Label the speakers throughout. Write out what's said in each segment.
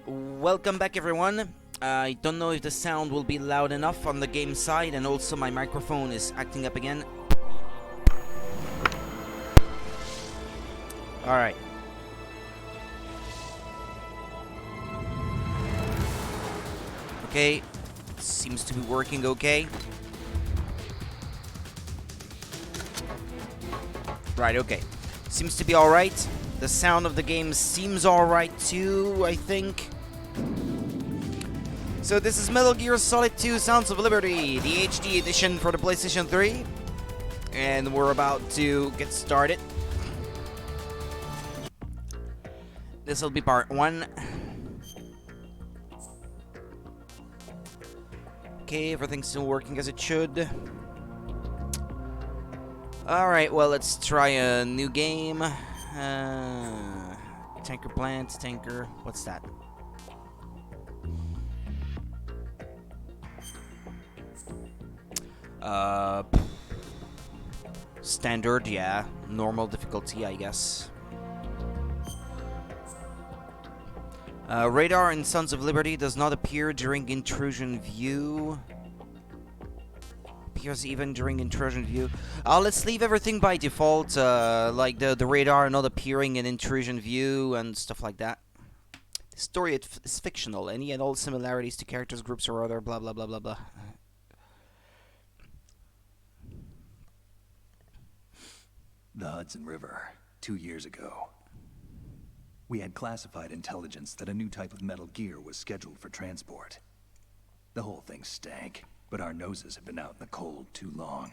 Speaker 1: Welcome back, everyone. I don't know if the sound will be loud enough on the game side, and also my microphone is acting up again. Alright. Okay, seems to be working okay. Right, okay. Seems to be alright. The sound of the game seems alright too, I think. So this is Metal Gear Solid 2 Sounds of Liberty, the HD edition for the PlayStation 3. And we're about to get started. This will be part 1. Okay, everything's still working as it should. Alright, well, let's try a new game. Tanker plant, tanker, what's that? Standard, yeah. Normal difficulty, I guess. Radar in Sons of Liberty does not appear during intrusion view. Appears even during intrusion view. Let's leave everything by default, like the radar not appearing in intrusion view and stuff like that. The story is fictional. Any and all similarities to characters, groups, or other blah blah blah blah blah.
Speaker 2: The Hudson River, 2 years ago. We had classified intelligence that a new type of Metal Gear was scheduled for transport. The whole thing stank, but our noses have been out in the cold too long.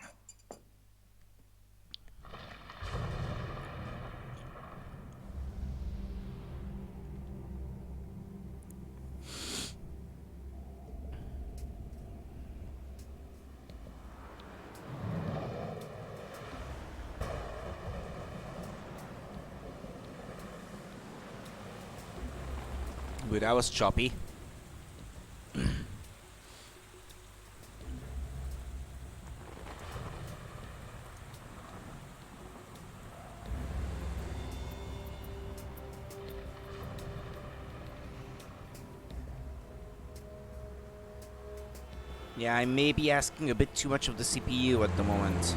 Speaker 1: Ooh, that was choppy. Yeah, I may be asking a bit too much of the CPU at the moment.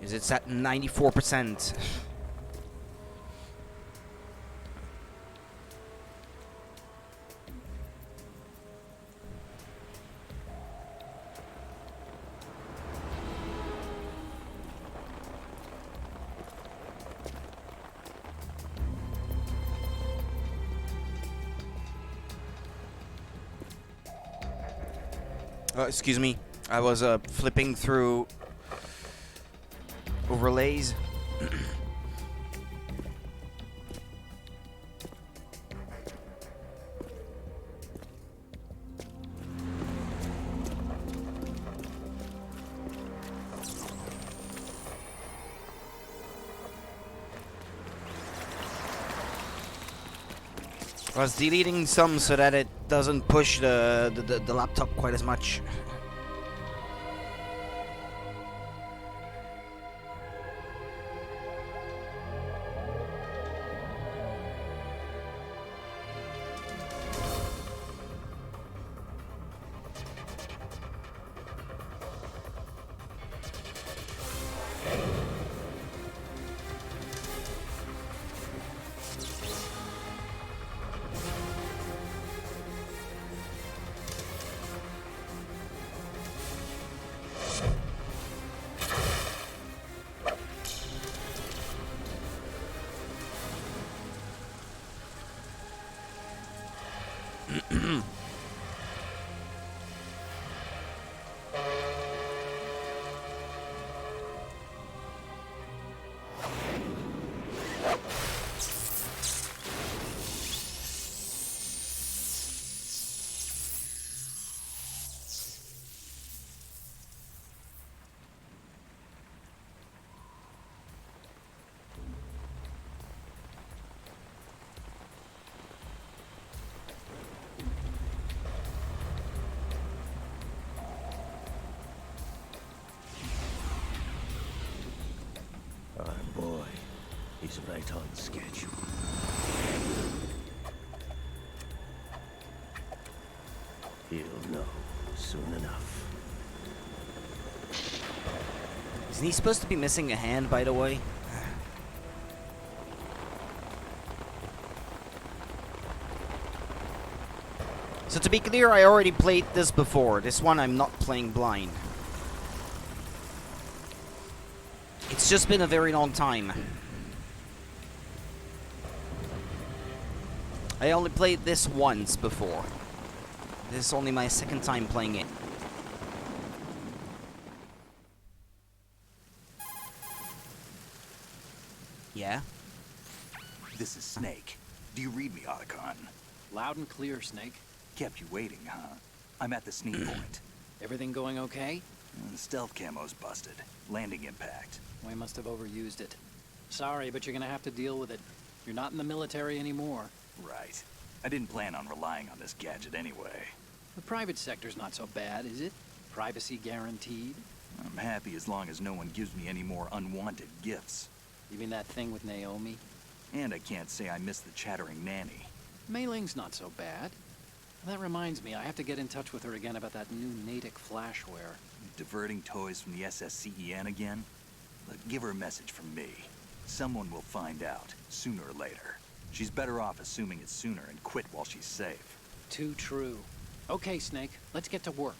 Speaker 1: It's at 94%. Excuse me, I was flipping through overlays. I was deleting some so that it doesn't push the laptop quite as much.
Speaker 3: He's right on schedule. He'll know soon enough.
Speaker 1: Isn't he supposed to be missing a hand, by the way? So to be clear, I already played this before. This one I'm not playing blind. It's just been a very long time. I only played this once before. This is only my second time playing it. Yeah?
Speaker 2: This is Snake. Do you read me, Otacon?
Speaker 4: Loud and clear, Snake.
Speaker 2: Kept you waiting, huh? I'm at the sneak point.
Speaker 4: Everything going okay?
Speaker 2: The stealth camo's busted. Landing impact.
Speaker 4: We must have overused it. Sorry, but you're gonna have to deal with it. You're not in the military anymore.
Speaker 2: Right. I didn't plan on relying on this gadget anyway.
Speaker 4: The private sector's not so bad, is it? Privacy guaranteed?
Speaker 2: I'm happy as long as no one gives me any more unwanted gifts.
Speaker 4: You mean that thing with Naomi?
Speaker 2: And I can't say I miss the chattering nanny.
Speaker 4: Mei Ling's not so bad. That reminds me, I have to get in touch with her again about that new Natick flashware.
Speaker 2: Diverting toys from the SSCEN again? Look, give her a message from me. Someone will find out, sooner or later. She's better off assuming it sooner and quit while she's safe.
Speaker 4: Too true. Okay, Snake, let's get to work.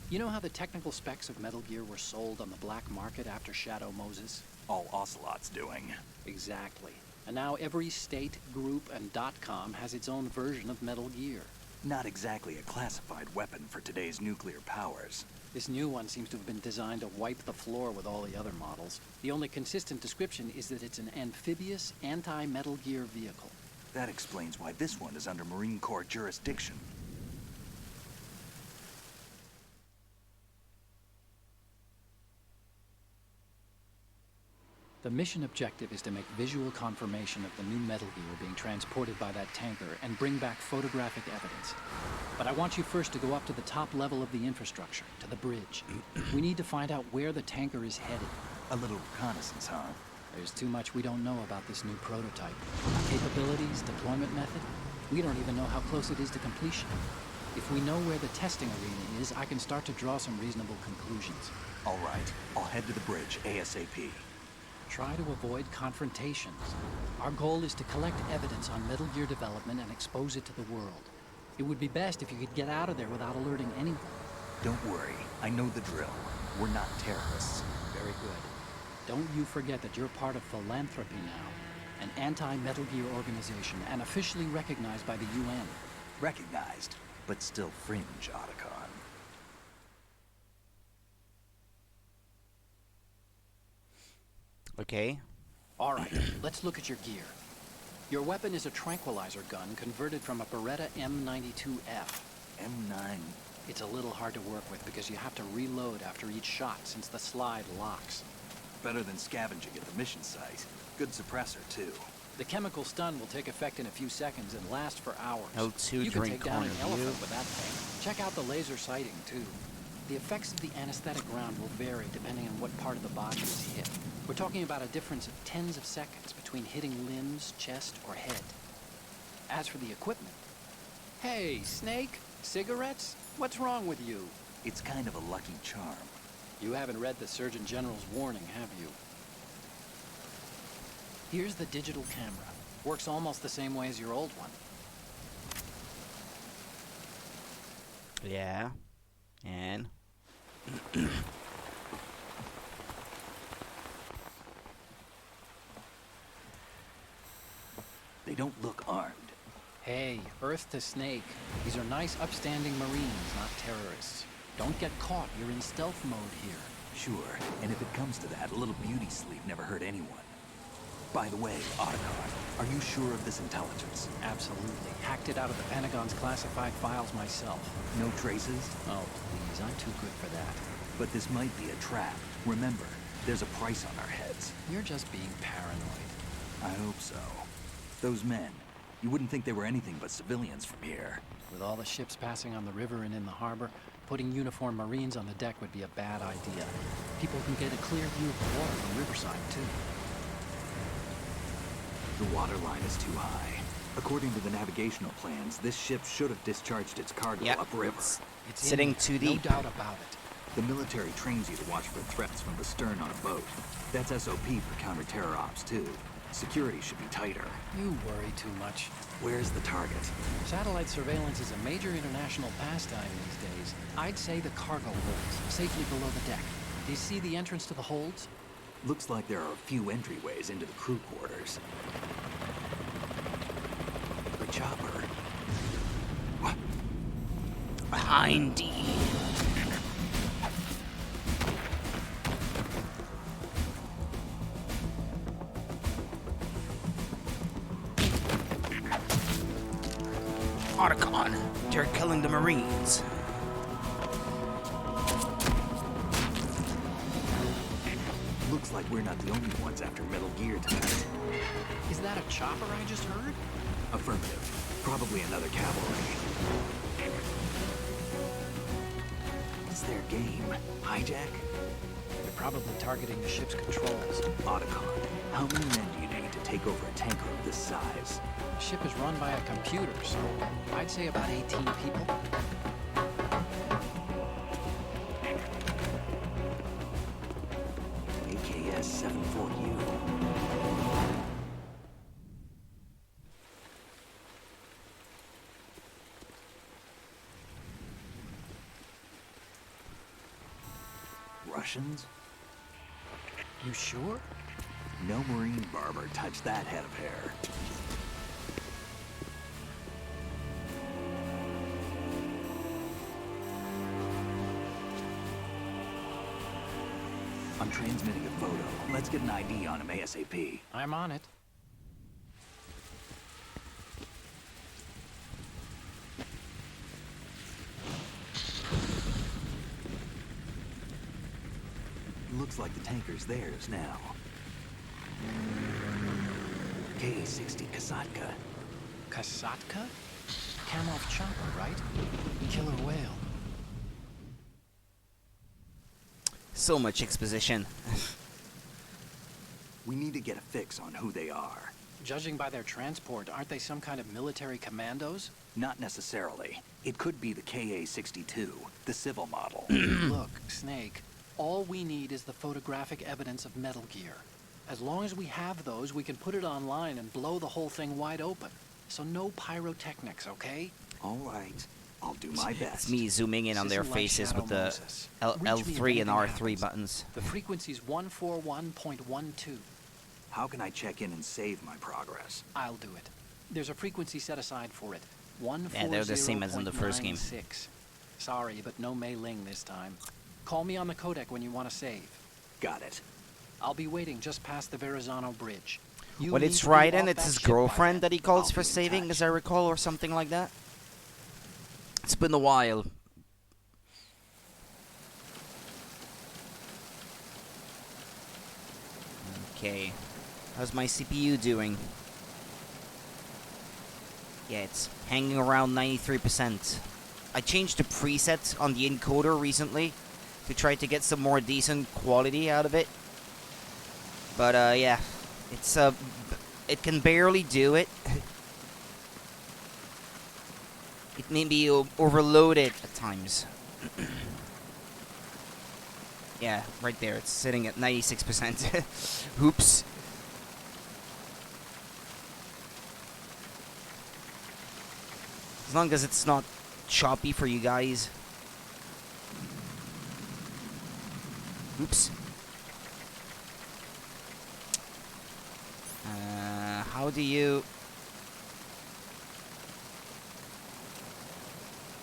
Speaker 4: You know how the technical specs of Metal Gear were sold on the black market after Shadow Moses?
Speaker 2: All Ocelot's doing.
Speaker 4: Exactly. And now every state, group, and .com has its own version of Metal Gear.
Speaker 2: Not exactly a classified weapon for today's nuclear powers.
Speaker 4: This new one seems to have been designed to wipe the floor with all the other models. The only consistent description is that it's an amphibious, anti-Metal Gear vehicle.
Speaker 2: That explains why this one is under Marine Corps jurisdiction.
Speaker 4: The mission objective is to make visual confirmation of the new Metal Gear being transported by that tanker and bring back photographic evidence. But I want you first to go up to the top level of the infrastructure, to the bridge. We need to find out where the tanker is headed.
Speaker 2: A little reconnaissance, huh?
Speaker 4: There's too much we don't know about this new prototype. Capabilities, deployment method. We don't even know how close it is to completion. If we know where the testing arena is, I can start to draw some reasonable conclusions.
Speaker 2: All right, I'll head to the bridge ASAP.
Speaker 4: Try to avoid confrontations. Our goal is to collect evidence on Metal Gear development and expose it to the world. It would be best if you could get out of there without alerting anyone.
Speaker 2: Don't worry, I know the drill. We're not terrorists.
Speaker 4: Very good. Don't you forget that you're part of Philanthropy now, an anti-Metal Gear organization and officially recognized by the UN.
Speaker 2: Recognized, but still fringe, Otacon.
Speaker 1: Okay.
Speaker 4: All right, let's look at your gear. Your weapon is a tranquilizer gun converted from a Beretta M92F.
Speaker 2: M9.
Speaker 4: It's a little hard to work with because you have to reload after each shot since the slide locks.
Speaker 2: Better than scavenging at the mission site. Good suppressor, too.
Speaker 4: The chemical stun will take effect in a few seconds and last for hours.
Speaker 1: L2
Speaker 4: You can
Speaker 1: drink
Speaker 4: take down an
Speaker 1: corner
Speaker 4: elephant
Speaker 1: view.
Speaker 4: with that thing. Check out the laser sighting, too. The effects of the anesthetic round will vary depending on what part of the body is hit. We're talking about a difference of tens of seconds between hitting limbs, chest, or head. As for the equipment... Hey, Snake? Cigarettes? What's wrong with you?
Speaker 2: It's kind of a lucky charm.
Speaker 4: You haven't read the Surgeon General's warning, have you? Here's the digital camera. Works almost the same way as your old one.
Speaker 1: Yeah. And
Speaker 2: They don't look armed.
Speaker 4: Hey, Earth to Snake. These are nice, upstanding Marines, not terrorists. Don't get caught. You're in stealth mode here.
Speaker 2: Sure, and if it comes to that, a little beauty sleep never hurt anyone. By the way, Otacon, are you sure of this intelligence?
Speaker 4: Absolutely. Hacked it out of the Pentagon's classified files myself.
Speaker 2: No traces?
Speaker 4: Oh, please. I'm too good for that.
Speaker 2: But this might be a trap. Remember, there's a price on our heads.
Speaker 4: You're just being paranoid.
Speaker 2: I hope so. Those men, you wouldn't think they were anything but civilians from here.
Speaker 4: With all the ships passing on the river and in the harbor, putting uniformed Marines on the deck would be a bad idea. People can get a clear view of the water from Riverside, too.
Speaker 2: The water line is too high. According to the navigational plans, this ship should have discharged its cargo
Speaker 1: Yeah,
Speaker 2: upriver.
Speaker 4: It's
Speaker 1: sitting
Speaker 4: in there,
Speaker 1: too deep.
Speaker 4: No doubt about it.
Speaker 2: The military trains you to watch for threats from the stern on a boat. That's SOP for counter-terror ops, too. Security should be tighter.
Speaker 4: You worry too much.
Speaker 2: Where's the target?
Speaker 4: Satellite surveillance is a major international pastime these days. I'd say the cargo holds, safely below the deck. Do you see the entrance to the holds?
Speaker 2: Looks like there are a few entryways into the crew quarters. The chopper. What?
Speaker 1: Behind D. Otacon, they're killing the Marines.
Speaker 2: Looks like we're not the only ones after Metal Gear tonight.
Speaker 4: Is that a chopper I just heard?
Speaker 2: Affirmative. Probably another cavalry. What's their game? Hijack?
Speaker 4: They're probably targeting the ship's controls.
Speaker 2: Otacon. How many men do you need to take over a tanker of this size?
Speaker 4: The ship is run by a computer, so I'd say about 18 people.
Speaker 2: AKS 74U. Russians?
Speaker 4: You sure?
Speaker 2: No Marine barber touched that head of hair. I'm transmitting a photo. Let's get an ID on him ASAP.
Speaker 4: I'm on it.
Speaker 2: Looks like the tanker's theirs now. K-60 Kasatka.
Speaker 4: Kasatka? Kamov chopper, right? Killer whale.
Speaker 1: So much exposition.
Speaker 2: We need to get a fix on who they are.
Speaker 4: Judging by their transport, aren't they some kind of military commandos?
Speaker 2: Not necessarily. It could be the KA-62, the civil model.
Speaker 4: Look, Snake, all we need is the photographic evidence of Metal Gear. As long as we have those, we can put it online and blow the whole thing wide open. So no pyrotechnics, okay?
Speaker 2: All right. I'll do my best.
Speaker 1: It's me zooming in on their
Speaker 4: Sister like
Speaker 1: faces
Speaker 4: Shadow
Speaker 1: with the
Speaker 4: Moses. Reach me if
Speaker 1: L3 and
Speaker 4: anything
Speaker 1: R3
Speaker 4: happens.
Speaker 1: buttons.
Speaker 4: The frequency's 141.12.
Speaker 2: How can I check in and save my progress?
Speaker 4: I'll do it. There's a frequency set aside for it.
Speaker 1: Yeah, they're the same as in the first game.
Speaker 4: 140.96. Sorry, but no Mei Ling this time. Call me on the codec when you want to save.
Speaker 2: Got it.
Speaker 4: I'll be waiting just past the Verrazano Bridge. You
Speaker 1: When
Speaker 4: need
Speaker 1: it's
Speaker 4: to be
Speaker 1: Raiden,
Speaker 4: off
Speaker 1: it's
Speaker 4: that
Speaker 1: his
Speaker 4: ship by
Speaker 1: girlfriend
Speaker 4: then.
Speaker 1: that he calls
Speaker 4: I'll
Speaker 1: for
Speaker 4: be in
Speaker 1: saving,
Speaker 4: touch.
Speaker 1: as I recall, or something like that. It's been a while. Okay. How's my CPU doing? Yeah, it's hanging around 93%. I changed the preset on the encoder recently to try to get some more decent quality out of it. But yeah, it's it can barely do it. It may be overloaded at times. Yeah, right there. It's sitting at 96%. Oops. As long as it's not choppy for you guys. Oops. How do you...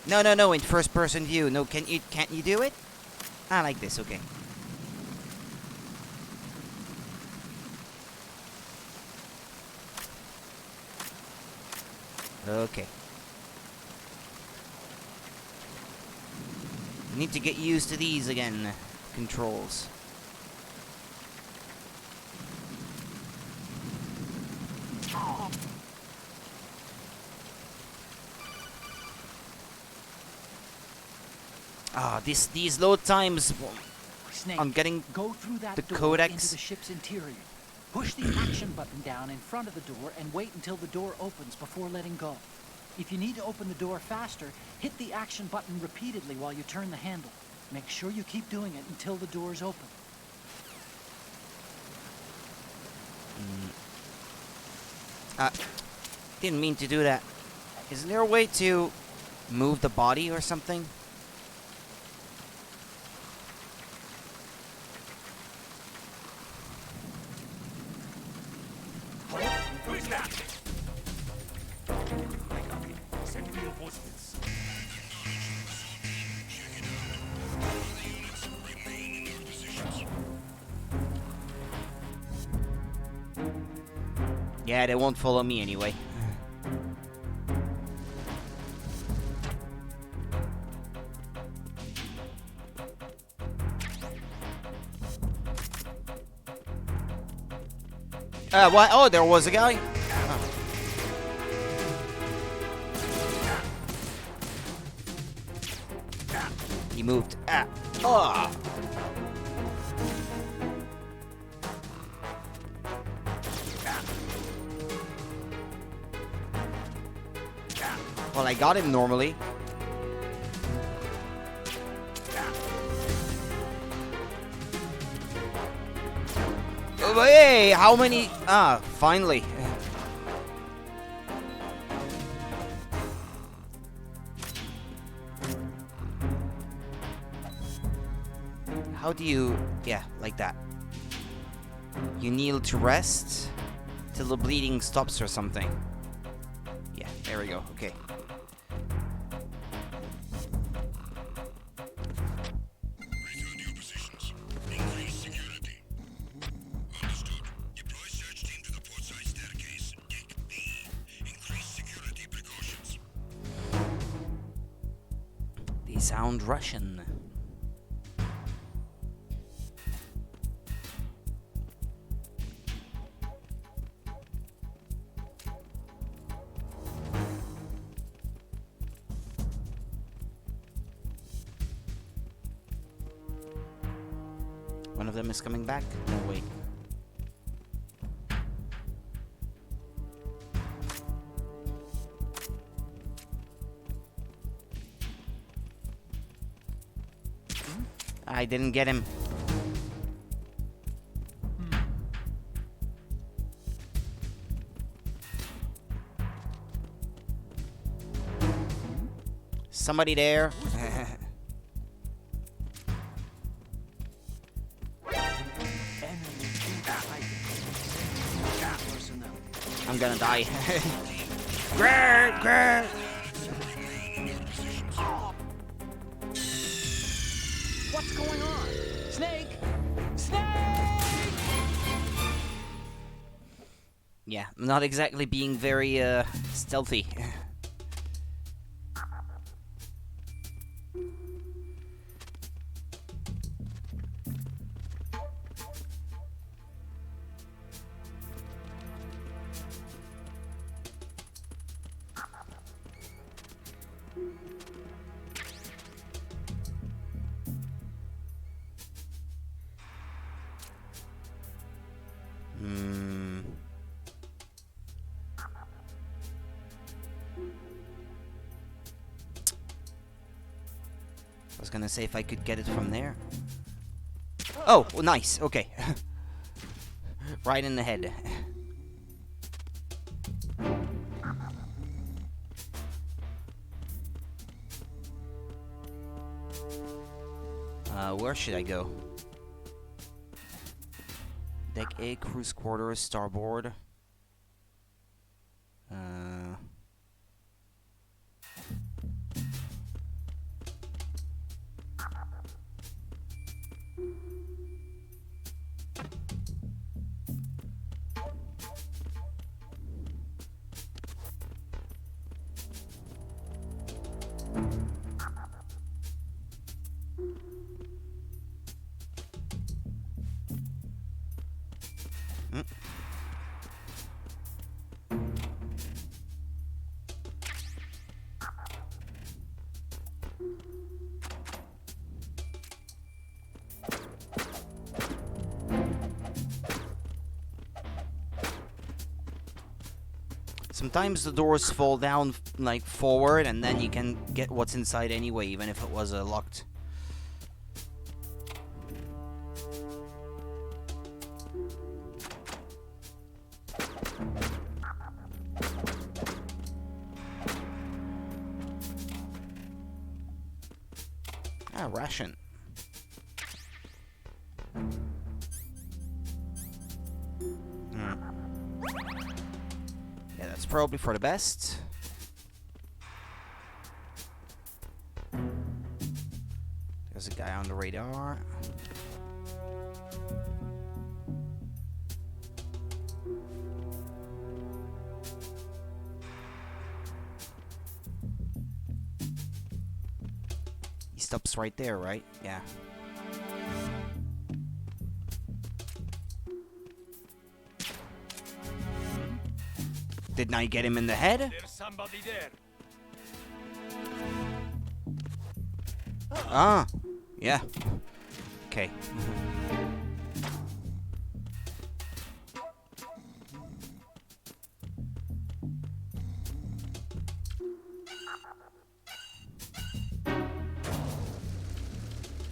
Speaker 1: No, in first person view. No, can't you do it? Ah, like this, okay. Okay. Need to get used to these again, controls. Ah, these load times.
Speaker 4: Snake,
Speaker 1: I'm getting
Speaker 4: go through that
Speaker 1: the
Speaker 4: door
Speaker 1: codecs.
Speaker 4: into the ship's interior. Push the action button down in front of the door and wait until the door opens before letting go. If you need to open the door faster, hit the action button repeatedly while you turn the handle. Make sure you keep doing it until the door's open.
Speaker 1: Didn't mean to do that. Isn't there a way to move the body or something?
Speaker 3: Who is that? I copy. Send reinforcements.
Speaker 1: Yeah, they won't follow me anyway. What? Oh, there was a guy? Oh. He moved. Ah. Oh. Well, I got him normally. Oh, hey, how many? Ah, finally. How do you... Yeah, like that. You kneel to rest till the bleeding stops or something. Yeah, there we go. Okay.
Speaker 5: Return to your positions. Increase security. Understood. Deploy search team to the port side staircase. Deck B. Increase security precautions.
Speaker 1: They sound Russian. One of them is coming back. No, wait. I didn't get him. Somebody there. I'm gonna die. Grr, grr.
Speaker 4: What's going on? Snake! Snake!
Speaker 1: Yeah, I'm not exactly being very stealthy. I was gonna say if I could get it from there. Oh, well, nice. Okay. Right in the head. Where should I go? Deck A, cruise quarters, starboard. Sometimes the doors fall down like forward, and then you can get what's inside anyway, even if it was locked. Ah, ration. Yeah, that's probably for the best. There's a guy on the radar. He stops right there, right? Yeah. Didn't I get him in the head?
Speaker 3: There's somebody there.
Speaker 1: Ah, yeah. Okay.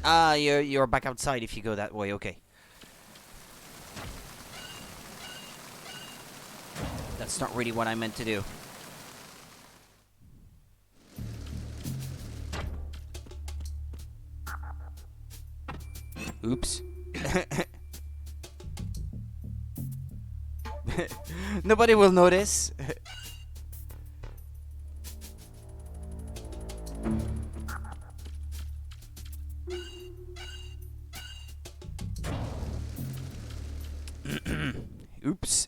Speaker 1: Ah, you're back outside if you go that way. Okay. That's not really what I meant to do. Oops. Nobody will notice. Oops.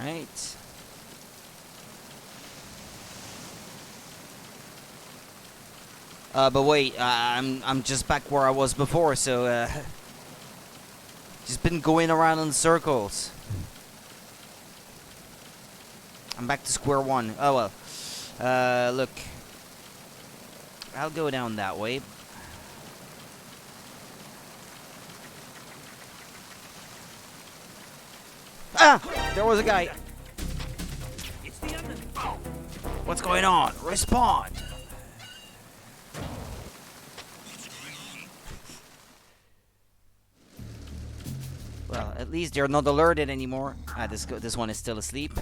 Speaker 1: Alright. But wait, I'm just back where I was before, so just been going around in circles. I'm back to square one. Oh well. Look. I'll go down that way. Ah! There was a guy.
Speaker 3: It's the enemy. Oh.
Speaker 1: What's going on? Respond. Well, at least they're not alerted anymore. Ah, this one is still asleep.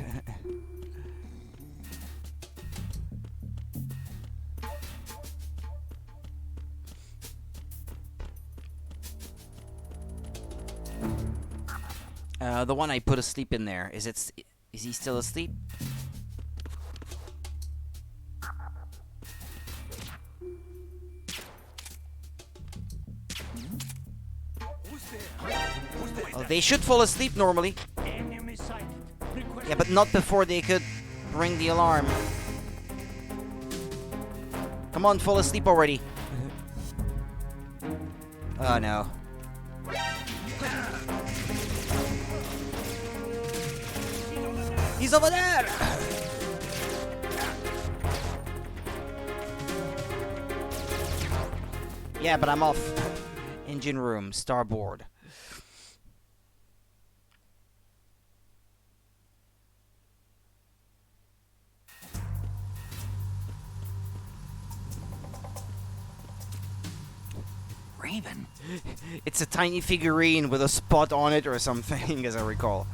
Speaker 1: The one I put asleep in there, is he still asleep?
Speaker 3: Who's there? Who's there?
Speaker 1: Well, they should fall asleep normally.
Speaker 3: Enemy sighted. Request
Speaker 1: Yeah, but not before they could ring the alarm. Come on, fall asleep already. Oh no. He's over there! Yeah, but I'm off. Engine room, starboard.
Speaker 2: Raven?
Speaker 1: It's a tiny figurine with a spot on it or something, as I recall.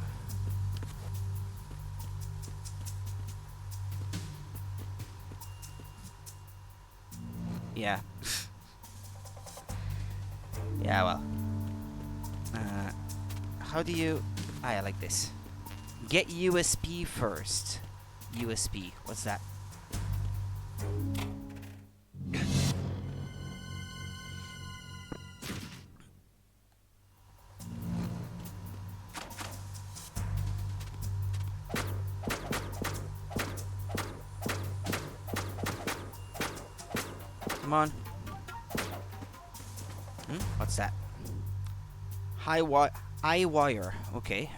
Speaker 1: Yeah. Yeah, well. How do you... Ah, I like this. Get USB first. USB. What's that? Come on. What's that? High wire. Okay.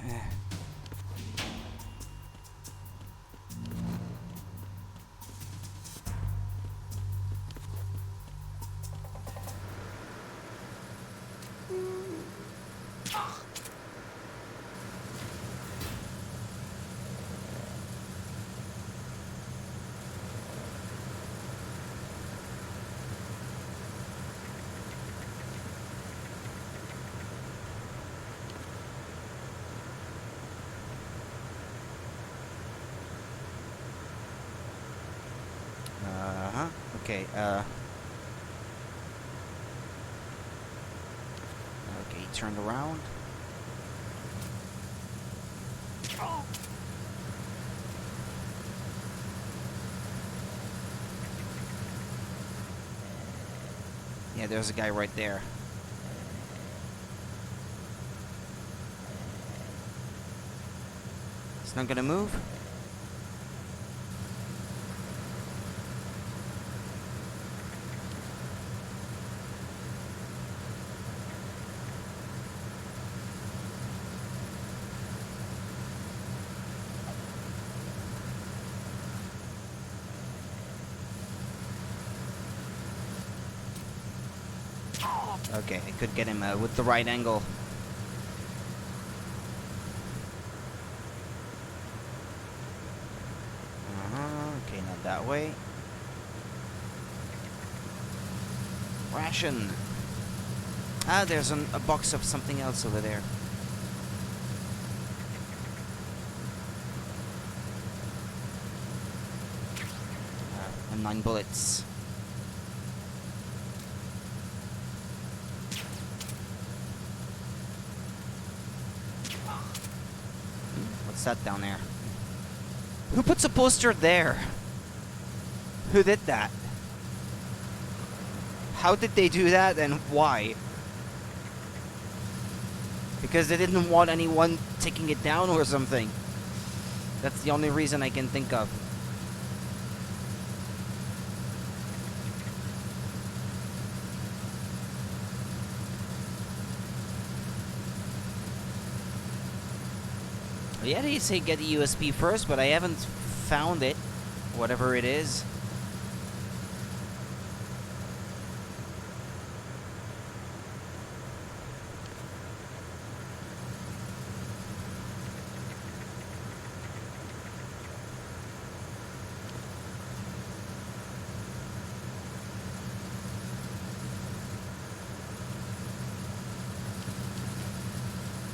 Speaker 1: Okay, okay, turned around. Yeah, there's a guy right there. It's not gonna move? Okay, I could get him with the right angle. Okay, not that way. Ration. Ah, there's a box of something else over there. And 9 bullets. What's that down there? Who puts a poster there? Who did that? How did they do that and why? Because they didn't want anyone taking it down or something. That's the only reason I can think of. Yeah, they say get the USB first, but I haven't found it. Whatever it is.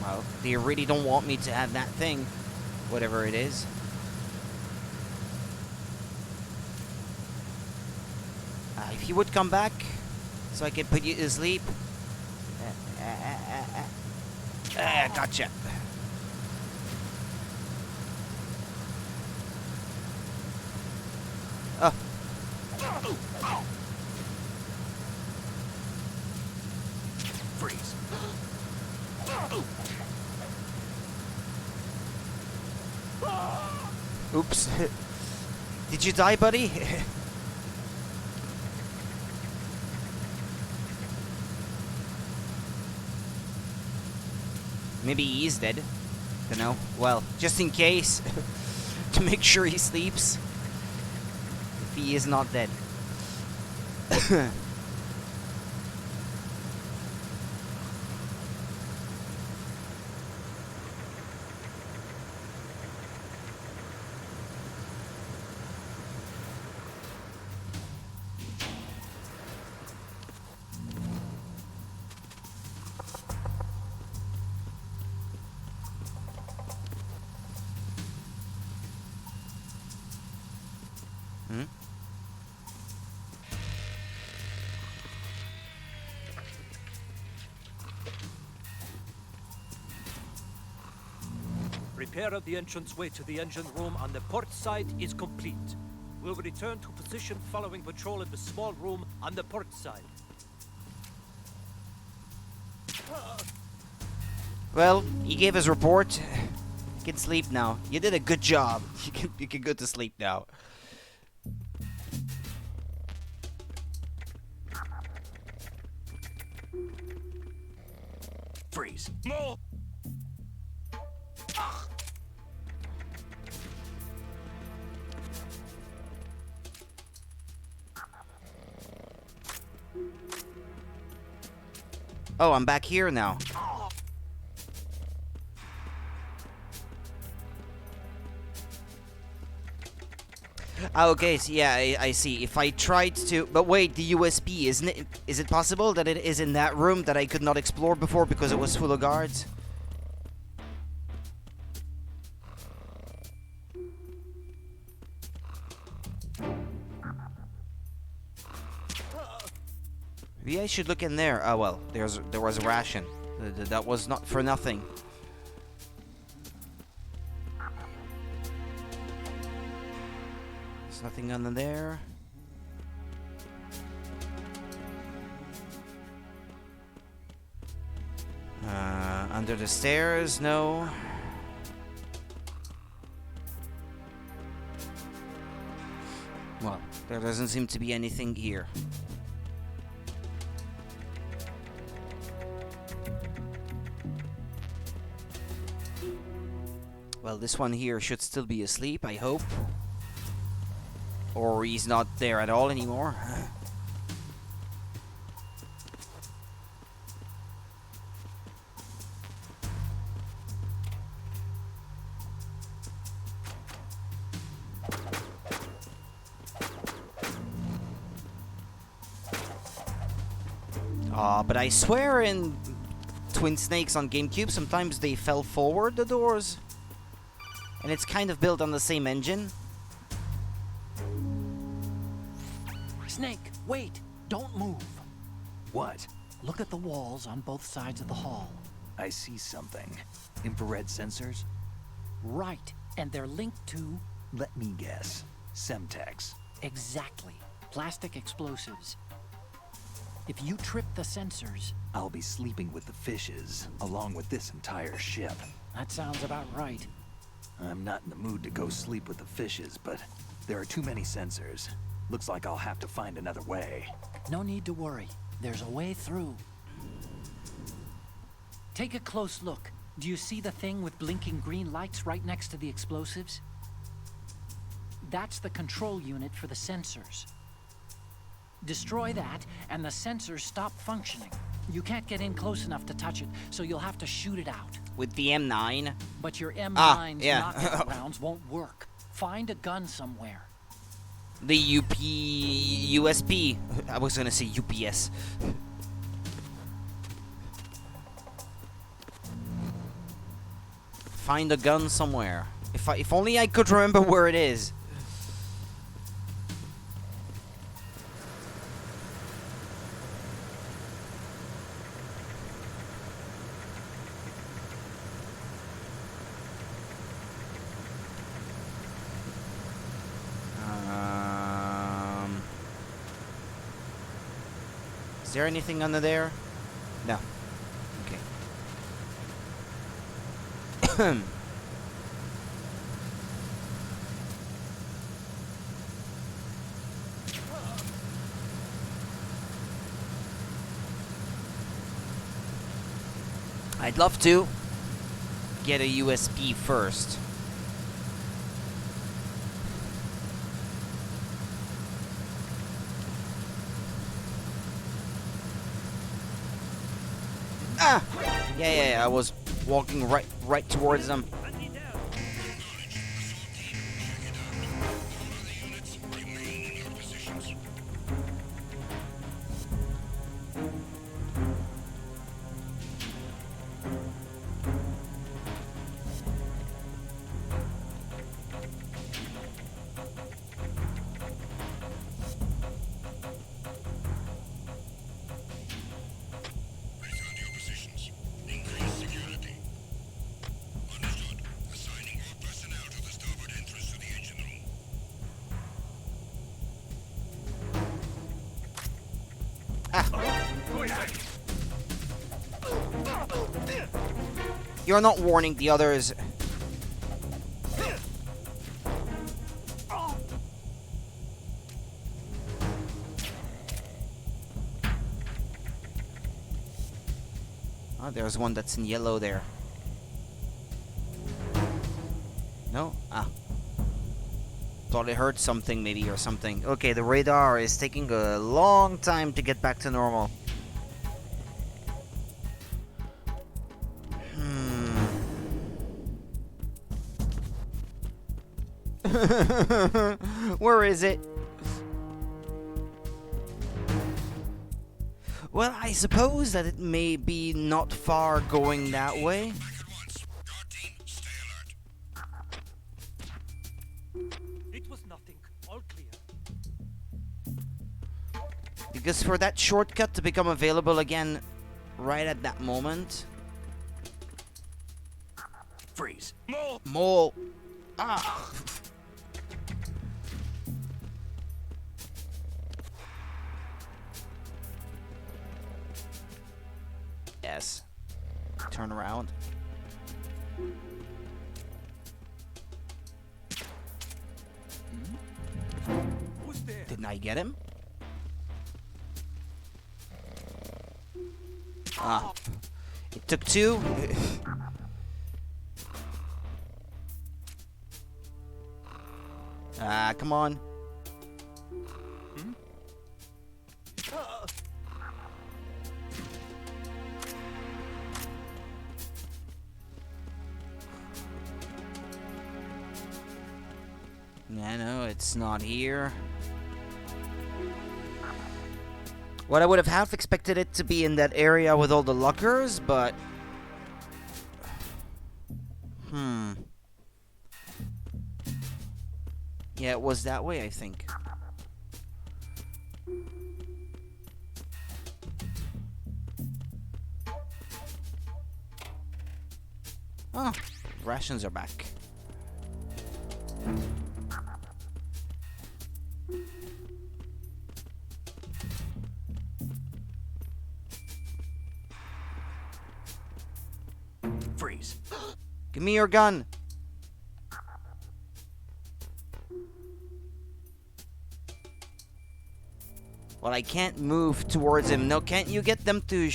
Speaker 1: Well, they really don't want me to have that thing, whatever it is. If you would come back, so I can put you to sleep. Gotcha. Oh.
Speaker 2: Freeze.
Speaker 1: Oops. Did you die, buddy? Maybe he's dead. Dunno. Well, just in case. To make sure he sleeps. If he is not dead.
Speaker 3: Repair of the entranceway to the engine room on the port side is complete. We'll return to position following patrol in the small room on the port side.
Speaker 1: Well, he gave his report. You can sleep now. You did a good job. You can go to sleep now.
Speaker 2: Freeze.
Speaker 5: More!
Speaker 1: Oh, I'm back here now. Ah, okay, so yeah, I see. If I tried to... But wait, the USB, isn't it... Is it possible that it is in that room that I could not explore before because it was full of guards? Maybe I should look in there. Oh, well, there was a ration. That was not for nothing. There's nothing under there. Under the stairs, no. Well, there doesn't seem to be anything here. Well, this one here should still be asleep, I hope. Or he's not there at all anymore. But I swear in Twin Snakes on GameCube, sometimes they fell forward, the doors. And it's kind of built on the same engine.
Speaker 4: Snake, wait! Don't move!
Speaker 2: What?
Speaker 4: Look at the walls on both sides of the hall.
Speaker 2: I see something. Infrared sensors?
Speaker 4: Right, and they're linked to...
Speaker 2: Let me guess. Semtex.
Speaker 4: Exactly. Plastic explosives. If you trip the sensors...
Speaker 2: I'll be sleeping with the fishes, along with this entire ship.
Speaker 4: That sounds about right.
Speaker 2: I'm not in the mood to go sleep with the fishes, but there are too many sensors. Looks like I'll have to find another way.
Speaker 4: No need to worry. There's a way through. Take a close look. Do you see the thing with blinking green lights right next to the explosives? That's the control unit for the sensors. Destroy that, and the sensors stop functioning. You can't get in close enough to touch it, so you'll have to shoot it out.
Speaker 1: With the M9.
Speaker 4: But your M9's
Speaker 1: yeah.
Speaker 4: knockout rounds won't work. Find a gun somewhere.
Speaker 1: The USP. I was gonna say UPS. Find a gun somewhere. If only I could remember where it is. Is there anything under there? No. Okay. I'd love to get a USB first. Ah! Yeah, I was walking right towards them.
Speaker 5: Return to your positions. Increase security. Understood. Assigning all personnel to the starboard entrance to the engine room.
Speaker 1: You're not warning the others. Oh, there's one that's in yellow there. No? Ah. Thought I heard something maybe or something. Okay, the radar is taking a long time to get back to normal. Where is it? Well, I suppose that it may be not far going that way.
Speaker 5: Guard team, stay alert.
Speaker 3: It was nothing. All clear.
Speaker 1: Because for that shortcut to become available again right at that moment.
Speaker 2: Freeze.
Speaker 1: Mole. Ah. Yes. Turn around.
Speaker 3: Who's there?
Speaker 1: Didn't I get him? Ah. It took two. Ah, come on. Yeah, no, it's not here. What I would have half expected it to be in that area with all the lockers, but... Yeah, it was that way, I think. Oh, rations are back.
Speaker 2: Freeze.
Speaker 1: Give me your gun. Well, I can't move towards him. No, can't you get them to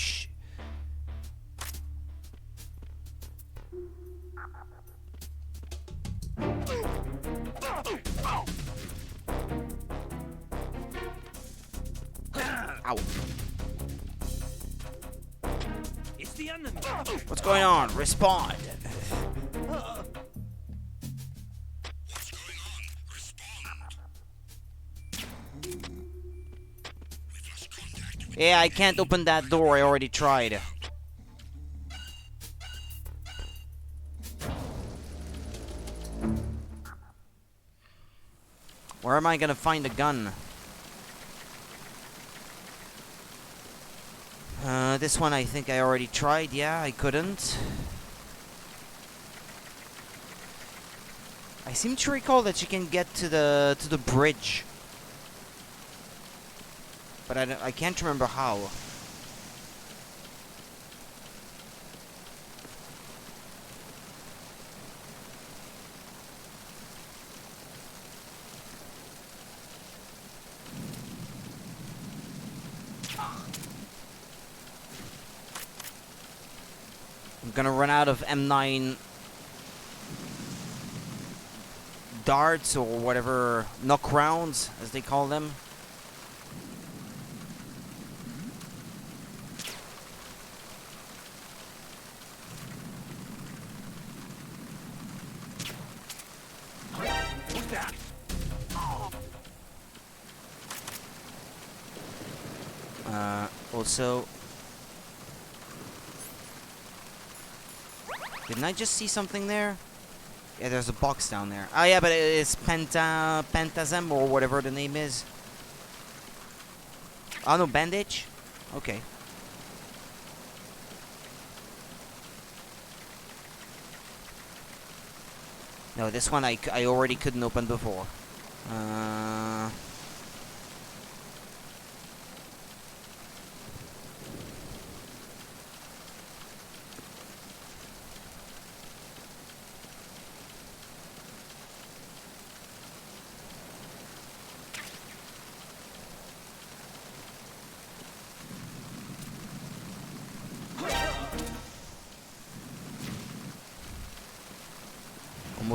Speaker 1: Ow.
Speaker 3: It's the enemy.
Speaker 1: What's going on? Respond.
Speaker 5: What's going on? Respond. We've lost contact with
Speaker 1: Yeah, I can't open that door. I already tried. Where am I gonna find a gun? This one I think I already tried. Yeah, I couldn't. I seem to recall that you can get to the bridge, but I can't remember how. I'm gonna run out of M9 darts or whatever, knock rounds as they call them.
Speaker 3: Who's that?
Speaker 1: Also, didn't I just see something there? Yeah, there's a box down there. Oh yeah, but it's Pentasem or whatever the name is. Oh no, bandage? Okay. No, this one I already couldn't open before.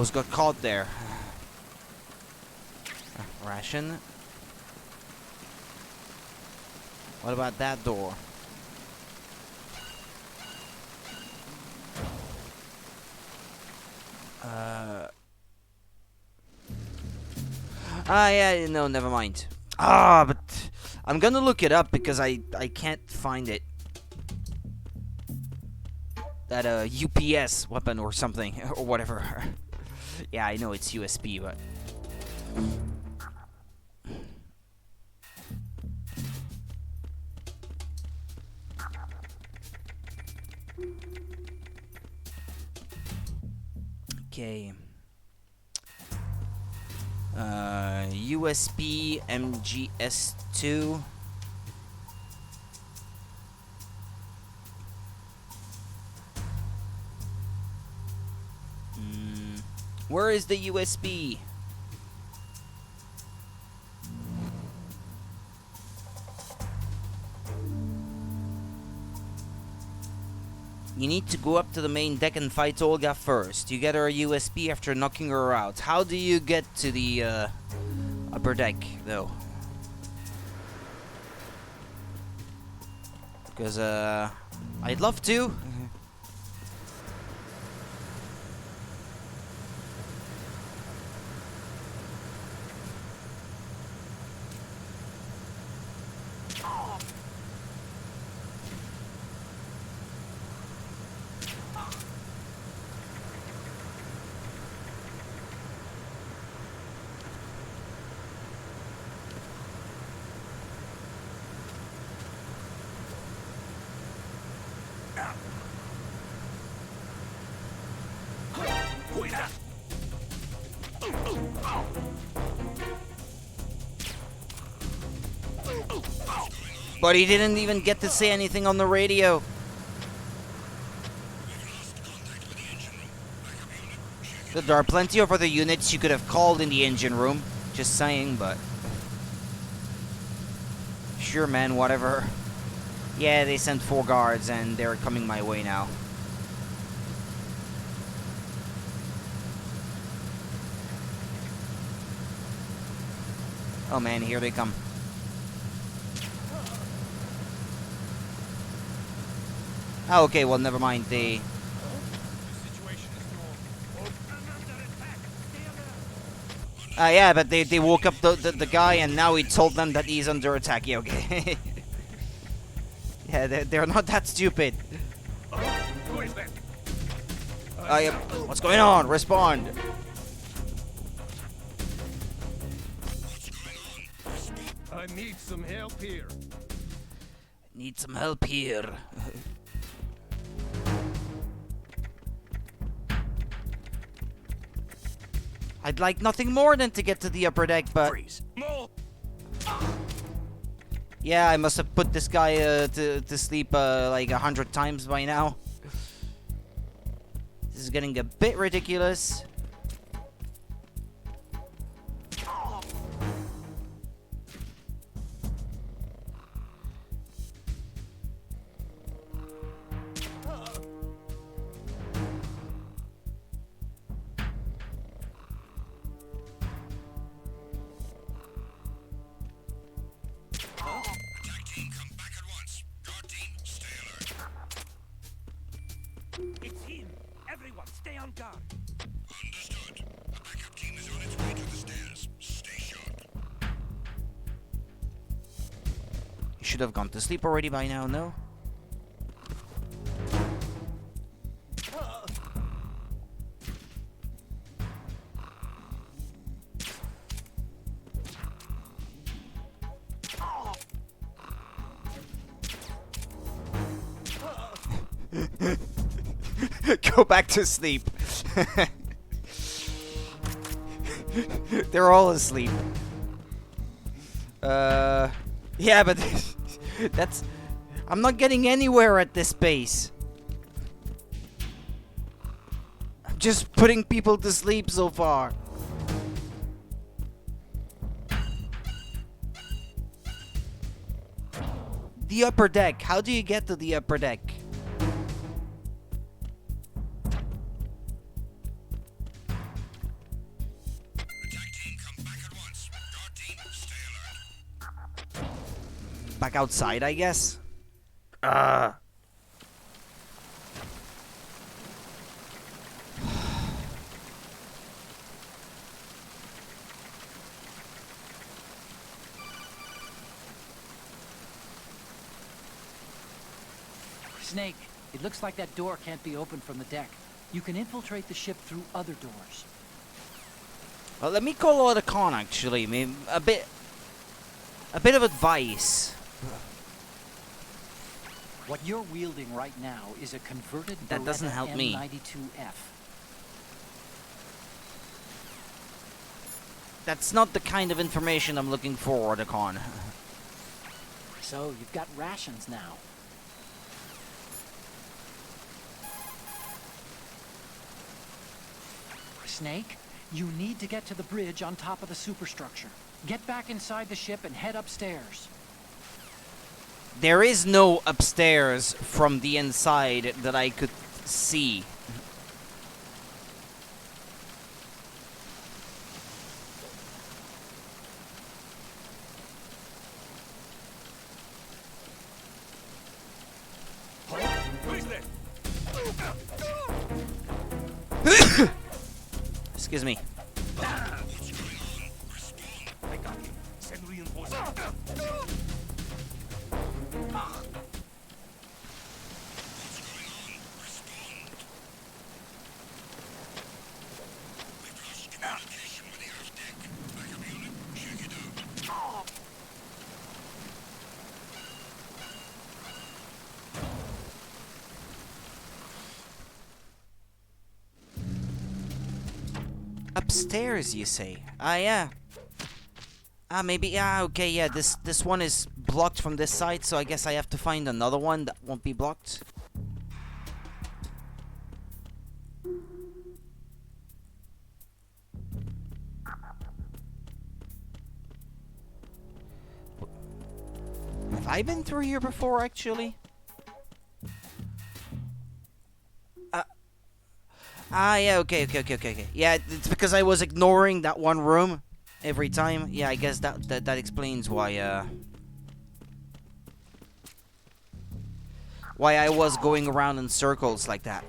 Speaker 1: almost got caught there. Ration. What about that door? Yeah, no, never mind. But I'm gonna look it up because I can't find it. That UPS weapon or something or whatever. Yeah, I know it's USB, but okay. USB MGS2. Where is the USB? You need to go up to the main deck and fight Olga first. You get her a USB after knocking her out. How do you get to the upper deck, though? Because, I'd love to. But he didn't even get to say anything on the radio. There are plenty of other units you could have called in the engine room. Just saying, but... Sure, man, whatever. Yeah, they sent 4 guards and they're coming my way now. Oh man, here they come. Oh, okay, well, never mind. They... yeah, but they woke up the guy and now he told them that he's under attack. Yeah, okay. Yeah, they're not that stupid. Yeah, what's going on? Respond.
Speaker 6: I need some help here.
Speaker 1: Need some help here. I'd like nothing more than to get to the upper deck, but...
Speaker 3: Freeze. No.
Speaker 1: Yeah, I must have put this guy to sleep like 100 times by now. This is getting a bit ridiculous.
Speaker 3: It's him. Everyone, stay on guard.
Speaker 5: Understood. The backup team is on its way to the stairs. Stay sharp.
Speaker 1: You should have gone to sleep already by now, no? Go back to sleep. They're all asleep. Yeah, but that's... I'm not getting anywhere at this base. I'm just putting people to sleep so far. The upper deck. How do you get to the upper deck? back outside, I guess.
Speaker 4: Snake, it looks like that door can't be opened from the deck. You can infiltrate the ship through other doors.
Speaker 1: Well, let me call out a con, actually. I mean, a bit of advice.
Speaker 4: What you're wielding right now is a converted
Speaker 1: That doesn't
Speaker 4: Beretta
Speaker 1: help me.
Speaker 4: M92F.
Speaker 1: That's not the kind of information I'm looking for, the con.
Speaker 4: So you've got rations now. Snake, you need to get to the bridge on top of the superstructure. Get back inside the ship and head upstairs.
Speaker 1: There is no upstairs from the inside that I could see. Excuse me.
Speaker 6: I got you. Send reinforcements.
Speaker 5: Communication with the aft deck. Backup unit, check it out.
Speaker 1: Upstairs, you say? Ah, yeah. Ah, maybe. Yeah, okay, yeah. This one is blocked from this side, so I guess I have to find another one that won't be blocked. Have I been through here before, actually? Yeah, okay. Yeah, it's because I was ignoring that one room every time. Yeah, I guess that explains why I was going around in circles like that.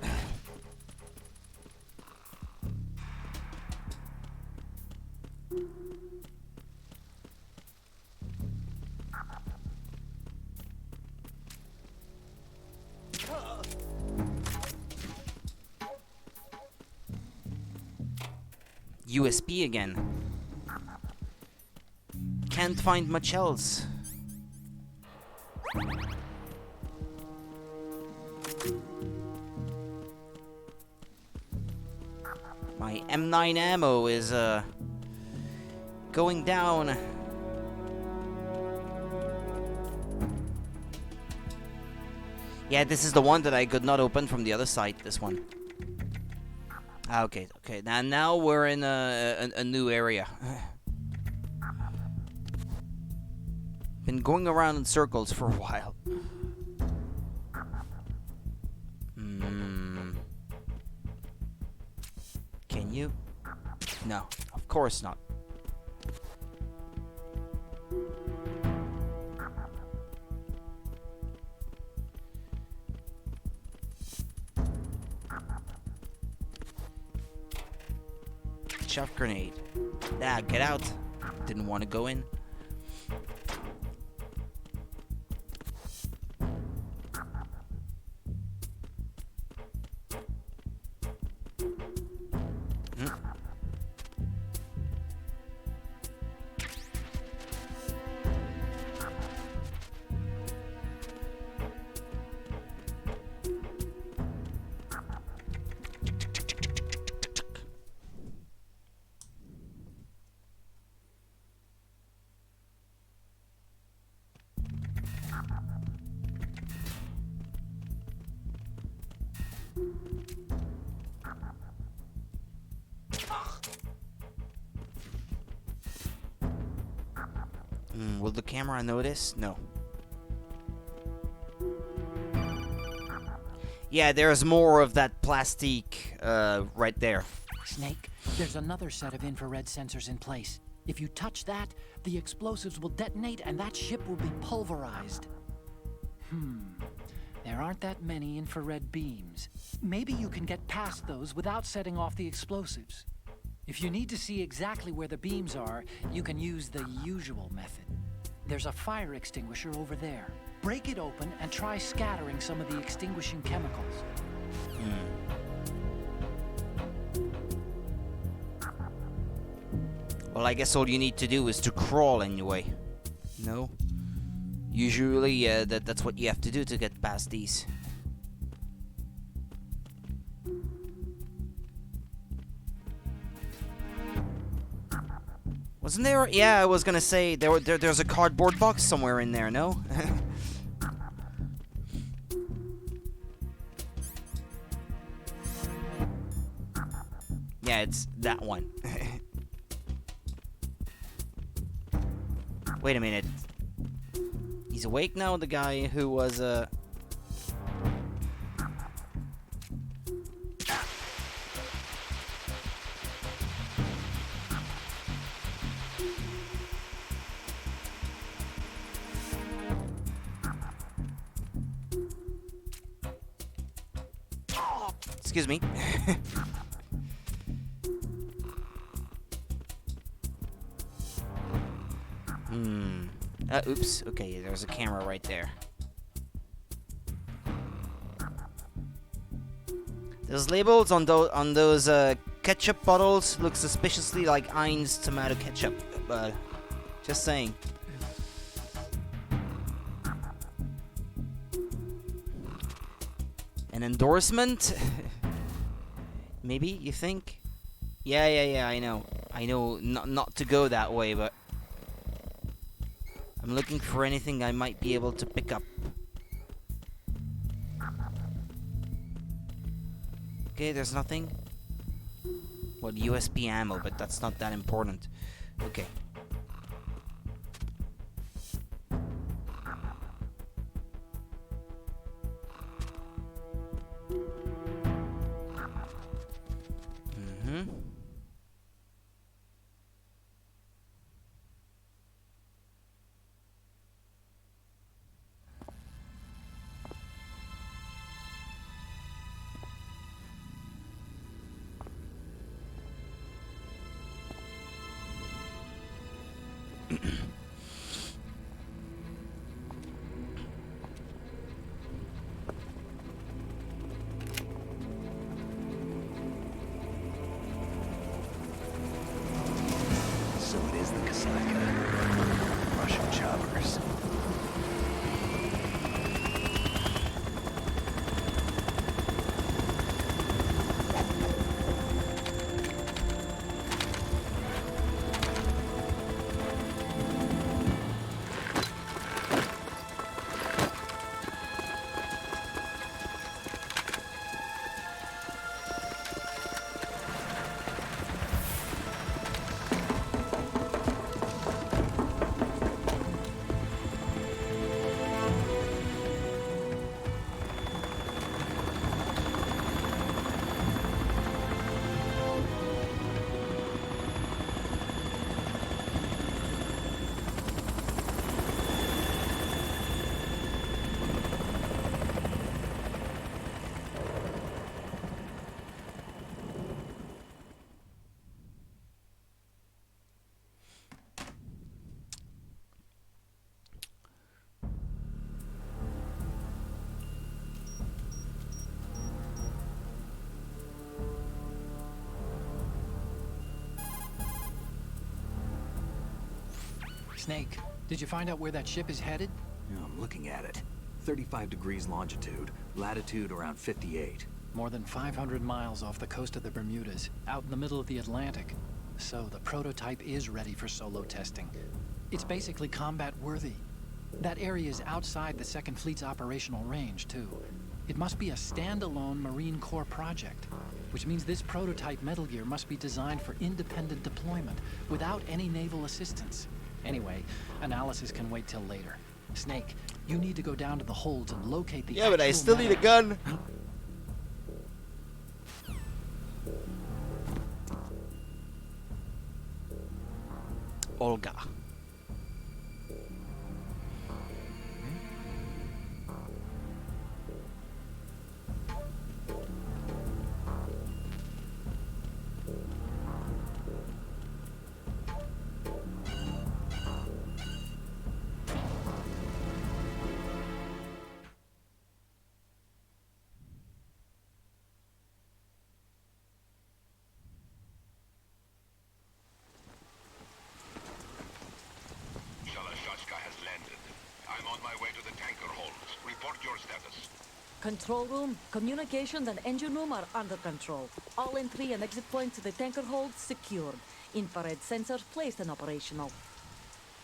Speaker 1: USB again. Can't find much else. My M9 ammo is going down. Yeah, this is the one that I could not open from the other side, this one. Okay. Now we're in a new area. Been going around in circles for a while. Can you? No, of course not. Chaff grenade. Ah, get out. Didn't want to go in. Will the camera notice? No. Yeah, there's more of that plastic right there.
Speaker 4: Snake, there's another set of infrared sensors in place. If you touch that, the explosives will detonate and that ship will be pulverized. There aren't that many infrared beams. Maybe you can get past those without setting off the explosives. If you need to see exactly where the beams are, you can use the usual method. There's a fire extinguisher over there. Break it open and try scattering some of the extinguishing chemicals.
Speaker 1: Well, I guess all you need to do is to crawl anyway. No? Usually, that's what you have to do to get past these. Wasn't there? Yeah, I was gonna say there's a cardboard box somewhere in there. No? Yeah, it's that one. Wait a minute. He's awake now, the guy who was Excuse me. Oops. Okay, there's a camera right there. Those labels on those ketchup bottles look suspiciously like Heinz tomato ketchup. Just saying. An endorsement? Maybe, you think? Yeah, I know. I know not to go that way, but I'm looking for anything I might be able to pick up. Okay, there's nothing. Well, USB ammo, but that's not that important. Okay.
Speaker 2: So it is the Kasaka. Russian choppers.
Speaker 4: Snake, did you find out where that ship is headed?
Speaker 2: Yeah, I'm looking at it. 35 degrees longitude, latitude around 58.
Speaker 4: More than 500 miles off the coast of the Bermudas, out in the middle of the Atlantic. So the prototype is ready for solo testing. It's basically combat worthy. That area is outside the Second Fleet's operational range, too. It must be a standalone Marine Corps project, which means this prototype Metal Gear must be designed for independent deployment, without any naval assistance. Anyway, analysis can wait till later. Snake, you need to go down to the holds and locate the
Speaker 1: Yeah, but I
Speaker 4: actual
Speaker 1: still need a gun. Olga.
Speaker 5: Shalashaska has landed. I'm on my way to the tanker holds. Report your status.
Speaker 7: Control room, communications, and engine room are under control. All entry and exit points to the tanker hold secured. Infrared sensors placed and operational.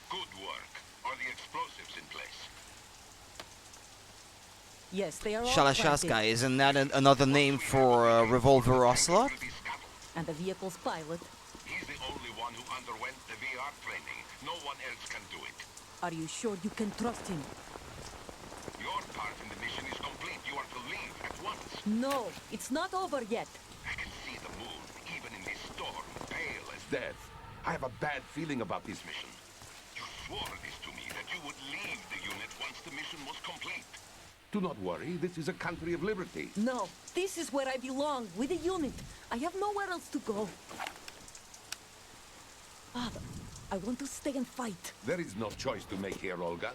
Speaker 5: Good work. Are the explosives in place?
Speaker 7: Yes, they are all
Speaker 1: Shalashaska,
Speaker 7: planted.
Speaker 1: isn't that another name for Revolver Ocelot?
Speaker 5: Will be scuttled.
Speaker 7: And the vehicle's pilot.
Speaker 5: He's the only one who underwent the VR training. No one else can do it.
Speaker 7: Are you sure you can trust him?
Speaker 5: Your part in the mission is complete. You are to leave at once.
Speaker 7: No, it's not over yet.
Speaker 5: I can see the moon, even in this storm, pale as death. I have a bad feeling about this mission. You swore this to me, that you would leave the unit once the mission was complete. Do not worry, this is a country of liberty.
Speaker 7: No, this is where I belong, with the unit. I have nowhere else to go. Father, I want to stay and fight.
Speaker 5: There is no choice to make here, Olga.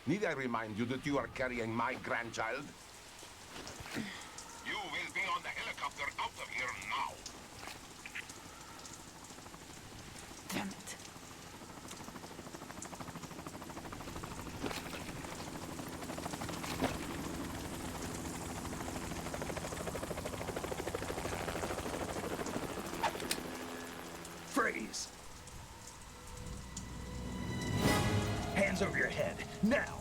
Speaker 5: Need I remind you that you are carrying my grandchild? You will be on the helicopter out of here now.
Speaker 7: Damn it.
Speaker 2: Freeze! Hands over your head, now!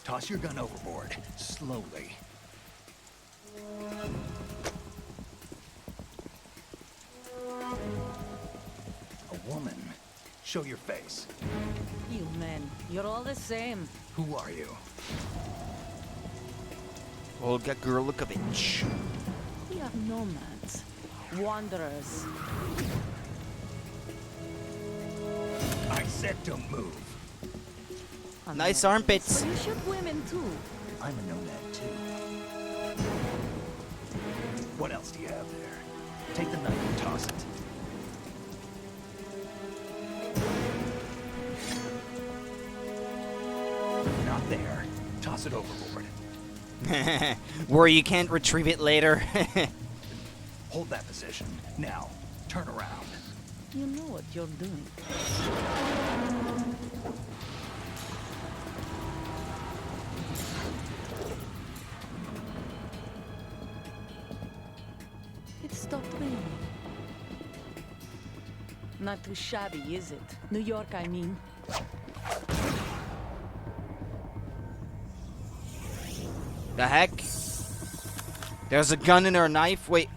Speaker 2: Toss your gun overboard, slowly. A woman. Show your face.
Speaker 7: You men, you're all the same.
Speaker 2: Who are you?
Speaker 1: Olga Gurlukovich.
Speaker 7: We are nomads. Wanderers.
Speaker 2: I said don't move.
Speaker 1: Nice armpits.
Speaker 7: But you shoot women too.
Speaker 2: I'm a nomad too. What else do you have there? Take the knife and toss it. Not there. Toss it overboard.
Speaker 1: Where you can't retrieve it later.
Speaker 2: Hold that position. Now, turn around.
Speaker 7: You know what you're doing. It stopped raining. Not too shabby, is it? New York, I mean.
Speaker 1: The heck? There's a gun in her knife? Wait.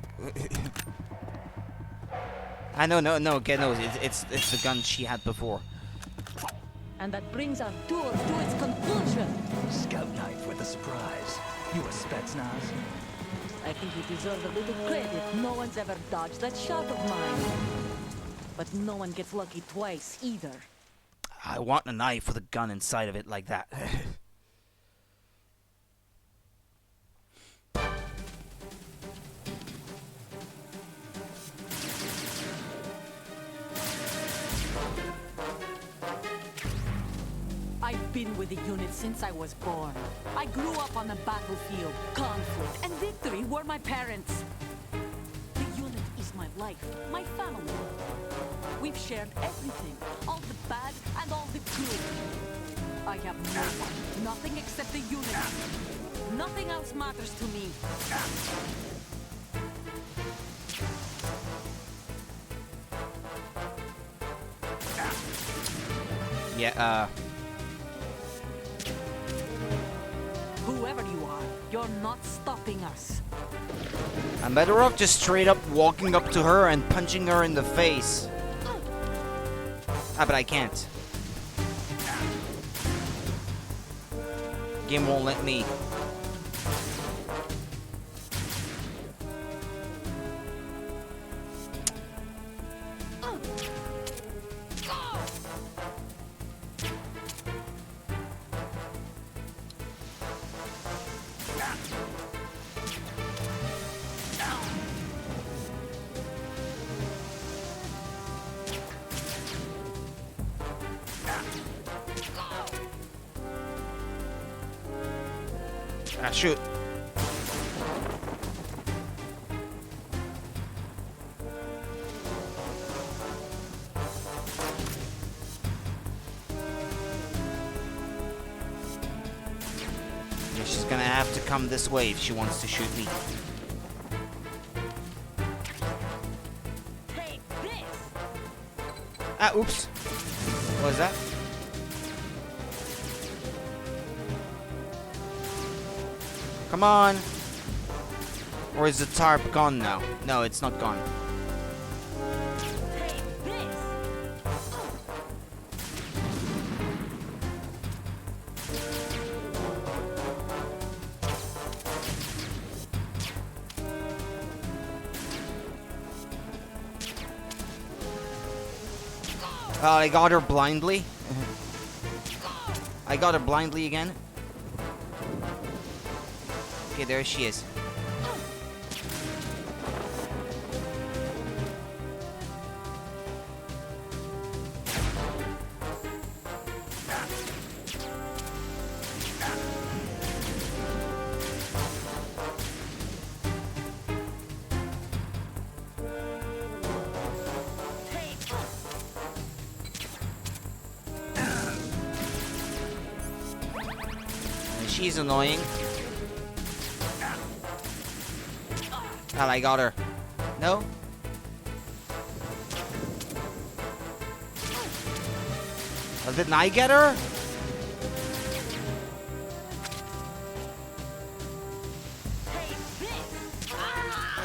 Speaker 1: No, get no. It's the gun she had before.
Speaker 7: And that brings our tour to its conclusion.
Speaker 2: Scout knife with a surprise. You a Spetsnaz?
Speaker 7: I think you deserve a little credit. No one's ever dodged that shot of mine. But no one gets lucky twice, either.
Speaker 1: I want a knife with a gun inside of it like that.
Speaker 7: I've been with the unit since I was born. I grew up on the battlefield. Conflict and victory were my parents. The unit is my life, my family. We've shared everything, all the bad and all the good. I have no one, nothing except the unit. Nothing else matters to me.
Speaker 1: Yeah,
Speaker 7: Whoever you are, you're not stopping us.
Speaker 1: I'm better off just straight up walking up to her and punching her in the face. Ah, but I can't. Game won't let me. Ah, shoot. Yeah, she's gonna have to come this way if she wants to shoot me.
Speaker 7: Take this!
Speaker 1: Ah, oops. What was that? Come on. Or is the tarp gone now? No, it's not gone.
Speaker 7: Take this!
Speaker 1: Oh, I got her blindly. I got her blindly again. Okay, there she is. She's annoying. Well, I got her. No? Oh, didn't I get her?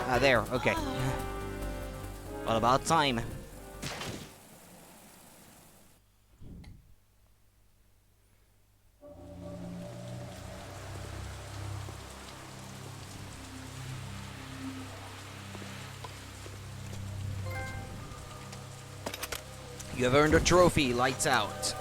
Speaker 1: Ah, there. Okay. What about time? You have earned a trophy. Lights out.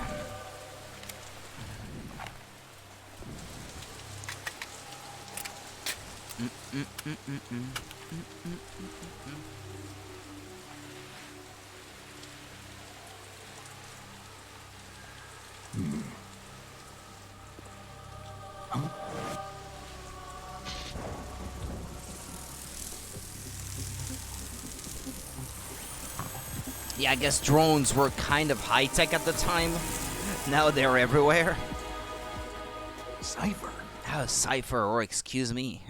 Speaker 1: Yeah, I guess drones were kind of high-tech at the time. Now they're everywhere.
Speaker 2: Cypher?
Speaker 1: Oh, Cypher, or excuse me.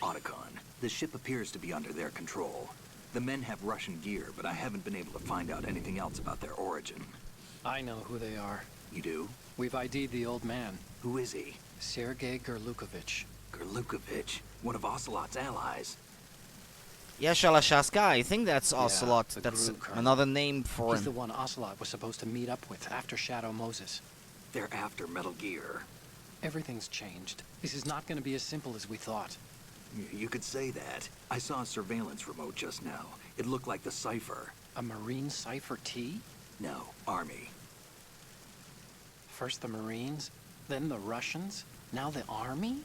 Speaker 2: Otacon, the ship appears to be under their control. The men have Russian gear, but I haven't been able to find out anything else about their origin.
Speaker 4: I know who they are.
Speaker 2: You do?
Speaker 4: We've ID'd the old man,
Speaker 2: Who is he?
Speaker 4: Sergei Gerlukovich.
Speaker 2: Gerlukovich, one of Ocelot's allies.
Speaker 1: Yeah, Shalashaska, I think that's
Speaker 4: Yeah,
Speaker 1: Ocelot.
Speaker 4: the
Speaker 1: That's
Speaker 4: Gru Colonel.
Speaker 1: another name for
Speaker 4: He's the
Speaker 1: him.
Speaker 4: one Ocelot was supposed to meet up with after Shadow Moses.
Speaker 2: They're after Metal Gear.
Speaker 4: Everything's changed. This is not going to be as simple as we thought.
Speaker 2: You could say that. I saw a surveillance remote just now. It looked like the Cypher.
Speaker 4: A Marine Cypher T?
Speaker 2: No, Army.
Speaker 4: First the Marines, then the Russians, now the Army?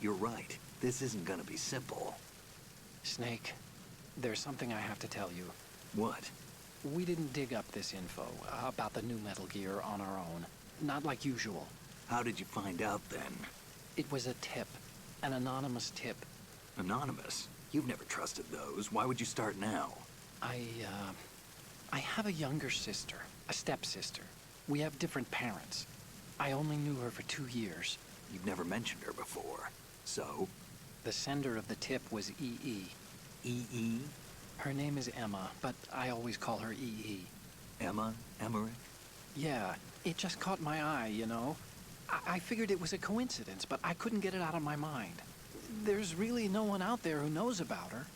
Speaker 2: You're right. This isn't gonna be simple.
Speaker 4: Snake, there's something I have to tell you.
Speaker 2: What?
Speaker 4: We didn't dig up this info about the new Metal Gear on our own. Not like usual.
Speaker 2: How did you find out then?
Speaker 4: It was a tip. An anonymous tip.
Speaker 2: Anonymous? You've never trusted those. Why would you start now?
Speaker 4: I have a younger sister, a stepsister. We have different parents. I only knew her for 2 years.
Speaker 2: You've never mentioned her before. So?
Speaker 4: The sender of the tip was EE.
Speaker 2: E.E.?
Speaker 4: Her name is Emma, but I always call her EE.
Speaker 2: Emma? Emmerich?
Speaker 4: Yeah, it just caught my eye, you know? I figured it was a coincidence, but I couldn't get it out of my mind. There's really no one out there who knows about her.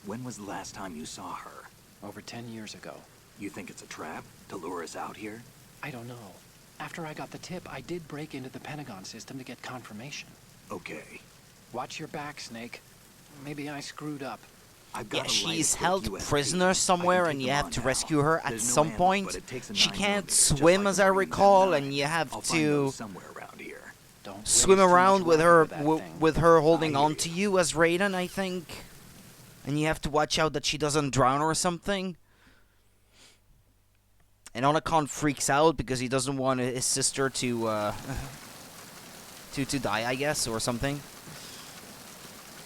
Speaker 2: When was the last time you saw her?
Speaker 4: Over 10 years ago.
Speaker 2: You think it's a trap? To lure us out here?
Speaker 4: I don't know. After I got the tip, I did break into the Pentagon system to get confirmation.
Speaker 2: Okay.
Speaker 4: Watch your back, Snake. Maybe I screwed up.
Speaker 2: I've got
Speaker 1: Yeah,
Speaker 2: a
Speaker 1: she's
Speaker 2: light equipped
Speaker 1: held
Speaker 2: USP.
Speaker 1: prisoner
Speaker 2: I
Speaker 1: somewhere
Speaker 2: can
Speaker 1: and
Speaker 2: take
Speaker 1: you
Speaker 2: them
Speaker 1: have
Speaker 2: on
Speaker 1: to
Speaker 2: now.
Speaker 1: rescue her at
Speaker 2: There's no
Speaker 1: some
Speaker 2: ammo,
Speaker 1: point.
Speaker 2: but it takes a
Speaker 1: She
Speaker 2: 9mm,
Speaker 1: can't
Speaker 2: just
Speaker 1: swim,
Speaker 2: like
Speaker 1: as
Speaker 2: a
Speaker 1: I
Speaker 2: Marine
Speaker 1: recall,
Speaker 2: M9.
Speaker 1: and you have
Speaker 2: I'll find
Speaker 1: to
Speaker 2: those somewhere around here.
Speaker 4: Don't
Speaker 1: swim
Speaker 4: waste too
Speaker 1: around
Speaker 4: much
Speaker 1: with
Speaker 4: life
Speaker 1: her
Speaker 4: with that thing.
Speaker 1: with her holding
Speaker 2: I hear
Speaker 1: on to
Speaker 2: you.
Speaker 1: you as Raiden, I think. And you have to watch out that she doesn't drown or something. And Onakon freaks out because he doesn't want his sister to to die, I guess, or something.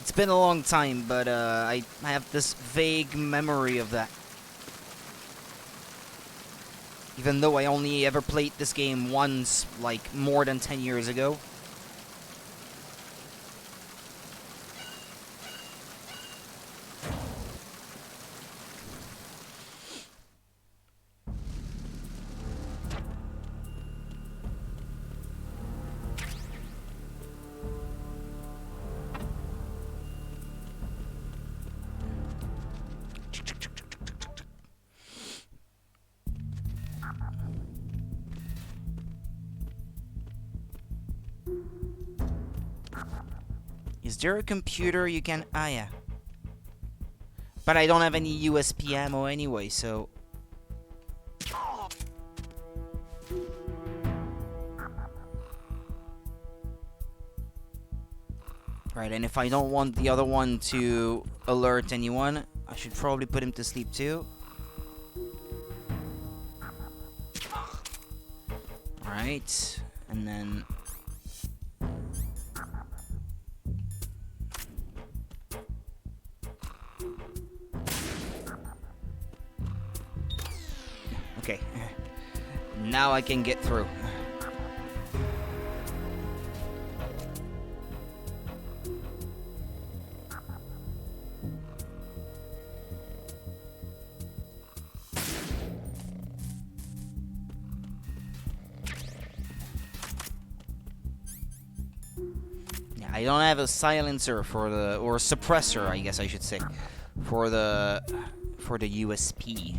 Speaker 1: It's been a long time, but I have this vague memory of that. Even though I only ever played this game once, like, more than 10 years ago. Is there a computer you can... Ah, yeah. But I don't have any USP ammo anyway, so... Right, and if I don't want the other one to alert anyone, I should probably put him to sleep too. Alright, and then... Okay, now I can get through. Yeah, I don't have a silencer for the, or a suppressor, I guess I should say, for the USP.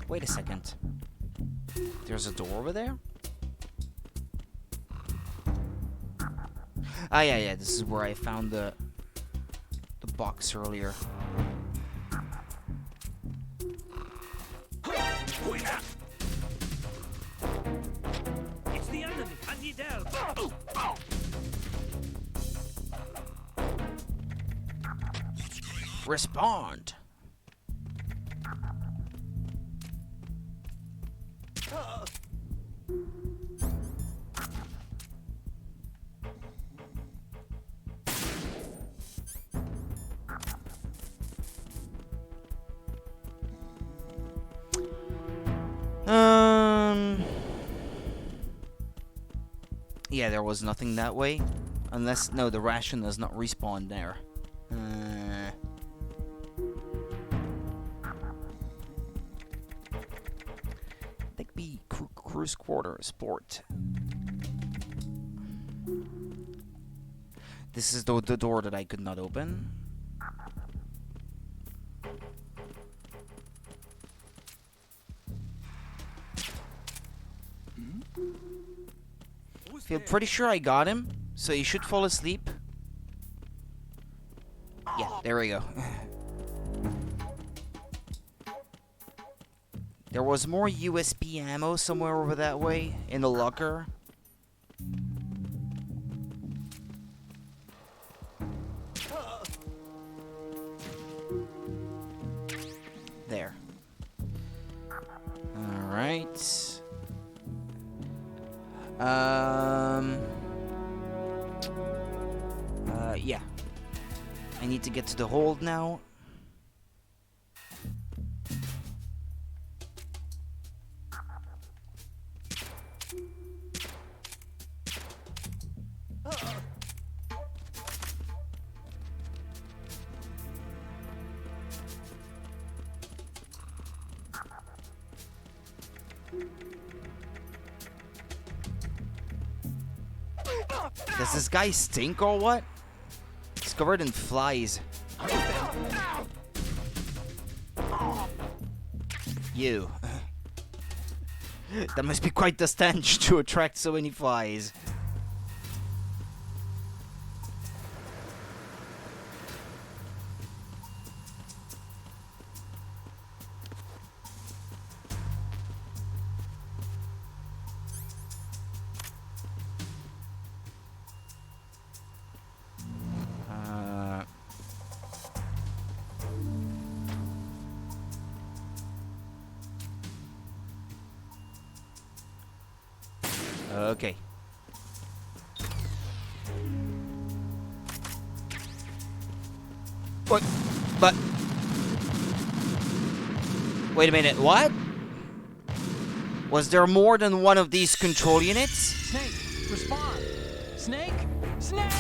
Speaker 1: Wait a second. There's a door over there? Ah, yeah, this is where I found the box earlier.
Speaker 3: It's the enemy. I need help.
Speaker 1: Respond! Yeah, there was nothing that way. Unless, no, the ration does not respawn there. Take B, cruise quarters, port. This is the door that I could not open. Feel pretty sure I got him, so he should fall asleep. Yeah, there we go. There was more USB ammo somewhere over that way, in the locker. There. Alright. Yeah. I need to get to the hold now. Does this guy stink or what? He's covered in flies. You. That must be quite the stench to attract so many flies. Okay. What? But... Wait a minute, what? Was there more than one of these control units?
Speaker 4: Snake, respond! Snake! Snake!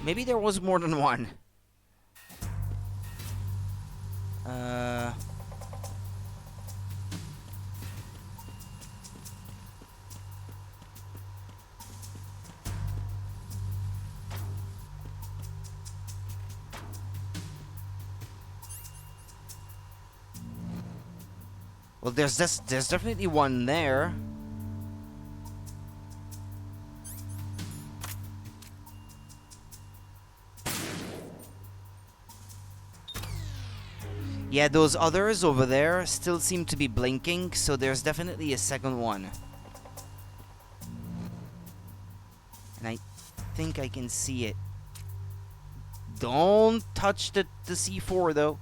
Speaker 1: Maybe there was more than one. Well, there's definitely one there. Yeah, those others over there still seem to be blinking, so there's definitely a second one. And I think I can see it. Don't touch the C4 though.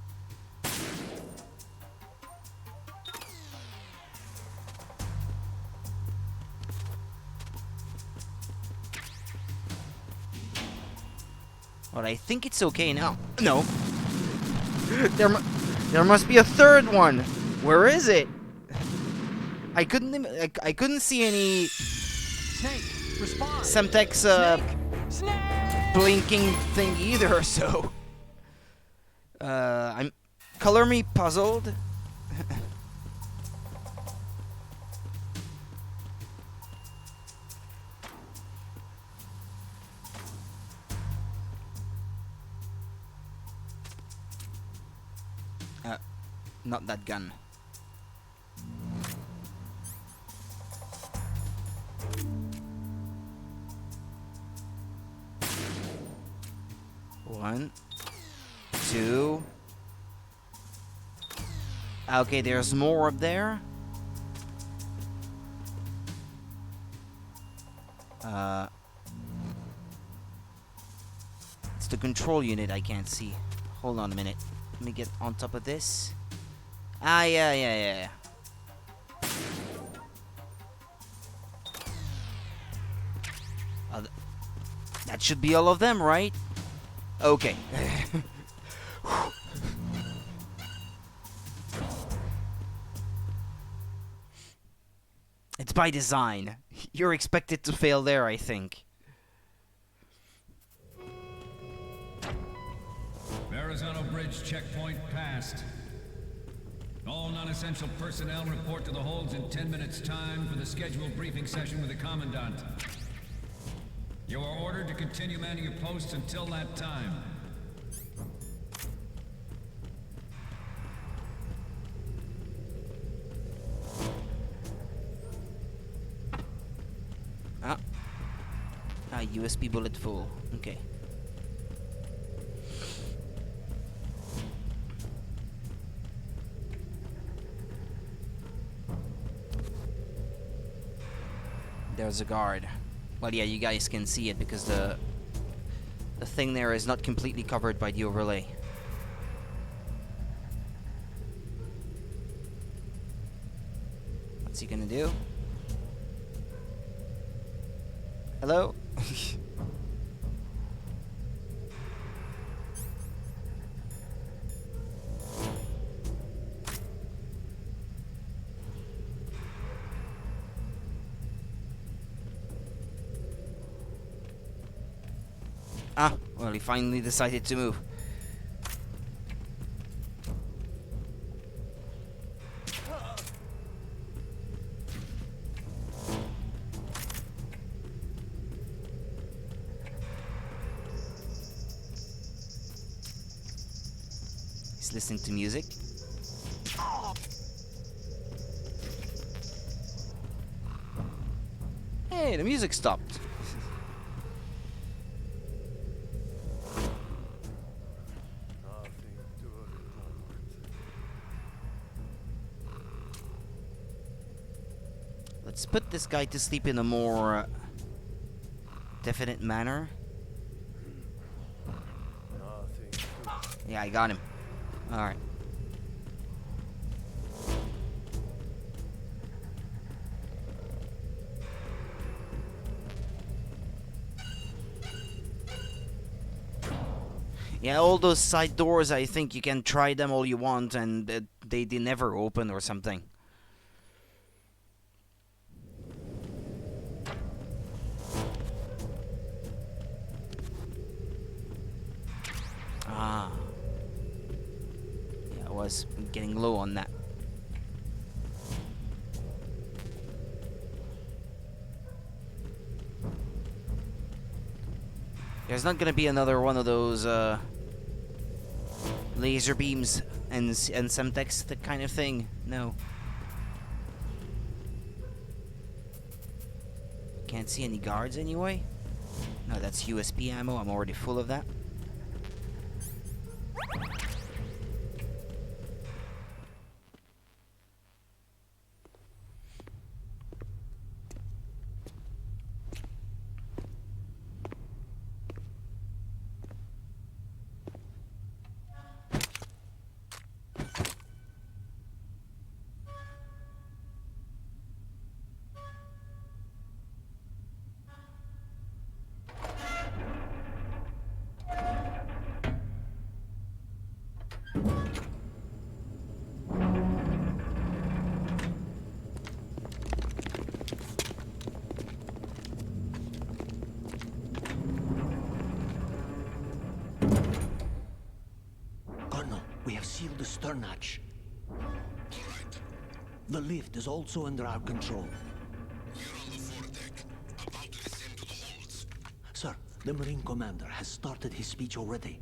Speaker 1: But I think it's okay now. No. There must be a third one. Where is it? I couldn't see any
Speaker 4: Snake, respond!
Speaker 1: Semtex
Speaker 4: Snake!
Speaker 1: blinking thing either, so I'm color me puzzled. Not that gun. One, two. Okay, there's more up there. It's the control unit I can't see. Hold on a minute. Let me get on top of this. Ah, yeah. That should be all of them, right? Okay. It's by design. You're expected to fail there, I think.
Speaker 8: Verrazano Bridge checkpoint passed. All non-essential personnel report to the holds in 10 minutes' time for the scheduled briefing session with the Commandant. You are ordered to continue manning your posts until that time.
Speaker 1: USB bullet full. Okay. There's a guard. Well, yeah, you guys can see it because the thing there is not completely covered by the overlay. What's he gonna do? Hello? Ah, well, he finally decided to move. He's listening to music. Hey, the music stopped. Let's put this guy to sleep in a more definite manner. Yeah, I got him. Alright. Yeah, all those side doors, I think you can try them all you want, and they never open or something. Ah. Yeah, I was getting low on that. There's not gonna be another one of those laser beams and Semtex, that kind of thing. No. Can't see any guards anyway. No, that's USB ammo. I'm already full of that.
Speaker 9: Colonel, we have sealed the stern hatch. The lift is also under our control.
Speaker 5: We're on the foredeck, about to descend to the holds.
Speaker 9: Sir, the Marine Commander has started his speech already.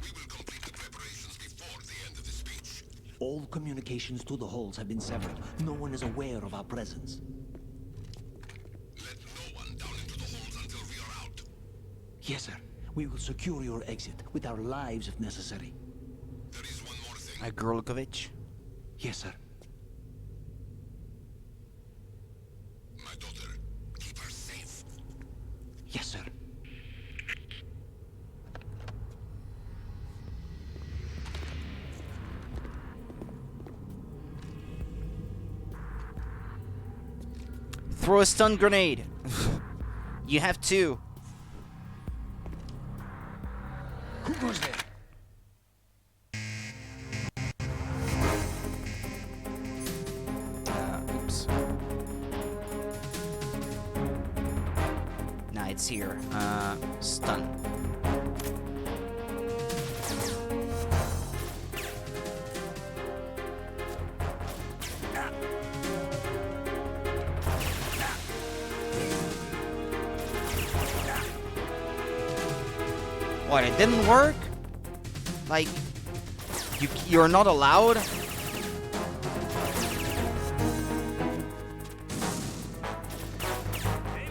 Speaker 5: We will complete the preparations before the end of the speech.
Speaker 9: All communications to the holds have been severed. No one is aware of our presence.
Speaker 5: Let no one down into the holds until we are out.
Speaker 9: Yes, sir. We will secure your exit with our lives if necessary.
Speaker 5: There is one more thing.
Speaker 1: A Gurlukovich.
Speaker 9: Yes, sir.
Speaker 5: My daughter, keep her safe.
Speaker 9: Yes, sir.
Speaker 1: Throw a stun grenade. You have two.
Speaker 9: Who goes there?
Speaker 1: Oops. Nah, it's here. Stun. What, it didn't work? Like, you're not allowed?
Speaker 3: Aim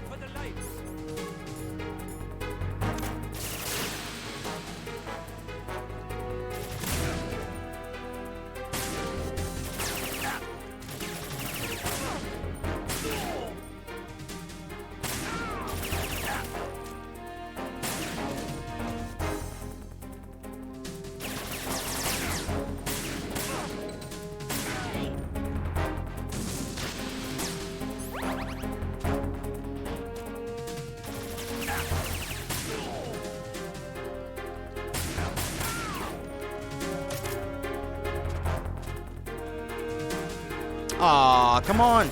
Speaker 3: for the lights.
Speaker 1: Aw, come on.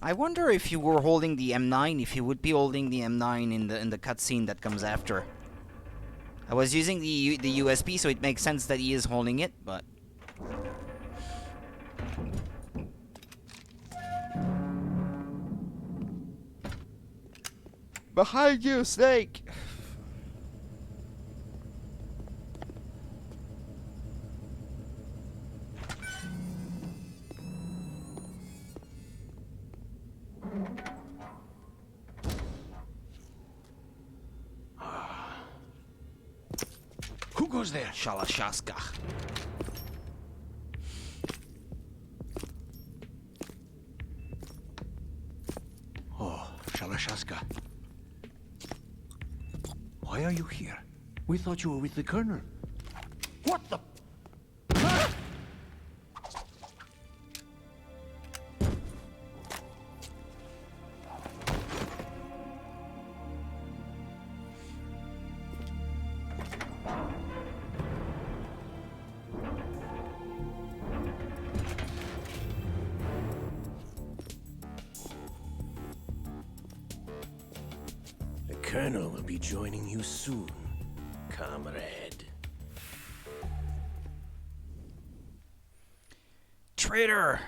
Speaker 1: I wonder if you were holding the M9, if you would be holding the M9 in the cutscene that comes after. I was using the USB, so it makes sense that he is holding it, but behind you, Snake!
Speaker 9: Who goes there?
Speaker 1: Shalashaska.
Speaker 9: Oh, Shalashaska. Why are you here? We thought you were with the Colonel. What the?
Speaker 6: Colonel will be joining you soon, comrade.
Speaker 1: Traitor!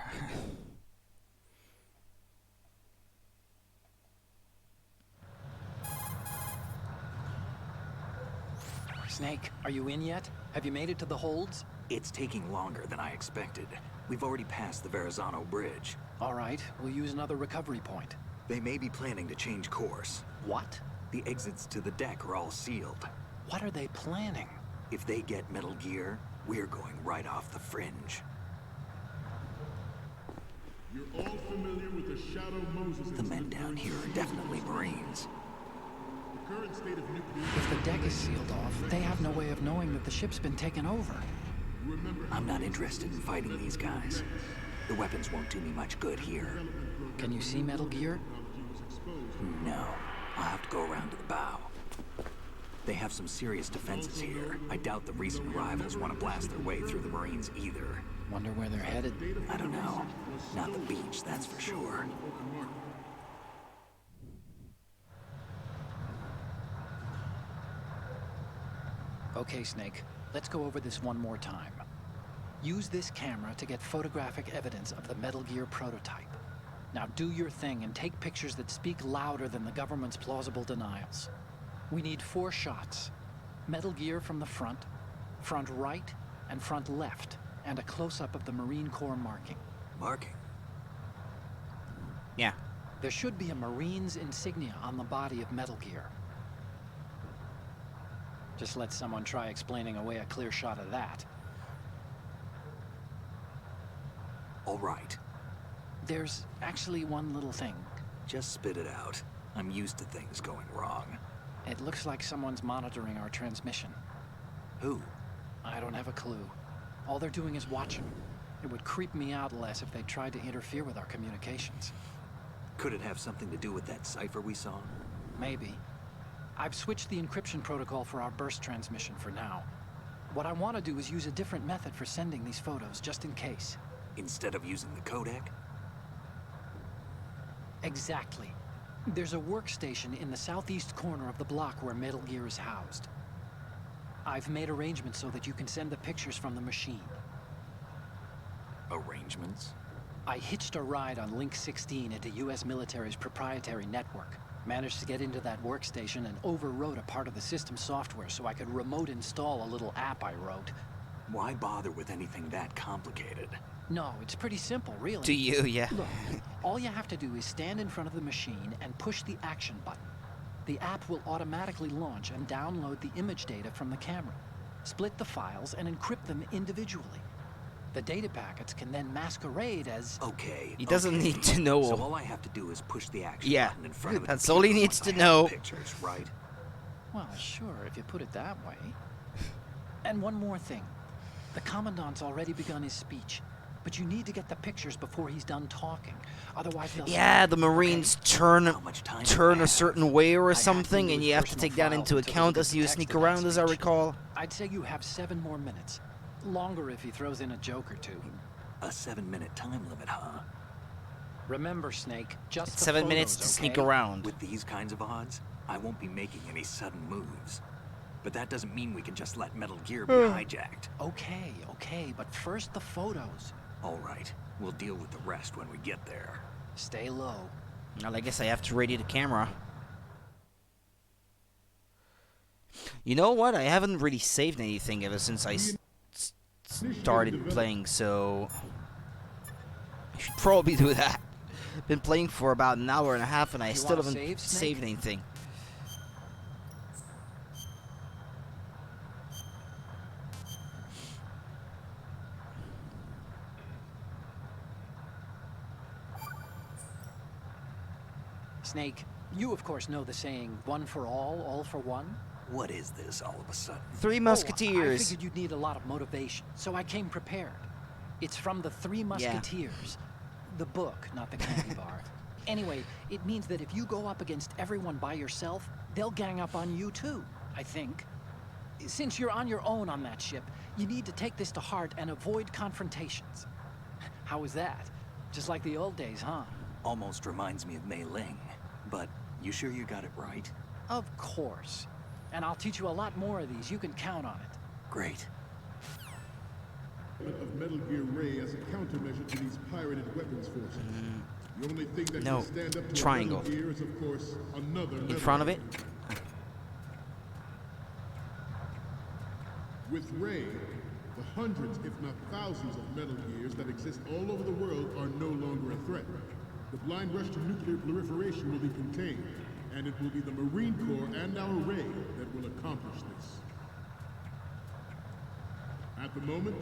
Speaker 4: Snake, are you in yet? Have you made it to the holds?
Speaker 2: It's taking longer than I expected. We've already passed the Verrazano Bridge.
Speaker 4: All right, we'll use another recovery point.
Speaker 2: They may be planning to change course.
Speaker 4: What?
Speaker 2: The exits to the deck are all sealed.
Speaker 4: What are they planning?
Speaker 2: If they get Metal Gear, we're going right off the fringe.
Speaker 10: You're all familiar with the Shadow Moses
Speaker 2: The men down here are definitely Marines.
Speaker 10: The current state of nuclear...
Speaker 4: If the deck is sealed off, they have no way of knowing that the ship's been taken over.
Speaker 2: I'm not interested in fighting these guys. The weapons won't do me much good here.
Speaker 4: Can you see Metal Gear?
Speaker 2: No. I'll have to go around to the bow. They have some serious defenses here. I doubt the recent arrivals want to blast their way through the Marines either.
Speaker 4: Wonder where they're headed.
Speaker 2: I don't know. Not the beach, that's for sure.
Speaker 4: Okay, Snake. Let's go over this one more time. Use this camera to get photographic evidence of the Metal Gear prototype. Now do your thing and take pictures that speak louder than the government's plausible denials. We need 4 shots. Metal Gear from the front right, and front left, and a close-up of the Marine Corps marking.
Speaker 2: Marking?
Speaker 1: Yeah.
Speaker 4: There should be a Marine's insignia on the body of Metal Gear. Just let someone try explaining away a clear shot of that.
Speaker 2: All right.
Speaker 4: There's actually one little thing.
Speaker 2: Just spit it out. I'm used to things going wrong.
Speaker 4: It looks like someone's monitoring our transmission.
Speaker 2: Who?
Speaker 4: I don't have a clue. All they're doing is watching. It would creep me out less if they tried to interfere with our communications.
Speaker 2: Could it have something to do with that cipher we saw?
Speaker 4: Maybe. I've switched the encryption protocol for our burst transmission for now. What I want to do is use a different method for sending these photos, just in case.
Speaker 2: Instead of using the codec?
Speaker 4: Exactly. There's a workstation in the southeast corner of the block where Metal Gear is housed. I've made arrangements so that you can send the pictures from the machine.
Speaker 2: Arrangements?
Speaker 4: I hitched a ride on Link 16 into US military's proprietary network. Managed to get into that workstation and overwrote a part of the system software so I could remote install a little app I wrote.
Speaker 2: Why bother with anything that complicated?
Speaker 4: No, it's pretty simple, really.
Speaker 1: To you, yeah.
Speaker 4: Look, all you have to do is stand in front of the machine and push the action button. The app will automatically launch and download the image data from the camera, split the files, and encrypt them individually. The data packets can then masquerade as...
Speaker 2: Okay.
Speaker 1: He doesn't
Speaker 2: okay.
Speaker 1: need to know.
Speaker 2: So all I have to do is push the action
Speaker 1: Yeah,
Speaker 2: button in front of the
Speaker 1: that's all he
Speaker 2: computer
Speaker 1: needs
Speaker 2: once
Speaker 1: to
Speaker 2: I have
Speaker 1: know.
Speaker 2: the pictures, right?
Speaker 4: Well, sure, if you put it that way. And one more thing. The Commandant's already begun his speech, but you need to get the pictures before he's done talking. Otherwise they'll...
Speaker 1: Yeah, the Marines turn
Speaker 2: How much time do
Speaker 1: turn
Speaker 2: I
Speaker 1: a
Speaker 2: have?
Speaker 1: certain way or
Speaker 4: I have to
Speaker 1: something, and
Speaker 4: use
Speaker 1: you have to
Speaker 4: personal
Speaker 1: take that
Speaker 4: files
Speaker 1: into
Speaker 4: until
Speaker 1: account
Speaker 4: there's
Speaker 1: as
Speaker 4: a
Speaker 1: you
Speaker 4: text
Speaker 1: sneak
Speaker 4: in that
Speaker 1: around, as I
Speaker 4: speech.
Speaker 1: recall.
Speaker 4: I'd say you have 7 more minutes. Longer if he throws in a joke or two.
Speaker 2: A 7-minute time limit, huh?
Speaker 4: Remember, Snake, just the
Speaker 1: 7 minutes to
Speaker 4: photos,
Speaker 1: sneak
Speaker 4: okay?
Speaker 1: around.
Speaker 2: With these kinds of odds, I won't be making any sudden moves. But that doesn't mean we can just let Metal Gear be hijacked.
Speaker 4: Okay, but first the photos.
Speaker 2: All right, we'll deal with the rest when we get there.
Speaker 4: Stay low.
Speaker 1: Well, I guess I have to ready the camera. You know what? I haven't really saved anything ever since I started playing, so I should probably do that. Been playing for about an hour and a half, and I still
Speaker 4: wanna
Speaker 1: haven't
Speaker 4: save, Snake?
Speaker 1: saved anything.
Speaker 4: Snake, you of course know the saying, one for all for one?
Speaker 2: What is this all of a sudden?
Speaker 1: Three
Speaker 4: I
Speaker 1: Musketeers.
Speaker 4: figured you'd need a lot of motivation, so I came prepared. It's from the Three Musketeers. The book, not the candy bar. Anyway, it means that if you go up against everyone by yourself, they'll gang up on you too, I think. Since you're on your own on that ship, you need to take this to heart and avoid confrontations. How was that? Just like the old days, huh?
Speaker 2: Almost reminds me of Mei Ling. But you sure you got it right?
Speaker 4: Of course. And I'll teach you a lot more of these. You can count on it.
Speaker 2: Great.
Speaker 10: Of Metal Gear Ray as a countermeasure to these pirated weapons forces. The only thing that
Speaker 1: No.
Speaker 10: can stand up to
Speaker 1: Triangle.
Speaker 10: a Metal Gear is, of course, another
Speaker 1: In
Speaker 10: Metal
Speaker 1: front of
Speaker 10: Gear.
Speaker 1: it?
Speaker 10: With Ray, the hundreds, if not thousands, of Metal Gears that exist all over the world are no longer a threat. The blind rush to nuclear proliferation will be contained, and it will be the Marine Corps and our Ray that will accomplish this. At the moment,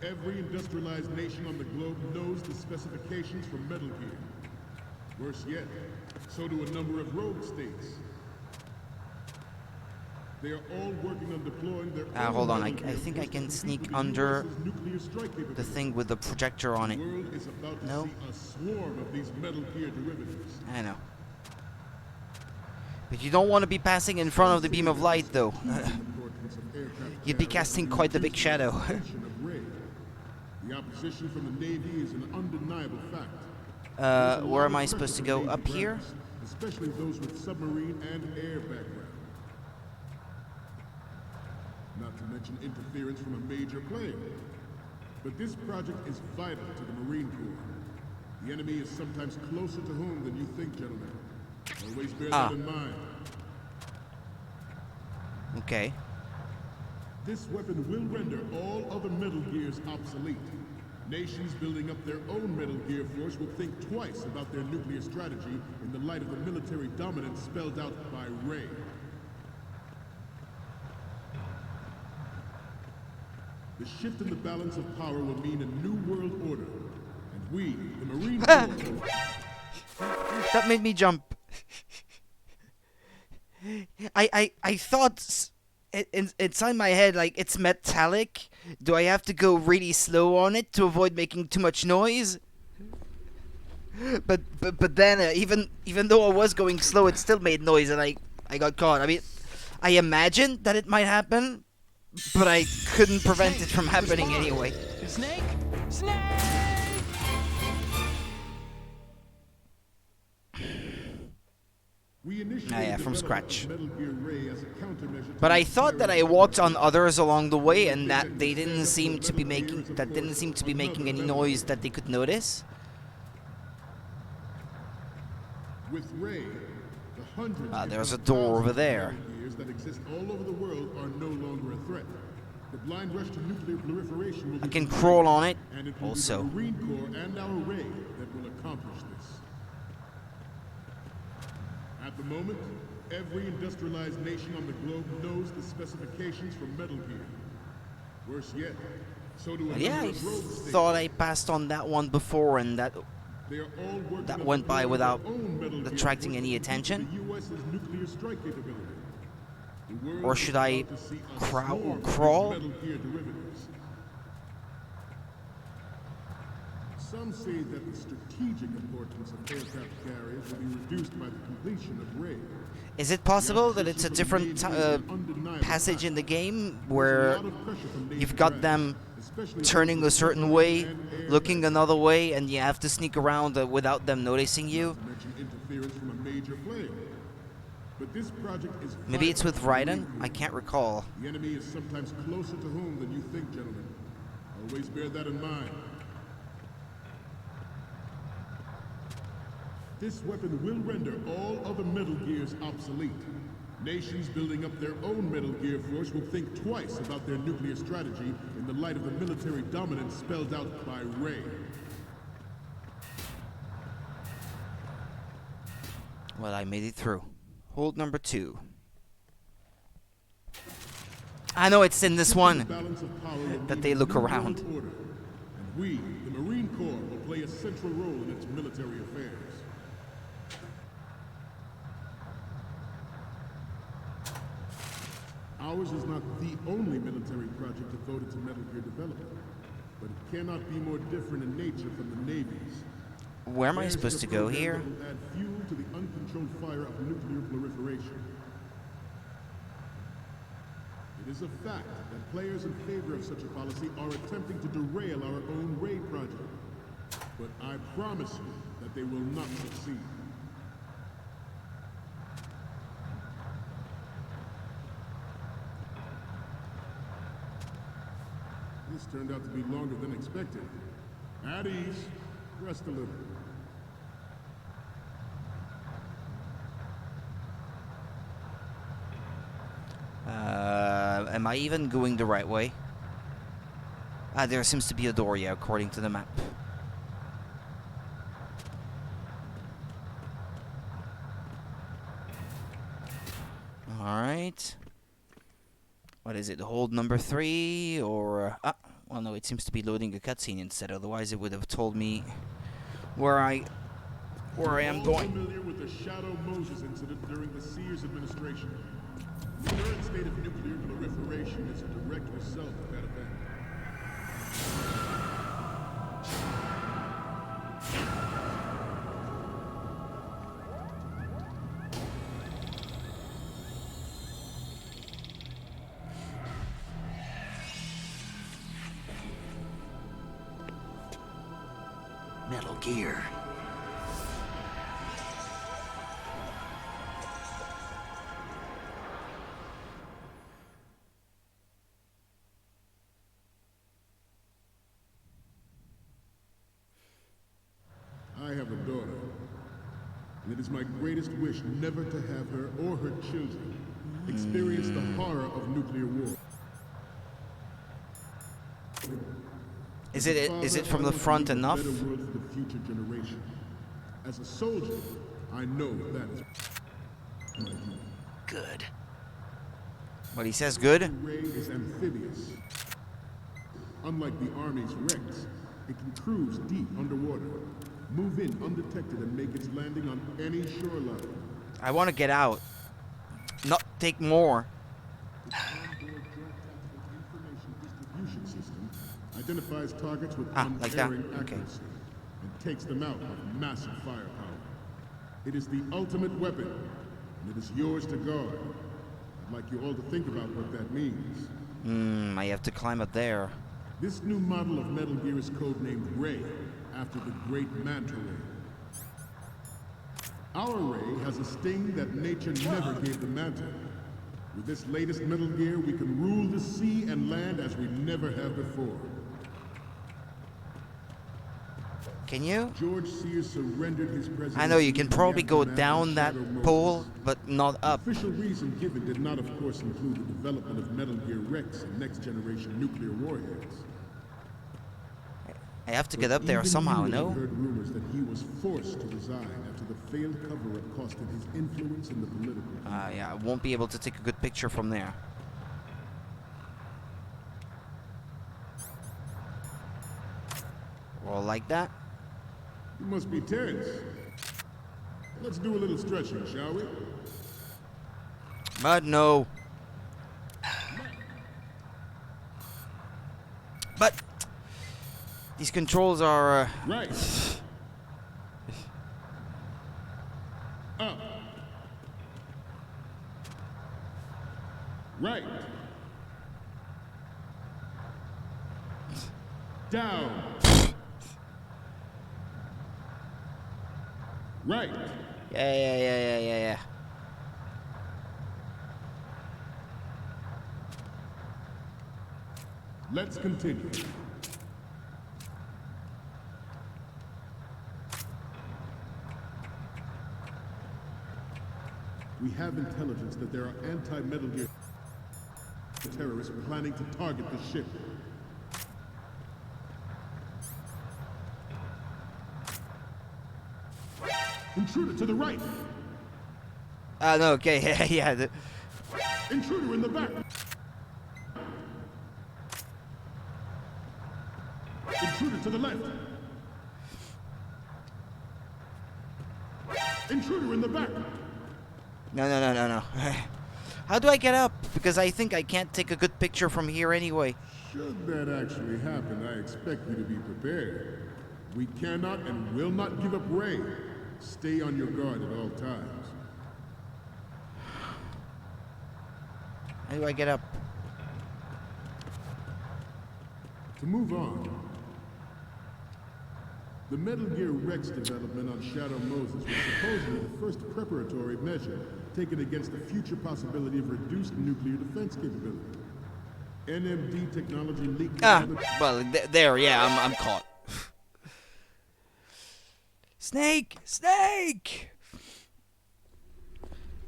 Speaker 10: every industrialized nation on the globe knows the specifications for Metal Gear. Worse yet, so do a number of rogue states. They are all working on deploying their own
Speaker 1: Hold on, I
Speaker 10: Metal Gear
Speaker 1: think I
Speaker 10: force
Speaker 1: can
Speaker 10: to
Speaker 1: sneak
Speaker 10: defeat the
Speaker 1: under
Speaker 10: US's nuclear strike
Speaker 1: the
Speaker 10: capability.
Speaker 1: thing with the projector on it.
Speaker 10: The world is about to
Speaker 1: No?
Speaker 10: see a swarm of these Metal Gear derivatives.
Speaker 1: I know. But you don't want to be passing in front of the beam of light, though. You'd be casting quite the big shadow.
Speaker 10: The opposition from the Navy is an undeniable fact.
Speaker 1: Where am I supposed to go?
Speaker 10: Navy
Speaker 1: Up here?
Speaker 10: brass, especially those with submarine and air background. Not to mention interference from a major player. But this project is vital to the Marine Corps. The enemy is sometimes closer to home than you think, gentlemen. Always bear that in mind.
Speaker 1: Okay.
Speaker 10: This weapon will render all other Metal Gears obsolete. Nations building up their own Metal Gear force will think twice about their nuclear strategy in the light of the military dominance spelled out by Ray. The shift in the balance of power will mean a new world order. And we, the Marine Corps...
Speaker 1: That made me jump. I thought inside my head, like, it's metallic. Do I have to go really slow on it to avoid making too much noise? But then even though I was going slow, it still made noise, and I got caught. I mean, I imagined that it might happen, but I couldn't prevent it from happening anyway.
Speaker 4: Snake! Snake!
Speaker 1: Yeah, from scratch.
Speaker 10: Metal Gear Ray as a countermeasure to
Speaker 1: But I
Speaker 10: these
Speaker 1: thought that I
Speaker 10: pirated
Speaker 1: walked
Speaker 10: weapons.
Speaker 1: on others along the way, and that they didn't seem to be making any noise that they could notice.
Speaker 10: With Ray, the hundreds if
Speaker 1: There's a
Speaker 10: not
Speaker 1: door over
Speaker 10: thousands of
Speaker 1: there.
Speaker 10: Metal Gears that exist all over the world are no longer a threat. The blind rush to nuclear proliferation will
Speaker 1: I
Speaker 10: be
Speaker 1: can
Speaker 10: contained,
Speaker 1: crawl on it
Speaker 10: and it will
Speaker 1: also.
Speaker 10: be the Marine Corps and our Ray that will accomplish this. At the moment, every industrialized nation on the globe knows the specifications for Metal Gear. Worse yet, so do a
Speaker 1: Yeah,
Speaker 10: number
Speaker 1: I
Speaker 10: of rogue states.
Speaker 1: thought I passed on that one before, and that
Speaker 10: They are all working
Speaker 1: that
Speaker 10: on
Speaker 1: went by
Speaker 10: deploying
Speaker 1: without
Speaker 10: their own Metal Gear
Speaker 1: attracting
Speaker 10: force
Speaker 1: any
Speaker 10: to defeat
Speaker 1: attention.
Speaker 10: The US's nuclear strike capability. The world
Speaker 1: Or
Speaker 10: is
Speaker 1: should I
Speaker 10: about to see a swarm of these
Speaker 1: crawl?
Speaker 10: Metal Gear derivatives. Some say that the strategic importance of aircraft carriers will be reduced by the completion of Ray.
Speaker 1: Is it possible that it's a different passage in the game where you've got them turning a certain way, looking another way, and you have to sneak around without them noticing you?
Speaker 10: To mention interference from a major player. But this project is
Speaker 1: Maybe it's with
Speaker 10: vital to the
Speaker 1: Raiden?
Speaker 10: Marine Corps.
Speaker 1: I can't recall.
Speaker 10: The enemy is sometimes closer to home than you think, gentlemen. Always bear that in mind. This weapon will render all other Metal Gears obsolete. Nations building up their own Metal Gear force will think twice about their nuclear strategy in the light of the military dominance spelled out by Ray.
Speaker 1: Well, I made it through. Hold number 2. I know it's in this
Speaker 10: The
Speaker 1: one
Speaker 10: balance of power will
Speaker 1: that
Speaker 10: mean
Speaker 1: they
Speaker 10: a
Speaker 1: look
Speaker 10: new world
Speaker 1: around.
Speaker 10: order. And we, the Marine Corps, will play a central role in its military affairs. Ours is not the only military project devoted to Metal Gear development, but it cannot be more different in nature from the Navy's.
Speaker 1: Where am I
Speaker 10: Theirs is
Speaker 1: supposed
Speaker 10: a
Speaker 1: to go
Speaker 10: program
Speaker 1: here?
Speaker 10: that will add fuel to the uncontrolled fire of nuclear proliferation. It is a fact that players in favor of such a policy are attempting to derail our own Ray project. But I promise you that they will not succeed. This turned out to be longer than expected. At ease. Rest a little.
Speaker 1: Am I even going the right way? Ah, there seems to be a door, yeah, according to the map. Alright. What is it? Hold number 3 or... well no, it seems to be loading a cutscene instead, otherwise it would have told me where I am going.
Speaker 10: Familiar with the Shadow Moses incident during the Sears administration. The current state of nuclear proliferation is a direct result of that event.
Speaker 9: Metal Gear.
Speaker 10: I have a daughter, and it is my greatest wish never to have her or her children experience the horror of nuclear war.
Speaker 1: Is it from the front enough?
Speaker 10: Better world for the future generation. As a soldier, I know that is my duty.
Speaker 9: Good.
Speaker 1: What he says, good?
Speaker 10: The ray is amphibious. Unlike the Army's Rex, it can cruise deep underwater, move in undetected, and make its landing on any shoreline.
Speaker 1: I want to get out. Not take more.
Speaker 10: Its onboard drug information distribution system identifies targets with
Speaker 1: like that.
Speaker 10: unerring
Speaker 1: Okay.
Speaker 10: accuracy and takes them out with massive firepower. It is the ultimate weapon, and it is yours to guard. I'd like you all to think about what that means.
Speaker 1: I have to climb up there.
Speaker 10: This new model of Metal Gear is codenamed Ray, after the great Manta Ray. Our Ray has a sting that nature never gave the Manta. With this latest Metal Gear, we can rule the sea and land as we never have before.
Speaker 1: Can you?
Speaker 10: George Sears surrendered his presidency.
Speaker 1: I know you can
Speaker 10: in the
Speaker 1: probably go
Speaker 10: aftermath of
Speaker 1: down that
Speaker 10: Shadow
Speaker 1: pole,
Speaker 10: Moses.
Speaker 1: but not up.
Speaker 10: The official reason given did not, of course, include the development of Metal Gear Rex and next-generation nuclear warheads.
Speaker 1: I have to get up
Speaker 10: But
Speaker 1: there
Speaker 10: even
Speaker 1: somehow,
Speaker 10: you
Speaker 1: no?
Speaker 10: have heard rumors that he was forced to resign after the failed cover-up cost him his influence in the political.
Speaker 1: Yeah, I won't be able to take a good picture from there. Or like that.
Speaker 10: You must be tense. Let's do a little stretching, shall we?
Speaker 1: But no. But these controls are
Speaker 10: Right. Up. Right. Down. Right.
Speaker 1: yeah.
Speaker 10: Let's continue. We have intelligence that there are anti-Metal Gear terrorists planning to target the ship. Intruder to the right!
Speaker 1: No, okay, yeah.
Speaker 10: Intruder in the back! Intruder to the left! Intruder in the back!
Speaker 1: No. How do I get up? Because I think I can't take a good picture from here anyway.
Speaker 10: Should that actually happen, I expect you to be prepared. We cannot and will not give up Ray. Stay on your guard at all times.
Speaker 1: How do I get up?
Speaker 10: To move on, the Metal Gear Rex development on Shadow Moses was supposedly the first preparatory measure taken against the future possibility of reduced nuclear defense capability. NMD technology leaked.
Speaker 1: Well, there, yeah, I'm caught. Snake! Snake!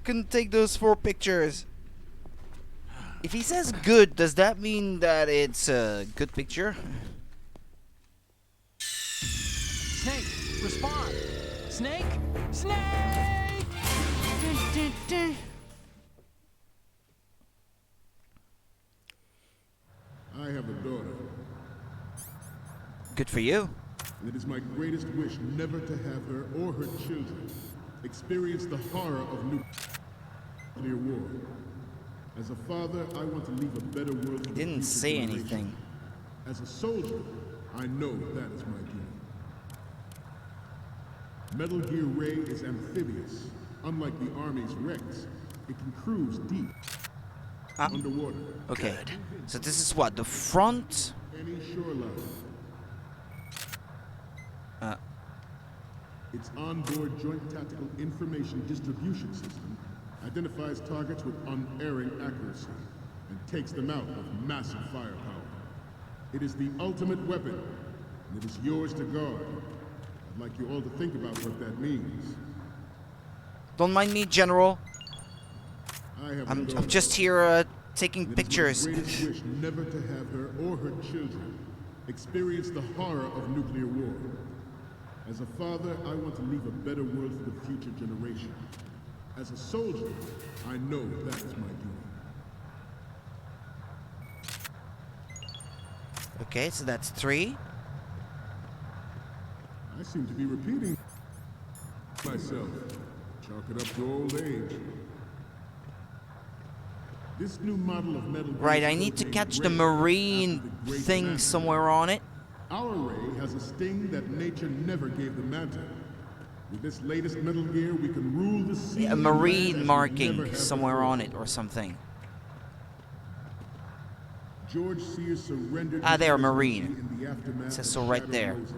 Speaker 1: Couldn't take those 4 pictures. If he says good, does that mean that it's a good picture?
Speaker 4: Snake, respond! Snake! Snake!
Speaker 10: I have a daughter,
Speaker 1: Good for you.
Speaker 10: and it is my greatest wish never to have her or her children experience the horror of nuclear war. As a father, I want to leave a better world for the
Speaker 1: Didn't
Speaker 10: future
Speaker 1: say
Speaker 10: generation.
Speaker 1: anything.
Speaker 10: As a soldier, I know that is my duty. Metal Gear Ray is amphibious. Unlike the Army's Rex, it can cruise deep underwater.
Speaker 1: Okay. So this is what? The front?
Speaker 10: Any shoreline. Its onboard joint tactical information distribution system identifies targets with unerring accuracy and takes them out with massive firepower. It is the ultimate weapon, and it is yours to guard. I'd like you all to think about what that means.
Speaker 1: Don't mind me, General.
Speaker 10: I have
Speaker 1: I'm
Speaker 10: no
Speaker 1: just
Speaker 10: daughter.
Speaker 1: here taking
Speaker 10: It is
Speaker 1: pictures.
Speaker 10: my greatest wish never to have her or her children experience the horror of nuclear war. As a father, I want to leave a better world for the future generation. As a soldier, I know that is my duty.
Speaker 1: Okay, so that's 3.
Speaker 10: I seem to be repeating myself. Chalk it up to old age. This new model of metal.
Speaker 1: Right, I need to catch the marine thing somewhere on it.
Speaker 10: Our ray has a sting that nature never gave the Manta. With this latest Metal Gear, we can rule the sea.
Speaker 1: A
Speaker 10: and land as
Speaker 1: marine
Speaker 10: we never
Speaker 1: marking
Speaker 10: have
Speaker 1: somewhere
Speaker 10: before.
Speaker 1: on it or something.
Speaker 10: George Sears surrendered.
Speaker 1: Ah,
Speaker 10: his
Speaker 1: there,
Speaker 10: presidency
Speaker 1: marine.
Speaker 10: in the aftermath
Speaker 1: It says
Speaker 10: of
Speaker 1: so right
Speaker 10: Shadow
Speaker 1: there.
Speaker 10: Moses.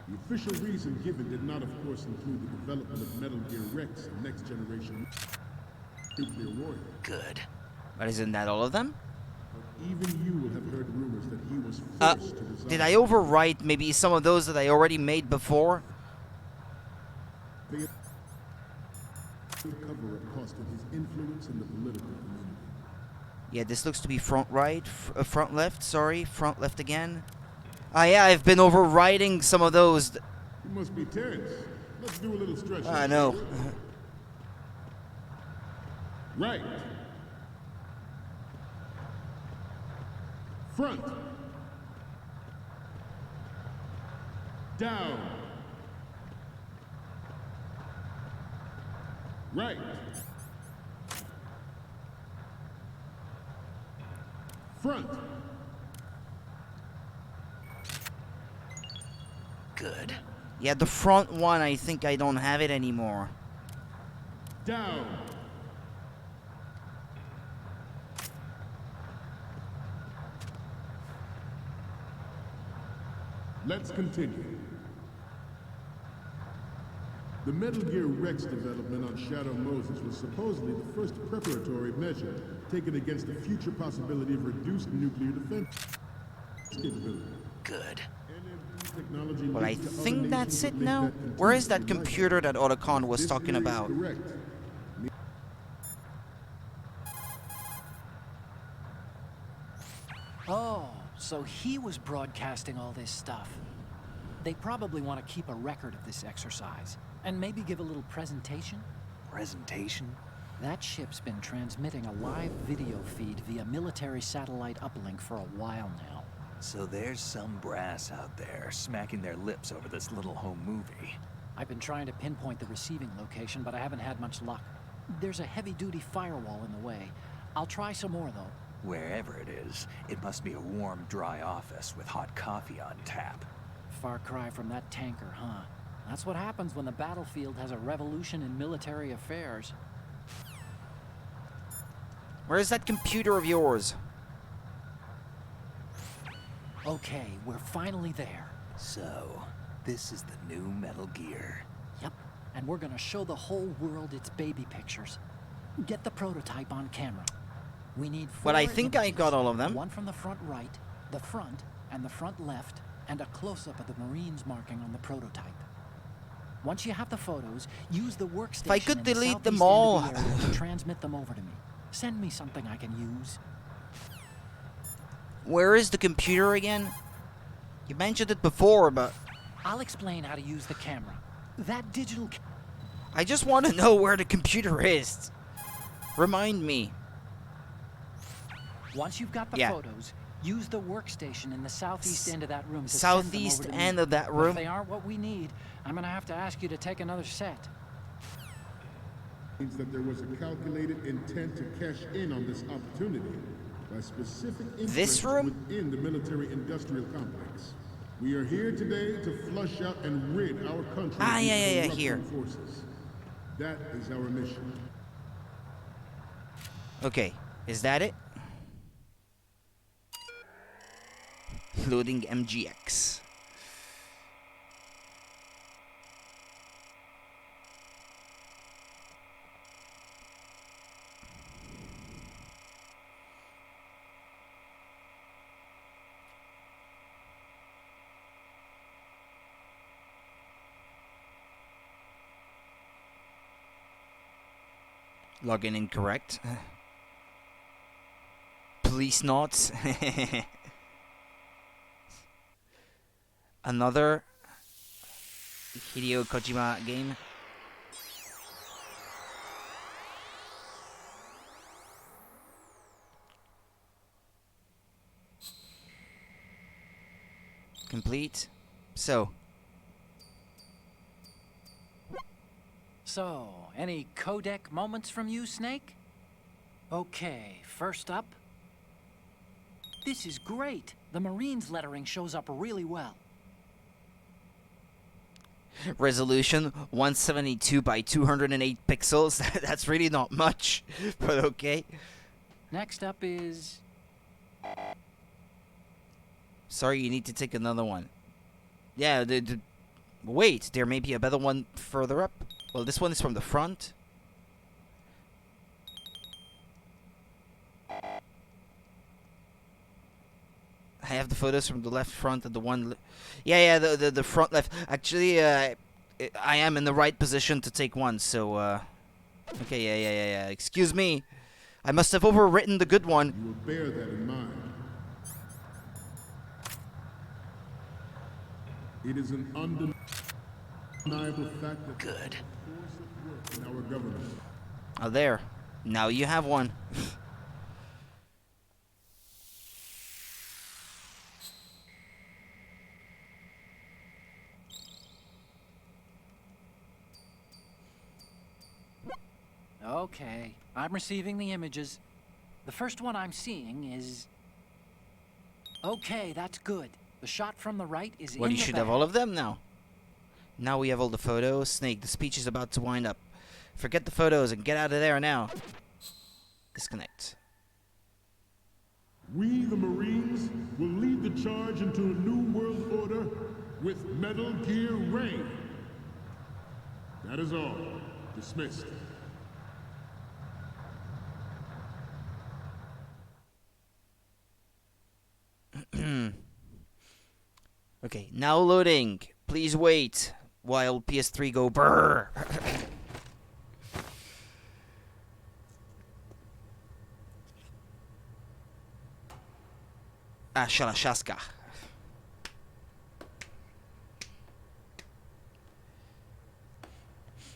Speaker 10: The official reason given did not, of course, include the development of Metal Gear Rex and next generation nuclear warrior.
Speaker 6: Good.
Speaker 1: But isn't that all of them?
Speaker 10: Even you will have heard rumors that he was forced to resign.
Speaker 1: Did I overwrite maybe some of those that I already made before?
Speaker 10: They cover-up costed his influence in the political community.
Speaker 1: Yeah, this looks to be front right, front left, sorry, front left again. Ah yeah, I've been overwriting some of those.
Speaker 10: You must be tense. Let's do a little stretching.
Speaker 1: I know.
Speaker 10: Right. Front. Down. Right. Front.
Speaker 6: Good.
Speaker 1: Yeah, the front one, I think I don't have it anymore.
Speaker 10: Down. Let's continue. The Metal Gear Rex development on Shadow Moses was supposedly the first preparatory measure taken against the future possibility of reduced nuclear defense capability.
Speaker 6: Good.
Speaker 10: NMD technology
Speaker 1: Well, I
Speaker 10: leads to
Speaker 1: think
Speaker 10: other
Speaker 1: that's
Speaker 10: nations
Speaker 1: it
Speaker 10: that make
Speaker 1: now.
Speaker 10: that
Speaker 1: Where is that
Speaker 10: continuously
Speaker 1: computer that Otacon was
Speaker 10: This
Speaker 1: talking
Speaker 10: theory is
Speaker 1: about?
Speaker 10: correct.
Speaker 4: Oh, so he was broadcasting all this stuff. They probably want to keep a record of this exercise, and maybe give a little presentation.
Speaker 6: Presentation?
Speaker 4: That ship's been transmitting a live video feed via military satellite uplink for a while now.
Speaker 2: So there's some brass out there smacking their lips over this little home movie.
Speaker 4: I've been trying to pinpoint the receiving location, but I haven't had much luck. There's a heavy-duty firewall in the way. I'll try some more, though.
Speaker 2: Wherever it is, it must be a warm, dry office with hot coffee on tap.
Speaker 4: Far cry from that tanker, huh? That's what happens when the battlefield has a revolution in military affairs.
Speaker 1: Where is that computer of yours?
Speaker 4: Okay, we're finally there.
Speaker 2: So, this is the new Metal Gear.
Speaker 4: Yep, and we're gonna show the whole world its baby pictures. Get the prototype on camera. We need 4
Speaker 1: Well, I think I
Speaker 4: images.
Speaker 1: got all of them.
Speaker 4: One from the front right, the front, and the front left, and a close-up of the Marines marking on the prototype. Once you have the photos, use the workstation
Speaker 1: If I could
Speaker 4: in the
Speaker 1: delete them
Speaker 4: southeast end
Speaker 1: all.
Speaker 4: of the area to transmit them over to me. Send me something I can use.
Speaker 1: Where is the computer again? You mentioned it before, but
Speaker 4: I'll explain how to use the camera. That digital
Speaker 1: I just want to know where the computer is. Remind me.
Speaker 4: Once you've got the
Speaker 1: Yeah.
Speaker 4: photos, use the workstation in the southeast end of that room to
Speaker 1: Southeast
Speaker 4: send them over to
Speaker 1: end
Speaker 4: me.
Speaker 1: of that
Speaker 4: But
Speaker 1: room?
Speaker 4: if they aren't what we need, I'm gonna have to ask you to take another set.
Speaker 10: Means that there was a calculated intent to cash in on this opportunity by specific interests
Speaker 1: room?
Speaker 10: within the military-industrial complex. We are here today to flush out and rid our country of these corrupting
Speaker 1: here.
Speaker 10: forces. That is our mission.
Speaker 1: Okay, is that it? Loading MGX. Login incorrect. Please not. Another Hideo Kojima game. Complete. So,
Speaker 4: Any codec moments from you, Snake? Okay, first up. This is great. The Marines lettering shows up really well.
Speaker 1: resolution 172 by 208 pixels. That's really not much, but okay.
Speaker 4: Next up is...
Speaker 1: Sorry, you need to take another one. Yeah, wait, there may be a better one further up. Well, this one is from the front. I have the photos from the left front and the one... yeah, the front left. Actually, I am in the right position to take one, so... okay, yeah. Excuse me. I must have overwritten the good one.
Speaker 10: You will bear that in mind. It is an undeniable fact that
Speaker 4: Good.
Speaker 10: in our government.
Speaker 1: Oh, there. Now you have one.
Speaker 4: Okay, I'm receiving the images. The first one I'm seeing is... Okay, that's good. The shot from the right is in
Speaker 1: Well,
Speaker 4: the
Speaker 1: you should
Speaker 4: back.
Speaker 1: have all of them now. Now we have all the photos. Snake, the speech is about to wind up. Forget the photos and get out of there now. Disconnect.
Speaker 10: We, the Marines, will lead the charge into a new world order with Metal Gear Ray. That is all. Dismissed.
Speaker 1: Okay, now loading. Please wait while PS3 go brrr. Shalashaska.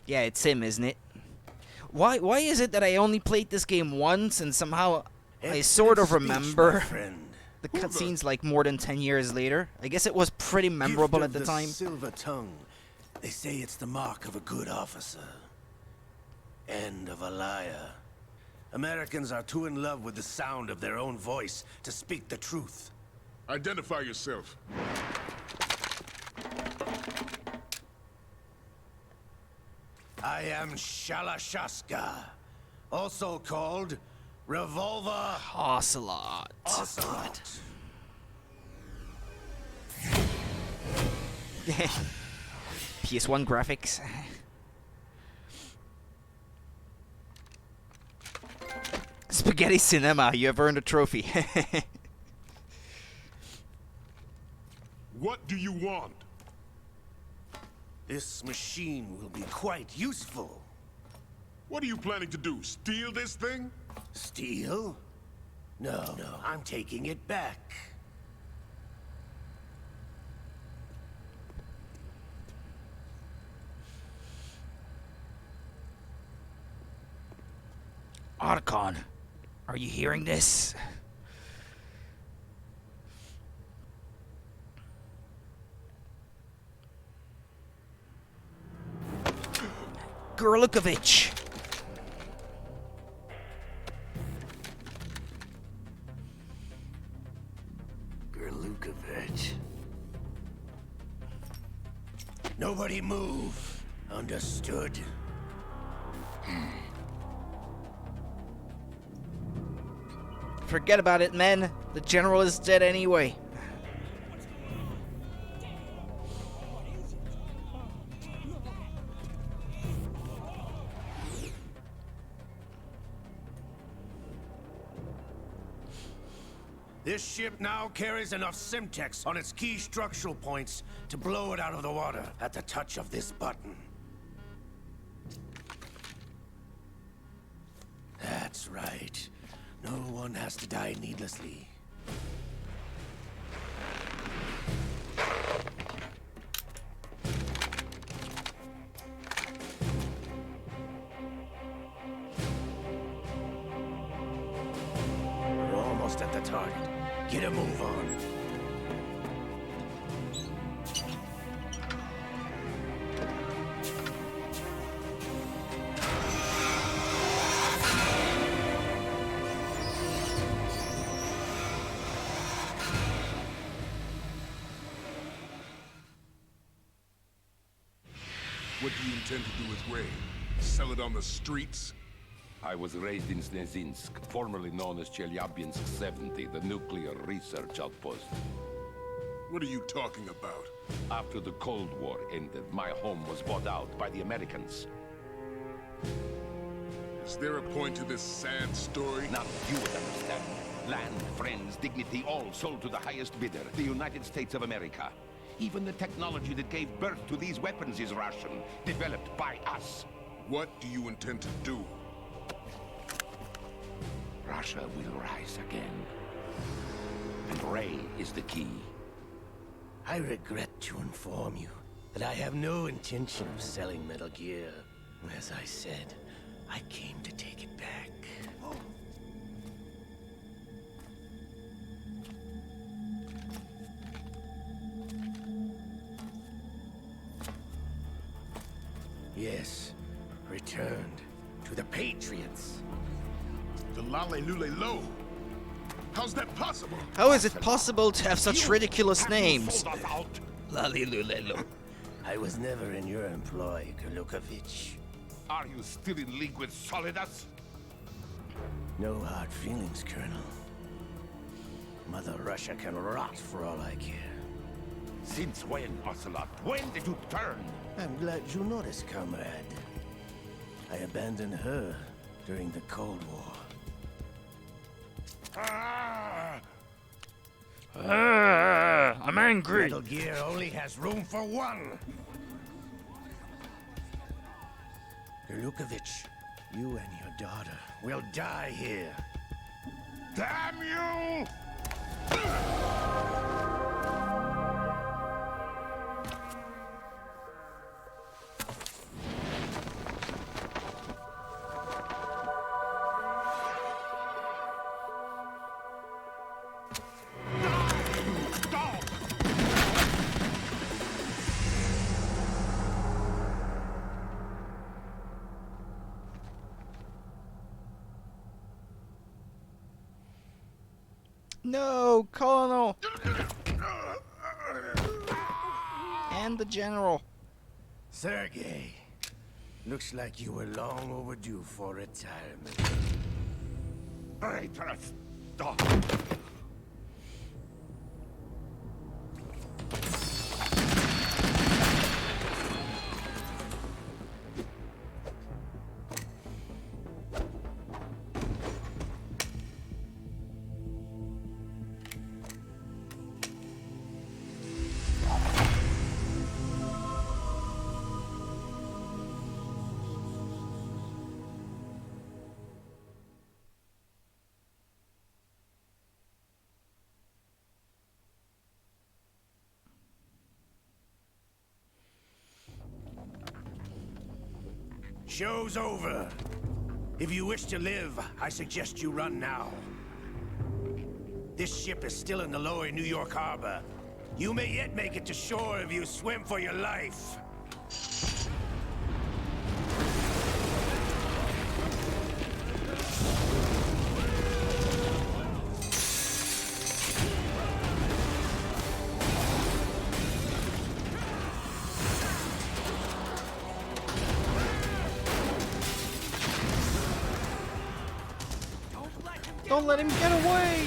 Speaker 1: Yeah, it's him, isn't it? Why is it that I only played this game once and somehow I sort of remember the cutscenes like more than 10 years later? I guess it was pretty memorable
Speaker 6: Gift
Speaker 1: at
Speaker 6: of
Speaker 1: the time.
Speaker 6: Silver tongue. They say it's the mark of a good officer. End of a liar. Americans are too in love with the sound of their own voice to speak the truth.
Speaker 5: Identify yourself.
Speaker 6: I am Shalashaska, also called Revolver
Speaker 1: Ocelot.
Speaker 6: Ocelot.
Speaker 1: PS1 graphics. Spaghetti cinema, you have earned a trophy.
Speaker 10: What do you want?
Speaker 6: This machine will be quite useful.
Speaker 10: What are you planning to do? Steal this thing?
Speaker 6: Steal? No, I'm taking it back.
Speaker 1: Archon, are you hearing this? Gurlukovich!
Speaker 6: Gurlukovich. Nobody move. Understood?
Speaker 1: Forget about it, men. The general is dead anyway.
Speaker 6: This ship now carries enough Simtex on its key structural points to blow it out of the water at the touch of this button. That's right. No one has to die needlessly. We're almost at the target. Get a move on.
Speaker 10: What do you intend to do with Ray? Sell it on the streets?
Speaker 5: I was raised in Snezinsk, formerly known as Chelyabinsk 70, the nuclear research outpost.
Speaker 10: What are you talking about?
Speaker 5: After the Cold War ended, my home was bought out by the Americans.
Speaker 10: Is there a point to this sad story?
Speaker 5: Now you would understand. Land, friends, dignity, all sold to the highest bidder, the United States of America. Even the technology that gave birth to these weapons is Russian, developed by us.
Speaker 10: What do you intend to do?
Speaker 5: Russia will rise again. And Ray is the key.
Speaker 6: I regret to inform you that I have no intention of selling Metal Gear. As I said, I came to take it back. Yes, returned to the Patriots.
Speaker 10: The Lale Lule Lo? How's that possible?
Speaker 1: How is it possible to have such ridiculous
Speaker 5: Have
Speaker 1: names?
Speaker 5: sold us out.
Speaker 1: Lalilulelo.
Speaker 6: I was never in your employ, Gurlukovich.
Speaker 5: Are you still in league with Solidus?
Speaker 6: No hard feelings, Colonel. Mother Russia can rot for all I care.
Speaker 5: Since when, Ocelot? When did you turn?
Speaker 6: I'm glad you noticed, comrade. I abandoned her during the Cold War.
Speaker 1: I'm angry.
Speaker 6: Metal Gear only has room for one. Gurlukovich, you and your daughter will die here.
Speaker 5: Damn you!
Speaker 1: No, Colonel. And the general.
Speaker 6: Sergei, looks like you were long overdue for retirement.
Speaker 5: Traitorous dog!
Speaker 6: Show's over. If you wish to live, I suggest you run now. This ship is still in the lower New York harbor. You may yet make it to shore if you swim for your life.
Speaker 1: Don't let him get away!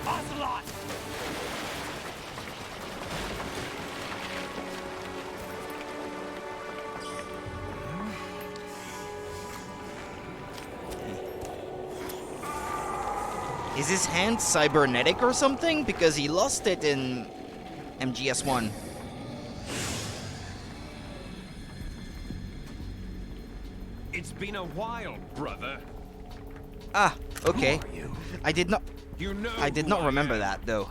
Speaker 3: Ocelot!
Speaker 1: Is his hand cybernetic or something? Because he lost it in MGS1.
Speaker 11: It's been a while, brother.
Speaker 1: Ah, okay.
Speaker 2: Who are you?
Speaker 1: I did not
Speaker 11: You know
Speaker 1: I did
Speaker 11: who
Speaker 1: not
Speaker 11: I
Speaker 1: remember
Speaker 11: am.
Speaker 1: that though.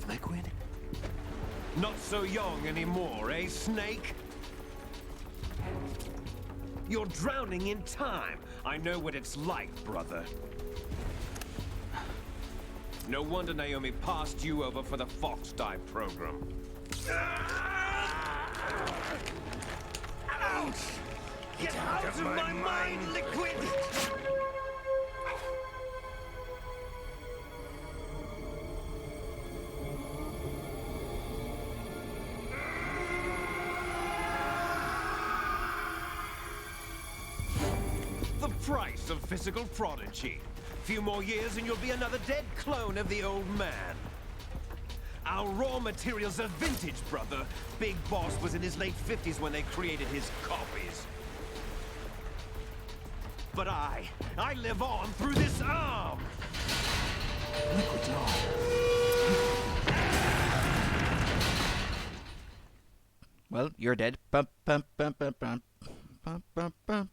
Speaker 2: Liquid?
Speaker 11: Not so young anymore, eh, Snake? You're drowning in time. I know what it's like, brother. No wonder Naomi passed you over for the Fox Dive program.
Speaker 6: Ouch! Get out of my mind, Liquid!
Speaker 11: The price of physical prodigy. Few more years and you'll be another dead clone of the old man. Our raw materials are vintage, brother. Big Boss was in his late 50s when they created his copies. But I live on through this arm!
Speaker 2: Liquid's on.
Speaker 1: Well, you're dead. Bum, bum, bum, bum, bum. Bum, bum, bum.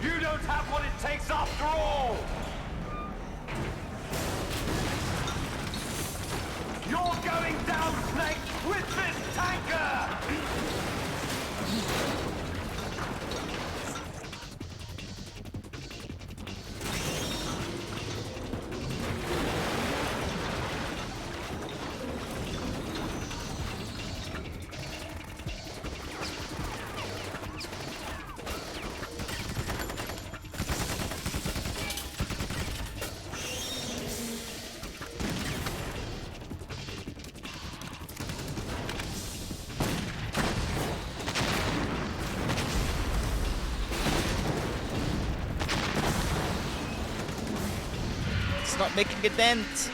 Speaker 11: You don't have what it takes after all! You're going down, Snake, with this tanker!
Speaker 1: It's not making a dent.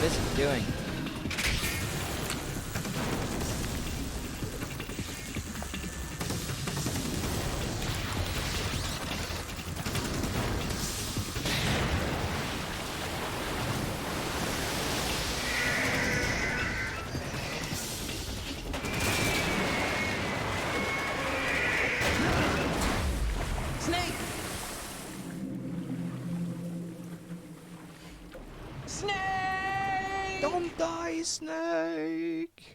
Speaker 1: is it doing?
Speaker 4: Snake! Snake!
Speaker 1: Don't die, Snake!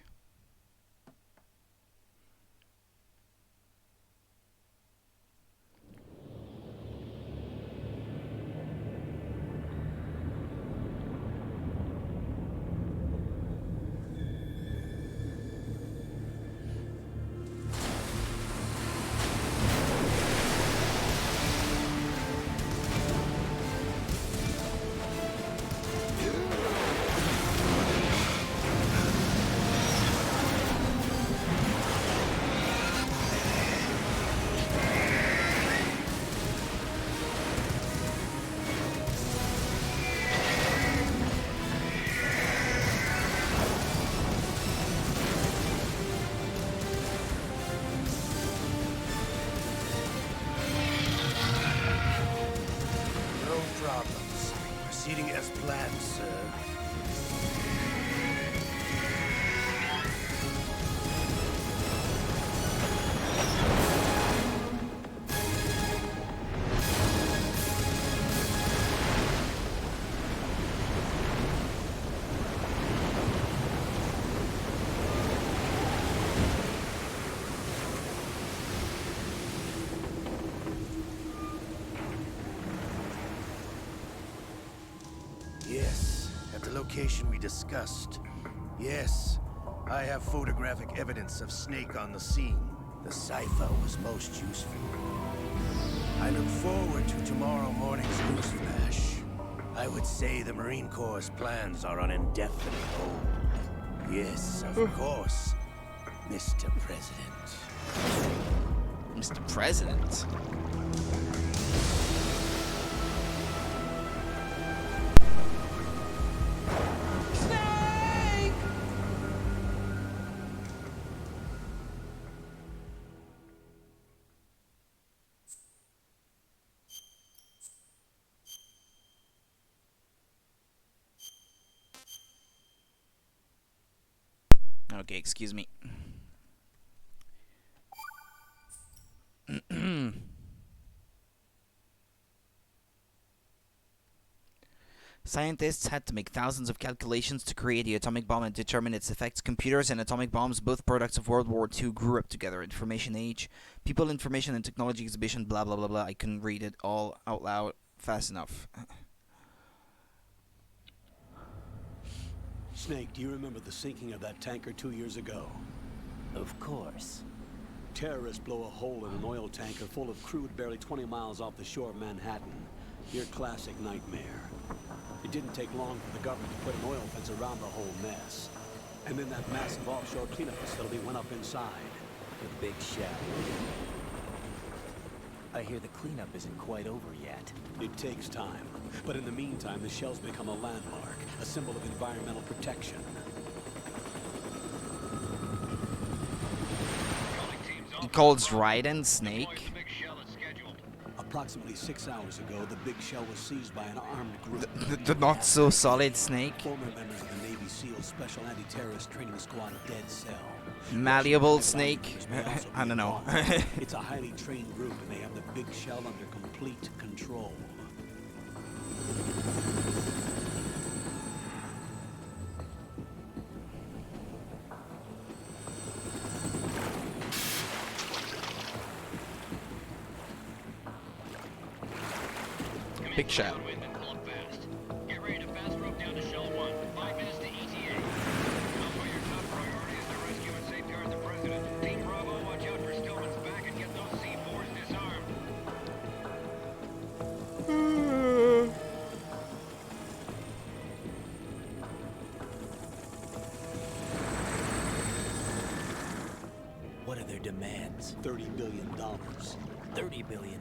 Speaker 6: No problems. Proceeding as planned, sir. Yes, at the location we discussed. Yes, I have photographic evidence of Snake on the scene. The cipher was most useful. I look forward to tomorrow morning's news flash. I would say the Marine Corps' plans are on indefinite hold. Yes, of course, Mr. President.
Speaker 1: Mr. President? Okay, excuse me. Scientists had to make thousands of calculations to create the atomic bomb and determine its effects. Computers and atomic bombs, both products of World War II, grew up together. Information Age, People, Information and Technology Exhibition, blah blah blah blah. I couldn't read it all out loud fast enough.
Speaker 9: Snake, do you remember the sinking of that tanker 2 years ago?
Speaker 12: Of course.
Speaker 9: Terrorists blow a hole in an oil tanker full of crude barely 20 miles off the shore of Manhattan. Your classic nightmare. It didn't take long for the government to put an oil fence around the whole mess. And then that massive offshore cleanup facility went up inside.
Speaker 12: The big shell. I hear the cleanup isn't quite over yet.
Speaker 9: It takes time. But in the meantime, the shell's become a landmark, a symbol of environmental protection.
Speaker 1: He calls Raiden Snake.
Speaker 9: Approximately 6 hours ago, the big shell was seized by an armed group.
Speaker 1: The not so solid Snake.
Speaker 9: Former members of the Navy SEAL Special Anti-Terrorist Training Squad Dead Cell.
Speaker 1: Malleable Snake. I don't know.
Speaker 9: It's a highly trained group, and they have the big shell under complete control.
Speaker 1: Big shell.
Speaker 5: Get ready to fast rope down to Shell 1. 5 minutes to ETA. Alpha, your top priority is to rescue and safeguard the President. Team Bravo, watch out for Stillman's back and get those C4s disarmed.
Speaker 12: What are their demands?
Speaker 9: $30 billion.
Speaker 12: $30 billion?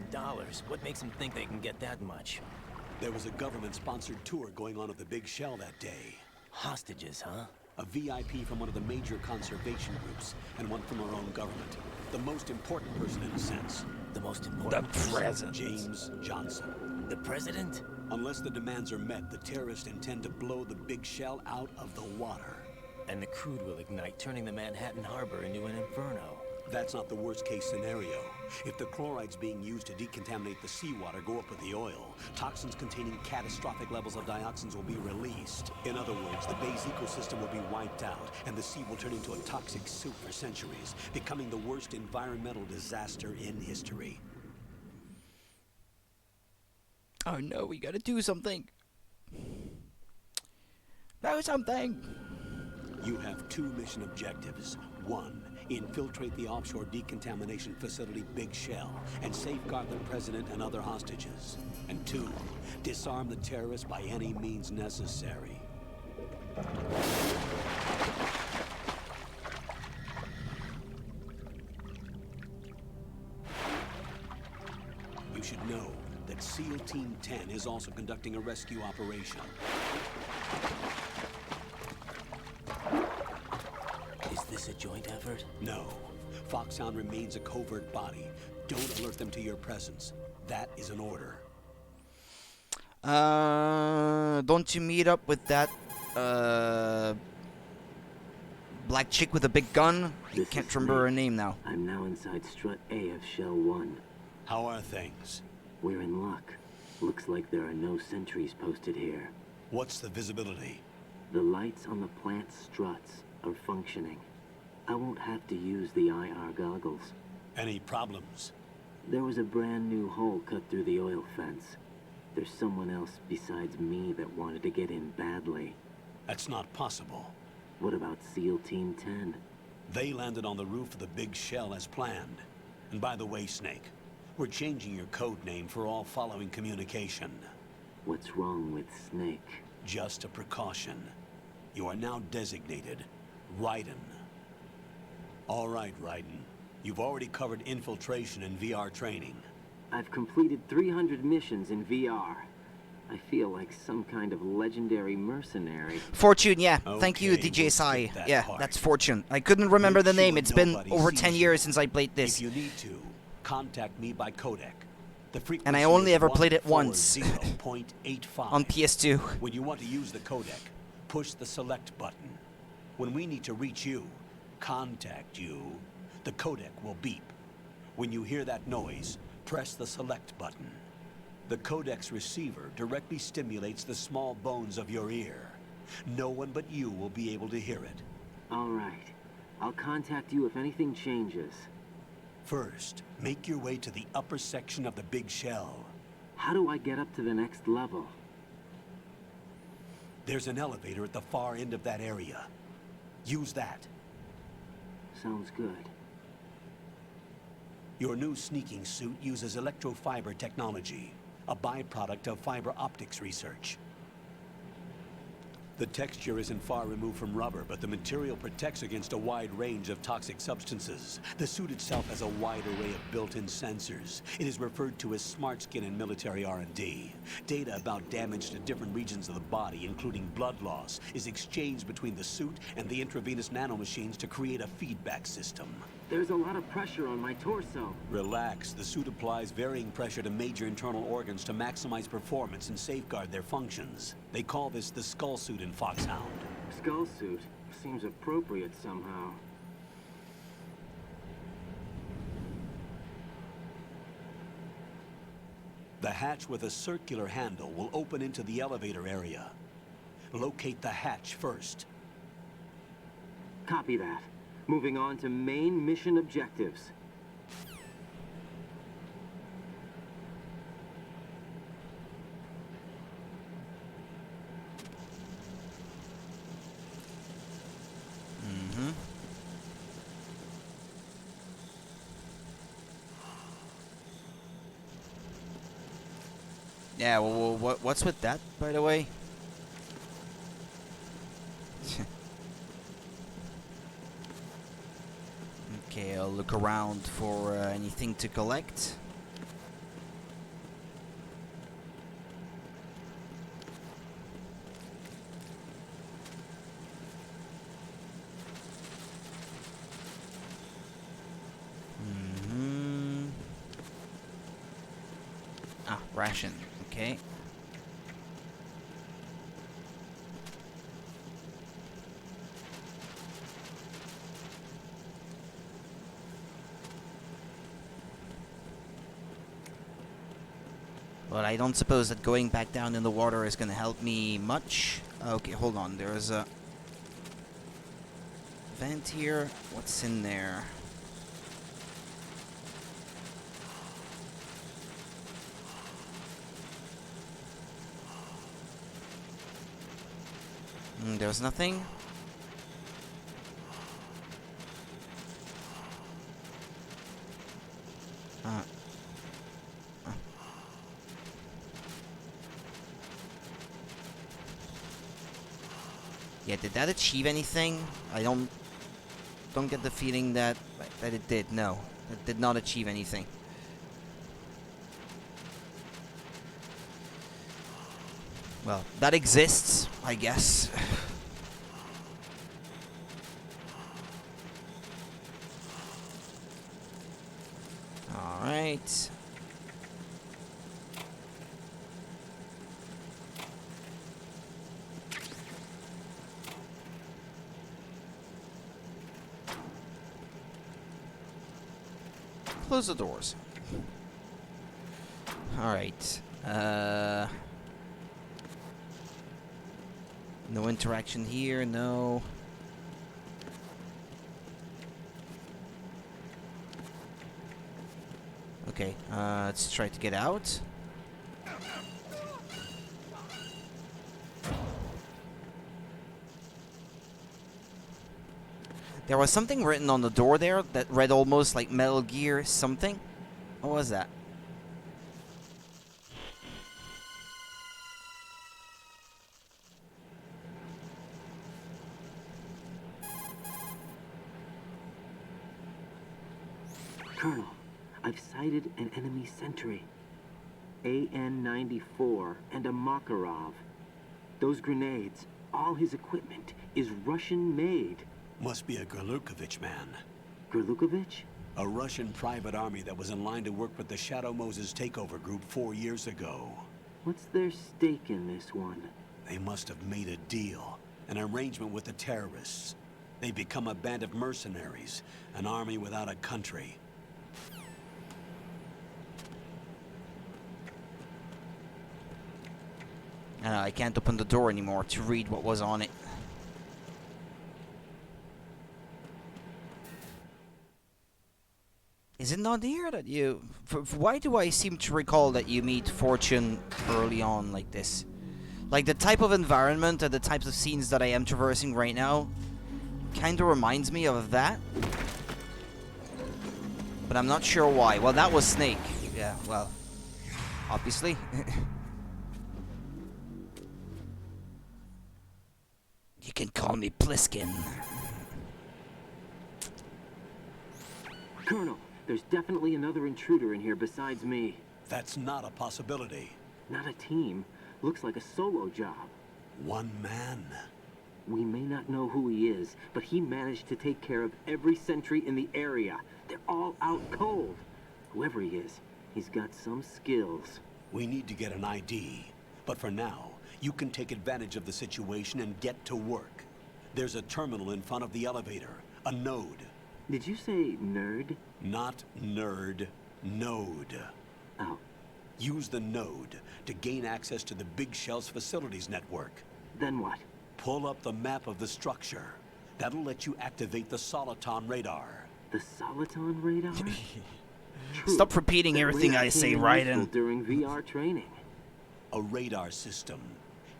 Speaker 12: What makes them think they can get that much?
Speaker 9: There was a government-sponsored tour going on of the big shell that day.
Speaker 12: Hostages, huh?
Speaker 9: A VIP from one of the major conservation groups, and one from our own government. The most important person in a sense.
Speaker 12: The most important
Speaker 1: president.
Speaker 9: James Johnson.
Speaker 12: The president?
Speaker 9: Unless the demands are met, the terrorists intend to blow the big shell out of the water.
Speaker 12: And the crude will ignite, turning the Manhattan Harbor into an inferno.
Speaker 9: That's not the worst case scenario. If the chlorides being used to decontaminate the seawater go up with the oil, toxins containing catastrophic levels of dioxins will be released. In other words, the bay's ecosystem will be wiped out, and the sea will turn into a toxic soup for centuries, becoming the worst environmental disaster in history.
Speaker 1: Oh no, we gotta do something. Do something.
Speaker 9: You have 2 mission objectives. 1, infiltrate the offshore decontamination facility Big Shell and safeguard the president and other hostages. And 2, disarm the terrorists by any means necessary. You should know that SEAL Team 10 is also conducting a rescue operation.
Speaker 12: Is this a joint effort?
Speaker 9: No. Foxhound remains a covert body. Don't alert them to your presence. That is an order.
Speaker 1: Don't you meet up with that, black chick with a big gun? Can't remember her name now.
Speaker 13: I'm now inside Strut A of Shell 1.
Speaker 9: How are things?
Speaker 13: We're in luck. Looks like there are no sentries posted here.
Speaker 9: What's the visibility?
Speaker 13: The lights on the plant struts are functioning. I won't have to use the IR goggles.
Speaker 9: Any problems?
Speaker 13: There was a brand new hole cut through the oil fence. There's someone else besides me that wanted to get in badly.
Speaker 9: That's not possible.
Speaker 13: What about SEAL Team 10?
Speaker 9: They landed on the roof of the Big Shell as planned. And by the way, Snake, we're changing your code name for all following communication.
Speaker 13: What's wrong with Snake?
Speaker 9: Just a precaution. You are now designated Raiden. All right, Raiden. You've already covered infiltration and VR training.
Speaker 13: I've completed 300 missions in VR. I feel like some kind of legendary mercenary.
Speaker 1: Fortune, yeah. Thank you,
Speaker 9: Okay,
Speaker 1: DJ
Speaker 9: we'll
Speaker 1: Sai.
Speaker 9: skip that
Speaker 1: Yeah,
Speaker 9: part.
Speaker 1: that's Fortune. I couldn't remember the
Speaker 9: Make
Speaker 1: name.
Speaker 9: sure
Speaker 1: It's been
Speaker 9: nobody
Speaker 1: over
Speaker 9: sees
Speaker 1: 10
Speaker 9: you.
Speaker 1: years since I played this.
Speaker 9: If you need to, contact me by codec. The frequency
Speaker 1: And I only
Speaker 9: is
Speaker 1: ever played it once.
Speaker 9: 140.85.
Speaker 1: On PS2.
Speaker 9: When you want to use the codec, push the select button. When we need to reach you, contact you, the codec will beep. When you hear that noise, press the select button. The codec's receiver directly stimulates the small bones of your ear. No one but you will be able to hear it.
Speaker 13: All right. I'll contact you if anything changes.
Speaker 9: First, make your way to the upper section of the Big Shell.
Speaker 13: How do I get up to the next level?
Speaker 9: There's an elevator at the far end of that area. Use that.
Speaker 13: Sounds good.
Speaker 9: Your new sneaking suit uses electrofiber technology, a byproduct of fiber optics research. The texture isn't far removed from rubber, but the material protects against a wide range of toxic substances. The suit itself has a wide array of built-in sensors. It is referred to as smart skin in military R&D. Data about damage to different regions of the body, including blood loss, is exchanged between the suit and the intravenous nanomachines to create a feedback system.
Speaker 13: There's a lot of pressure on my torso.
Speaker 9: Relax. The suit applies varying pressure to major internal organs to maximize performance and safeguard their functions. They call this the skull suit in Foxhound.
Speaker 13: Skull suit seems appropriate somehow.
Speaker 9: The hatch with a circular handle will open into the elevator area. Locate the hatch first.
Speaker 13: Copy that. Moving on to main mission objectives.
Speaker 1: Yeah, well, what's with that, by the way? Okay, I'll look around for anything to collect. ration. Okay. Well, I don't suppose that going back down in the water is going to help me much. Okay, hold on. There's a vent here. What's in there? There's nothing. Yeah, did that achieve anything? I don't get the feeling that it did. No, it did not achieve anything. Well, that exists, I guess. All right. Close the doors. All right. No interaction here, no. Okay, let's try to get out. There was something written on the door there that read almost like Metal Gear something. What was that?
Speaker 13: Colonel, I've sighted an enemy sentry. AN-94 and a Makarov. Those grenades, all his equipment, is Russian-made.
Speaker 9: Must be a Gerlukovich man.
Speaker 13: Gerlukovich?
Speaker 9: A Russian private army that was in line to work with the Shadow Moses takeover group 4 years ago.
Speaker 13: What's their stake in this one?
Speaker 9: They must have made a deal, an arrangement with the terrorists. They become a band of mercenaries, an army without a country.
Speaker 1: I can't open the door anymore to read what was on it. Is it not here that you... why do I seem to recall that you meet Fortune early on like this? Like, the type of environment and the types of scenes that I am traversing right now kind of reminds me of that. But I'm not sure why. Well, that was Snake. Yeah, well, obviously. You can call me Pliskin.
Speaker 13: Colonel, there's definitely another intruder in here besides me.
Speaker 9: That's not a possibility.
Speaker 13: Not a team. Looks like a solo job.
Speaker 9: One man.
Speaker 13: We may not know who he is, but he managed to take care of every sentry in the area. They're all out cold. Whoever he is, he's got some skills.
Speaker 9: We need to get an ID. But for now, you can take advantage of the situation and get to work. There's a terminal in front of the elevator. A node.
Speaker 13: Did you say nerd?
Speaker 9: Not nerd. Node.
Speaker 13: Oh.
Speaker 9: Use the node to gain access to the Big Shell's facilities network.
Speaker 13: Then what?
Speaker 9: Pull up the map of the structure. That'll let you activate the Soliton radar.
Speaker 13: The Soliton radar?
Speaker 1: Stop repeating everything I say, Raiden.
Speaker 13: During VR training.
Speaker 9: A radar system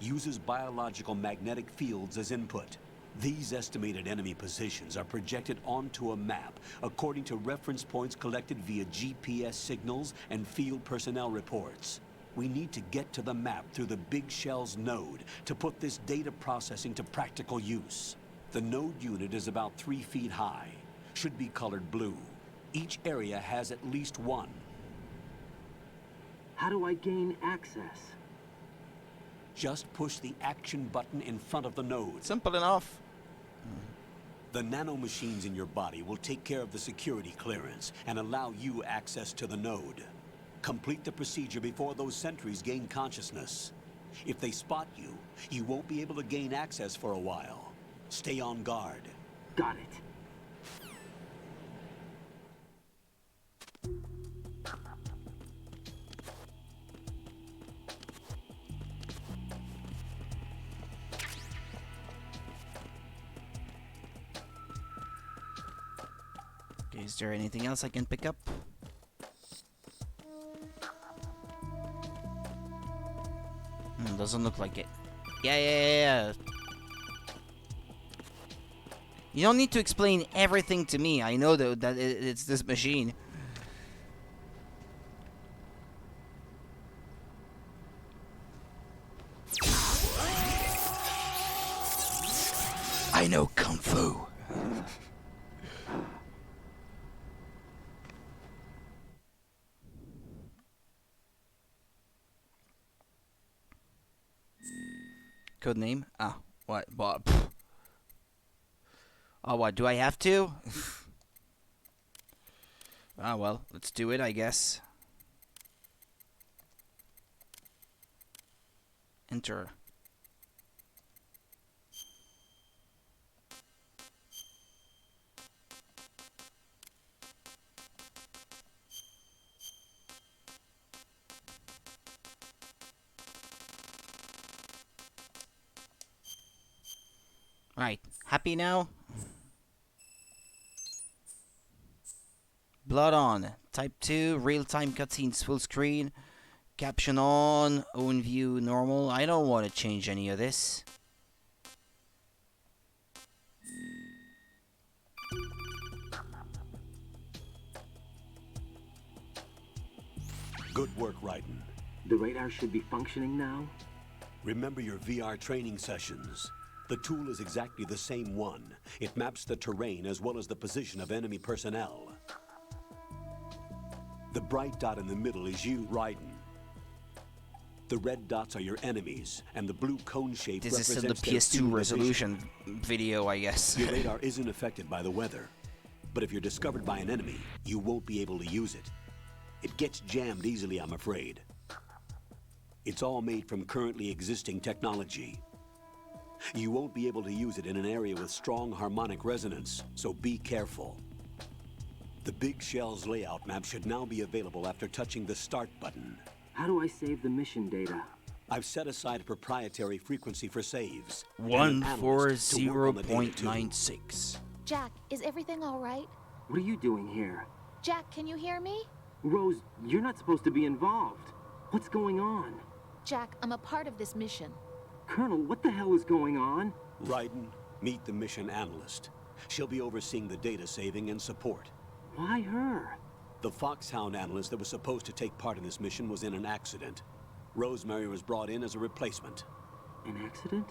Speaker 9: uses biological magnetic fields as input. These estimated enemy positions are projected onto a map according to reference points collected via GPS signals and field personnel reports. We need to get to the map through the Big Shell's node to put this data processing to practical use. The node unit is about 3 feet high, should be colored blue. Each area has at least one.
Speaker 13: How do I gain access?
Speaker 9: Just push the action button in front of the node.
Speaker 1: Simple enough.
Speaker 9: The nanomachines in your body will take care of the security clearance and allow you access to the node. Complete the procedure before those sentries gain consciousness. If they spot you, you won't be able to gain access for a while. Stay on guard.
Speaker 13: Got it.
Speaker 1: Okay, is there anything else I can pick up? Doesn't look like it. Yeah. You don't need to explain everything to me. I know though that it's this machine. I know Kung Fu. Code name? Ah, what? Bob. Oh, what? Do I have to? Ah, well, let's do it, I guess. Enter. Right, happy now? Blood on. Type 2, real-time cutscenes full screen. Caption on, own view normal. I don't want to change any of this.
Speaker 9: Good work, Raiden.
Speaker 13: The radar should be functioning now?
Speaker 9: Remember your VR training sessions. The tool is exactly the same one. It maps the terrain as well as the position of enemy personnel. The bright dot in the middle is you, Raiden. The red dots are your enemies, and the blue cone shape
Speaker 1: This is in the
Speaker 9: represents their
Speaker 1: PS2
Speaker 9: field of
Speaker 1: resolution
Speaker 9: vision.
Speaker 1: video, I guess.
Speaker 9: Your radar isn't affected by the weather, but if you're discovered by an enemy, you won't be able to use it. It gets jammed easily, I'm afraid. It's all made from currently existing technology. You won't be able to use it in an area with strong harmonic resonance, so be careful. The Big Shell's layout map should now be available after touching the Start button.
Speaker 13: How do I save the mission data?
Speaker 9: I've set aside a proprietary frequency for saves. and an analyst to work on the data too.
Speaker 1: 140.96.
Speaker 14: Jack, is everything all right?
Speaker 13: What are you doing here?
Speaker 14: Jack, can you hear me?
Speaker 13: Rose, you're not supposed to be involved. What's going on?
Speaker 14: Jack, I'm a part of this mission.
Speaker 13: Colonel, what the hell is going on?
Speaker 9: Raiden, meet the mission analyst. She'll be overseeing the data saving and support.
Speaker 13: Why her?
Speaker 9: The Foxhound analyst that was supposed to take part in this mission was in an accident. Rosemary was brought in as a replacement.
Speaker 13: An accident?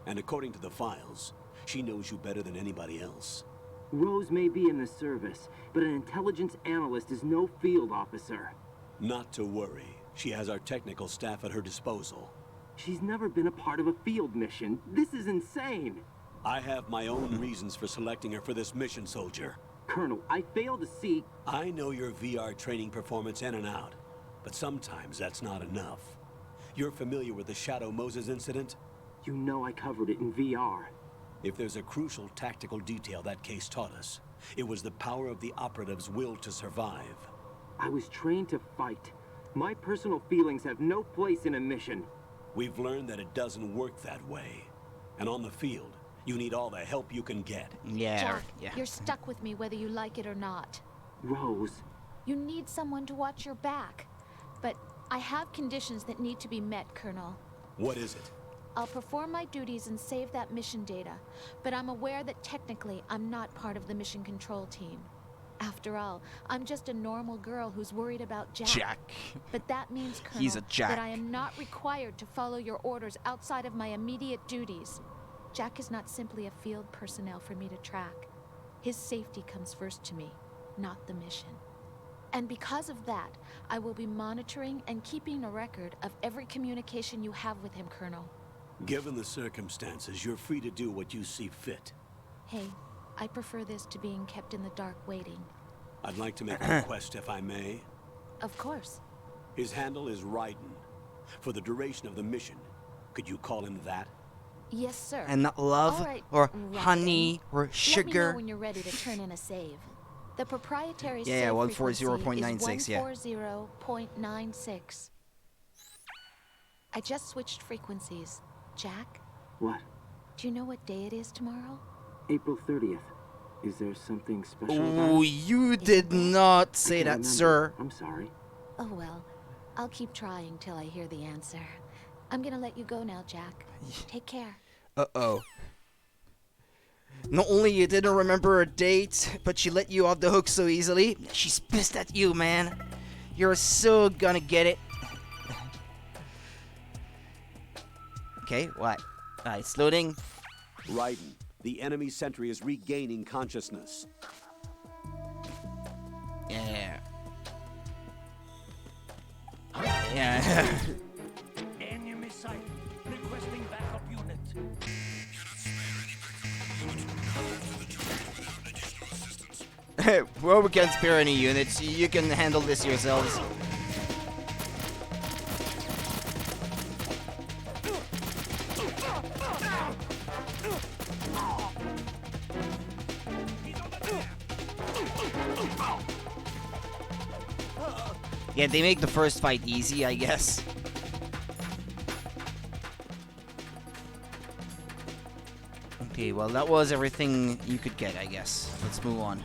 Speaker 9: And according to the files, she knows you better than anybody else.
Speaker 13: Rose may be in the service, but an intelligence analyst is no field officer.
Speaker 9: Not to worry. She has our technical staff at her disposal.
Speaker 13: She's never been a part of a field mission. This is insane.
Speaker 9: I have my own reasons for selecting her for this mission, soldier.
Speaker 13: Colonel, I fail to see...
Speaker 9: I know your VR training performance in and out, but sometimes that's not enough. You're familiar with the Shadow Moses incident?
Speaker 13: You know I covered it in VR.
Speaker 9: If there's a crucial tactical detail that case taught us, it was the power of the operative's will to survive.
Speaker 13: I was trained to fight. My personal feelings have no place in a mission.
Speaker 9: We've learned that it doesn't work that way. And on the field, you need all the help you can get.
Speaker 14: Jack, you're stuck with me whether you like it or not.
Speaker 13: Rose.
Speaker 14: You need someone to watch your back. But I have conditions that need to be met, Colonel.
Speaker 9: What is it?
Speaker 14: I'll perform my duties and save that mission data, but I'm aware that technically I'm not part of the mission control team. After all, I'm just a normal girl who's worried about Jack. But that means, Colonel,
Speaker 1: He's a Jack.
Speaker 14: that I am not required to follow your orders outside of my immediate duties. Jack is not simply a field personnel for me to track. His safety comes first to me, not the mission. And because of that, I will be monitoring and keeping a record of every communication you have with him, Colonel.
Speaker 9: Given the circumstances, you're free to do what you see fit.
Speaker 14: Hey, I prefer this to being kept in the dark waiting.
Speaker 9: I'd like to make a request, if I may.
Speaker 14: Of course.
Speaker 9: His handle is Raiden. For the duration of the mission, could you call him that?
Speaker 14: Yes, sir.
Speaker 1: And not love,
Speaker 14: All right,
Speaker 1: or
Speaker 14: Raiden.
Speaker 1: honey, or
Speaker 14: Let me know
Speaker 1: sugar.
Speaker 14: when you're ready to turn in a save. The proprietary
Speaker 1: Yeah,
Speaker 14: save
Speaker 1: 140.96, yeah.
Speaker 14: 140.96. I just switched frequencies. Jack,
Speaker 13: What?
Speaker 14: do you know what day it is tomorrow?
Speaker 13: April 30th. Is there something special about
Speaker 1: Oh,
Speaker 13: it?
Speaker 1: you did not say
Speaker 13: I
Speaker 1: that,
Speaker 13: can't
Speaker 1: sir.
Speaker 13: remember. I'm sorry.
Speaker 14: Oh well, I'll keep trying till I hear the answer. I'm gonna let you go now, Jack. Take care.
Speaker 1: Uh-oh. Not only you didn't remember a date, but she let you off the hook so easily. She's pissed at you, man. You're so gonna get it. Okay, what? It's loading.
Speaker 9: Raiden, the enemy sentry is regaining consciousness.
Speaker 1: Yeah. Yeah.
Speaker 3: Enemy sight. Requesting backup unit.
Speaker 1: Well, we can't spare any units. You can handle this yourselves. Yeah, they make the first fight easy, I guess. Okay, well, that was everything you could get, I guess. Let's move on.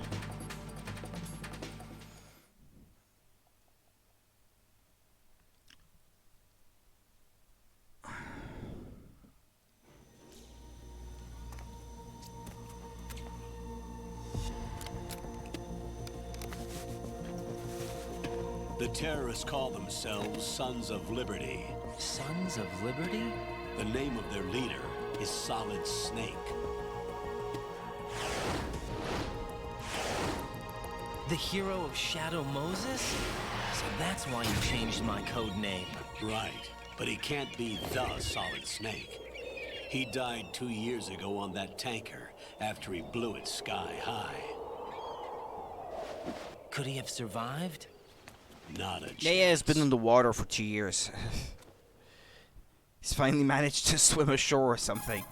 Speaker 9: The terrorists call themselves Sons of Liberty.
Speaker 12: Sons of Liberty?
Speaker 9: The name of their leader is Solid Snake.
Speaker 12: The hero of Shadow Moses? So that's why you changed my code name.
Speaker 9: Right, but he can't be the Solid Snake. He died 2 years ago on that tanker after he blew it sky high.
Speaker 12: Could he have survived?
Speaker 9: Not a chance.
Speaker 1: Yeah, he's been in the water for 2 years. He's finally managed to swim ashore or something.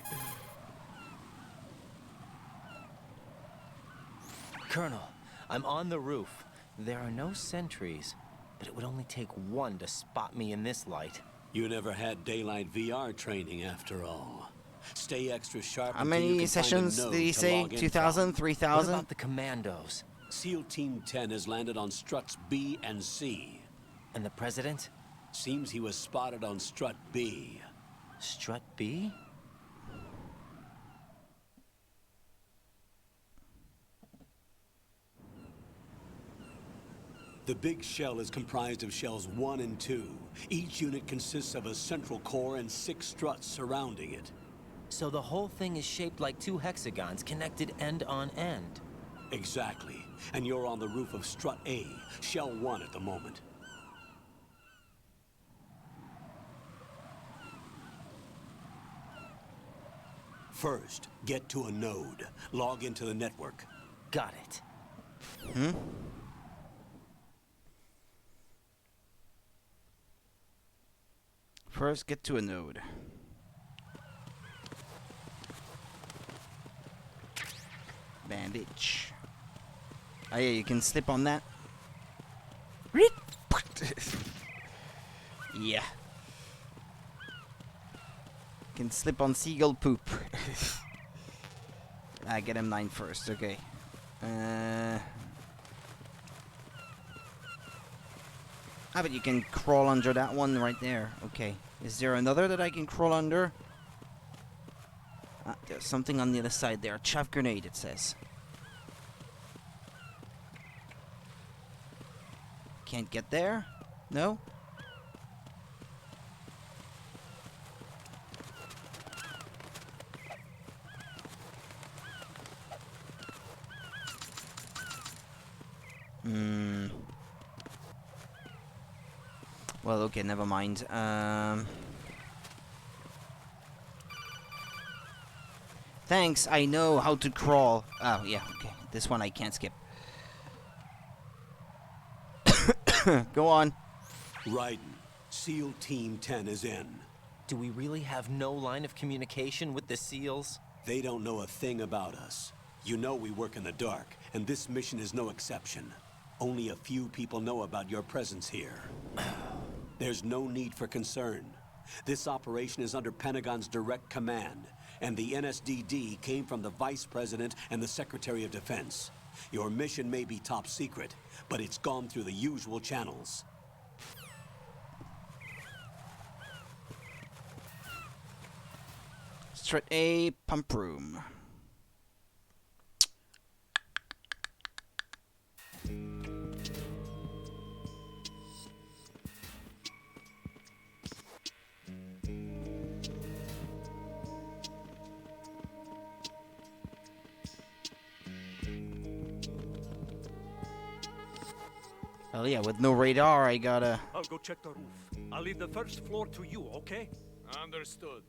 Speaker 12: Colonel, I'm on the roof. There are no sentries, but it would only take one to spot me in this light.
Speaker 9: You never had daylight VR training after all. Stay extra sharp.
Speaker 1: How
Speaker 9: until you
Speaker 1: many
Speaker 9: can find a
Speaker 1: sessions
Speaker 9: node
Speaker 1: did he
Speaker 9: to
Speaker 1: say?
Speaker 9: log in
Speaker 1: 2,000?
Speaker 9: from.
Speaker 1: 3,000?
Speaker 12: What about the commandos?
Speaker 9: SEAL Team 10 has landed on struts B and C.
Speaker 12: And the president?
Speaker 9: Seems he was spotted on strut B.
Speaker 12: Strut B?
Speaker 9: The big shell is comprised of shells 1 and 2. Each unit consists of a central core and 6 struts surrounding it.
Speaker 12: So the whole thing is shaped like 2 hexagons connected end on end.
Speaker 9: Exactly. And you're on the roof of strut A, shell 1 at the moment. First, get to a node. Log into the network.
Speaker 12: Got it.
Speaker 1: First, get to a node. Bandage. Oh yeah, you can slip on that. Yeah. Can slip on seagull poop. I get him 9 first, okay. But you can crawl under that one right there. Okay. Is there another that I can crawl under? There's something on the other side there. Chaff grenade, it says. Can't get there? No? Well, okay, never mind. Thanks, I know how to crawl. Oh, yeah, okay. This one I can't skip. Go on.
Speaker 9: Raiden, SEAL Team 10 is in.
Speaker 12: Do we really have no line of communication with the SEALs?
Speaker 9: They don't know a thing about us. You know we work in the dark, and this mission is no exception. Only a few people know about your presence here. There's no need for concern. This operation is under Pentagon's direct command, and the NSDD came from the Vice President and the Secretary of Defense. Your mission may be top secret, but it's gone through the usual channels.
Speaker 1: Strat A, pump room. Well, yeah, with no radar, I gotta...
Speaker 3: I'll go check the roof. I'll leave the first floor to you, okay?
Speaker 11: Understood.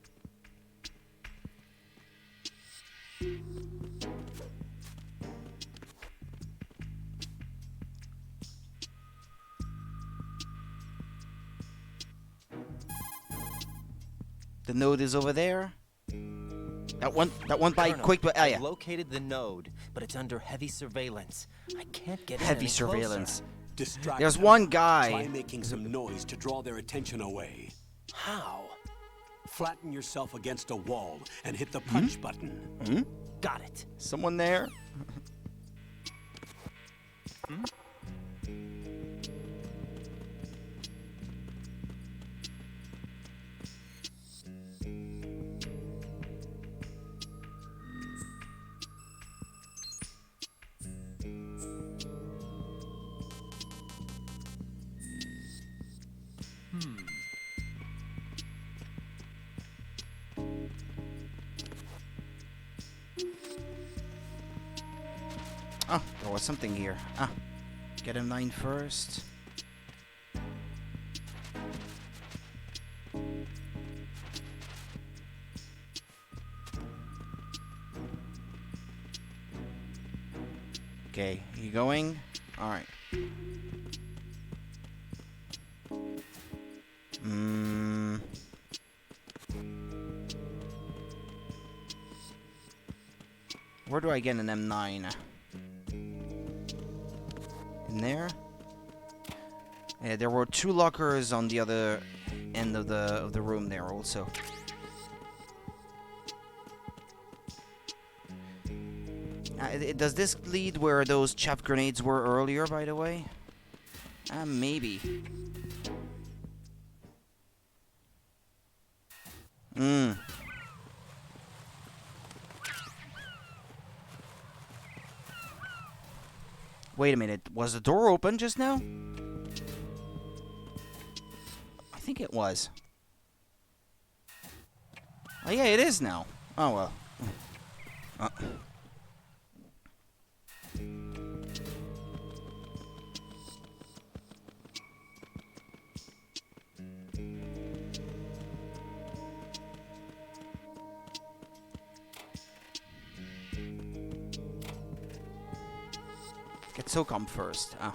Speaker 1: The node is over there. That one by
Speaker 12: Colonel,
Speaker 1: quick, but
Speaker 12: I've located the node, but it's under heavy surveillance. I can't get
Speaker 1: heavy
Speaker 12: any
Speaker 1: surveillance.
Speaker 9: Distract
Speaker 1: There's
Speaker 9: them.
Speaker 1: one guy.
Speaker 9: Try making some noise to draw their attention away.
Speaker 12: How?
Speaker 9: Flatten yourself against a wall and hit the punch button.
Speaker 12: Got it.
Speaker 1: Someone there? Oh, there was something here. Ah, get M9 first. Okay, you going? All right. Where do I get an M9? In there? Yeah, there were 2 lockers on the other end of the room there also. Does this lead where those chaff grenades were earlier, by the way? Maybe. Wait a minute, was the door open just now? I think it was. Oh yeah, it is now. Oh well. Get SOCOM first. Ah.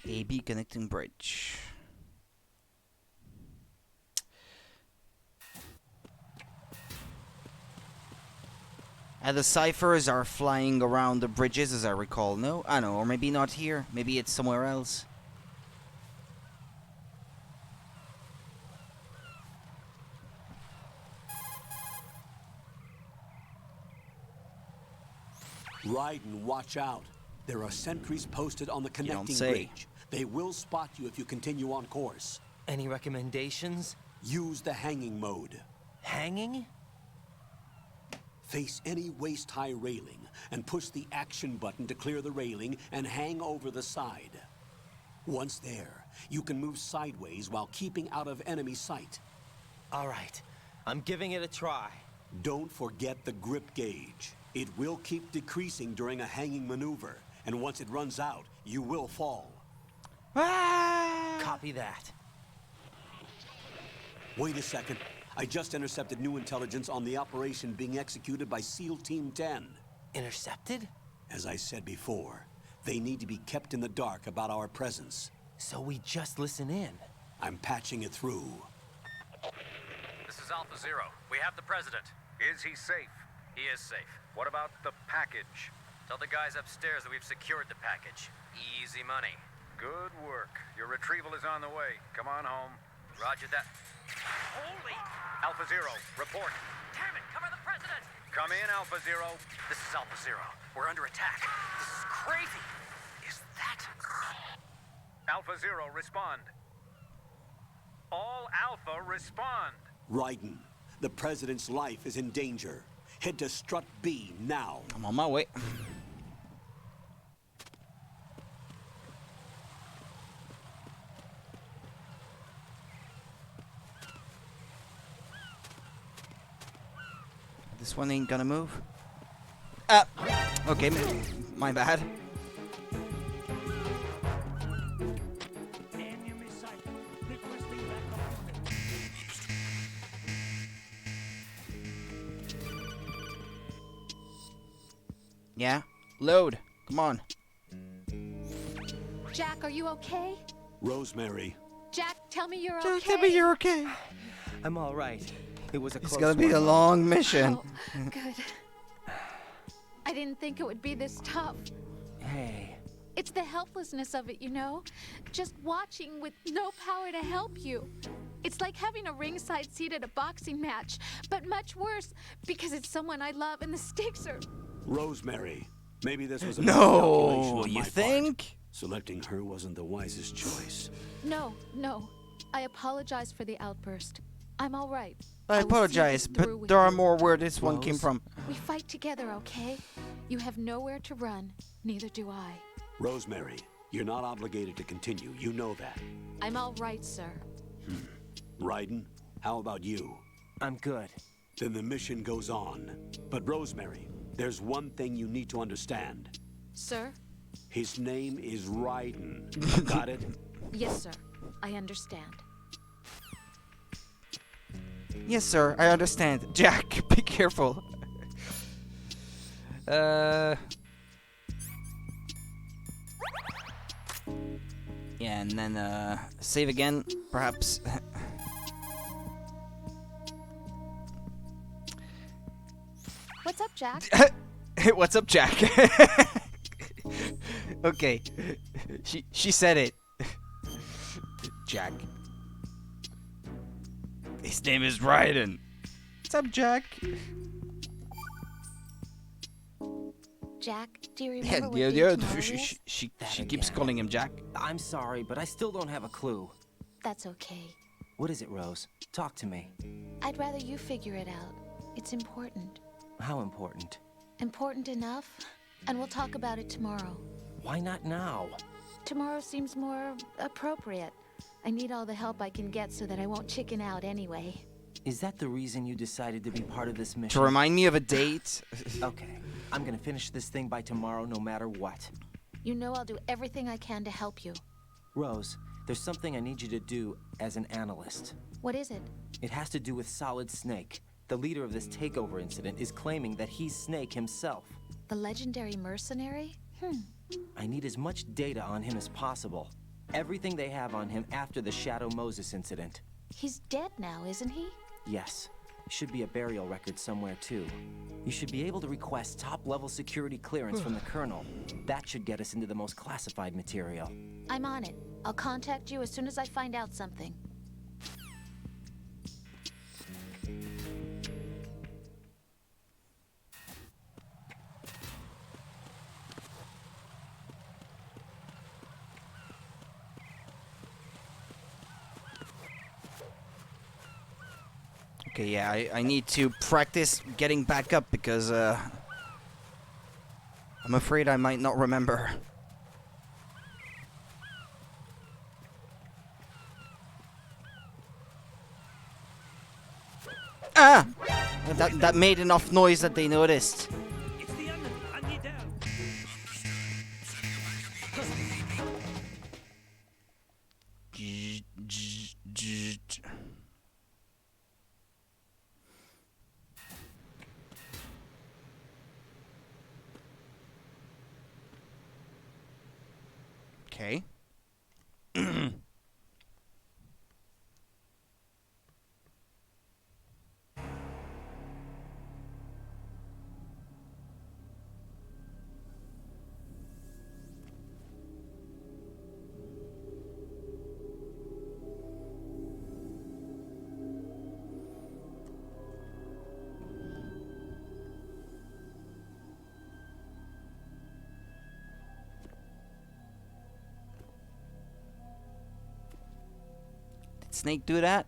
Speaker 1: AB connecting bridge. And the ciphers are flying around the bridges, as I recall. No? I know, or maybe not here. Maybe it's somewhere else.
Speaker 9: Raiden, watch out. There are sentries posted on the connecting
Speaker 1: say.
Speaker 9: bridge. They will spot you if you continue on course.
Speaker 12: Any recommendations?
Speaker 9: Use the hanging mode.
Speaker 12: Hanging?
Speaker 9: Face any waist-high railing and push the action button to clear the railing and hang over the side. Once there, you can move sideways while keeping out of enemy sight.
Speaker 12: All right, I'm giving it a try.
Speaker 9: Don't forget the grip gauge. It will keep decreasing during a hanging maneuver, and once it runs out, you will fall.
Speaker 12: Copy that.
Speaker 9: Wait a second. I just intercepted new intelligence on the operation being executed by SEAL Team 10.
Speaker 12: Intercepted?
Speaker 9: As I said before, they need to be kept in the dark about our presence.
Speaker 12: So we just listen in.
Speaker 9: I'm patching it through.
Speaker 15: This is Alpha Zero. We have the president.
Speaker 11: Is he safe?
Speaker 15: He is safe.
Speaker 11: What about the package?
Speaker 15: Tell the guys upstairs that we've secured the package. Easy money.
Speaker 11: Good work. Your retrieval is on the way. Come on home.
Speaker 15: Roger that. Holy!
Speaker 11: Alpha Zero, report.
Speaker 15: Damn it! Cover the president!
Speaker 11: Come in, Alpha Zero.
Speaker 15: This is Alpha Zero. We're under attack. This is crazy. Is that...
Speaker 11: Alpha Zero, respond. All Alpha, respond.
Speaker 9: Raiden, the president's life is in danger. Head to Strut B now.
Speaker 1: I'm on my way. This one ain't gonna move. Okay, my bad. Yeah, load. Come on.
Speaker 14: Jack, are you okay?
Speaker 9: Rosemary.
Speaker 14: Jack, tell me you're okay.
Speaker 1: Jack, tell me you're okay.
Speaker 12: I'm all right. It was a close
Speaker 1: It's gonna be
Speaker 12: one.
Speaker 1: a long mission.
Speaker 14: Oh, good. I didn't think it would be this tough.
Speaker 12: Hey.
Speaker 14: It's the helplessness of it, you know? Just watching with no power to help you. It's like having a ringside seat at a boxing match, but much worse because it's someone I love and the stakes are...
Speaker 9: Rosemary. Maybe this was a
Speaker 1: No,
Speaker 9: miscalculation on
Speaker 1: you
Speaker 9: my
Speaker 1: think?
Speaker 9: part. Selecting her wasn't the wisest choice.
Speaker 14: No. I apologize for the outburst. I'm all right.
Speaker 1: I
Speaker 14: will see
Speaker 1: apologize,
Speaker 14: this through
Speaker 1: but
Speaker 14: with
Speaker 1: there are
Speaker 14: you.
Speaker 1: more where this one came
Speaker 12: Rose?
Speaker 1: from.
Speaker 14: We fight together, okay? You have nowhere to run. Neither do I.
Speaker 9: Rosemary, you're not obligated to continue. You know that.
Speaker 14: I'm all right, sir.
Speaker 9: Raiden, how about you?
Speaker 12: I'm good.
Speaker 9: Then the mission goes on. But Rosemary, there's one thing you need to understand.
Speaker 14: Sir?
Speaker 9: His name is Raiden. Got it?
Speaker 14: Yes, sir. I understand.
Speaker 1: Yes, sir, I understand. Jack, be careful. Yeah, and then, save again, perhaps.
Speaker 14: What's up, Jack?
Speaker 1: What's up, Jack? Okay, she said it. Jack. His name is Raiden. What's up, Jack?
Speaker 14: Jack, do you
Speaker 1: Yeah,
Speaker 14: remember what
Speaker 1: yeah,
Speaker 14: day
Speaker 1: yeah.
Speaker 14: tomorrow
Speaker 1: She
Speaker 14: is?
Speaker 1: keeps calling him Jack.
Speaker 12: I'm sorry, but I still don't have a clue.
Speaker 14: That's okay.
Speaker 12: What is it, Rose? Talk to me.
Speaker 14: I'd rather you figure it out. It's important.
Speaker 12: How important?
Speaker 14: Important enough, and we'll talk about it tomorrow.
Speaker 12: Why not now?
Speaker 14: Tomorrow seems more appropriate. I need all the help I can get so that I won't chicken out anyway.
Speaker 12: Is that the reason you decided to be part of this mission?
Speaker 1: To remind me of a date.
Speaker 12: Okay, I'm gonna finish this thing by tomorrow no matter what.
Speaker 14: You know I'll do everything I can to help you.
Speaker 12: Rose, there's something I need you to do as an analyst.
Speaker 14: What is it?
Speaker 12: It has to do with Solid Snake. The leader of this takeover incident is claiming that he's Snake himself.
Speaker 14: The legendary mercenary?
Speaker 12: I need as much data on him as possible. Everything they have on him after the Shadow Moses incident.
Speaker 14: He's dead now, isn't he?
Speaker 12: Yes. Should be a burial record somewhere, too. You should be able to request top-level security clearance from the Colonel. That should get us into the most classified material.
Speaker 14: I'm on it. I'll contact you as soon as I find out something.
Speaker 1: Okay, yeah, I need to practice getting back up because, I'm afraid I might not remember. Ah! That made enough noise that they noticed.
Speaker 3: It's the enemy. I need help.
Speaker 1: Okay. Did Snake do that?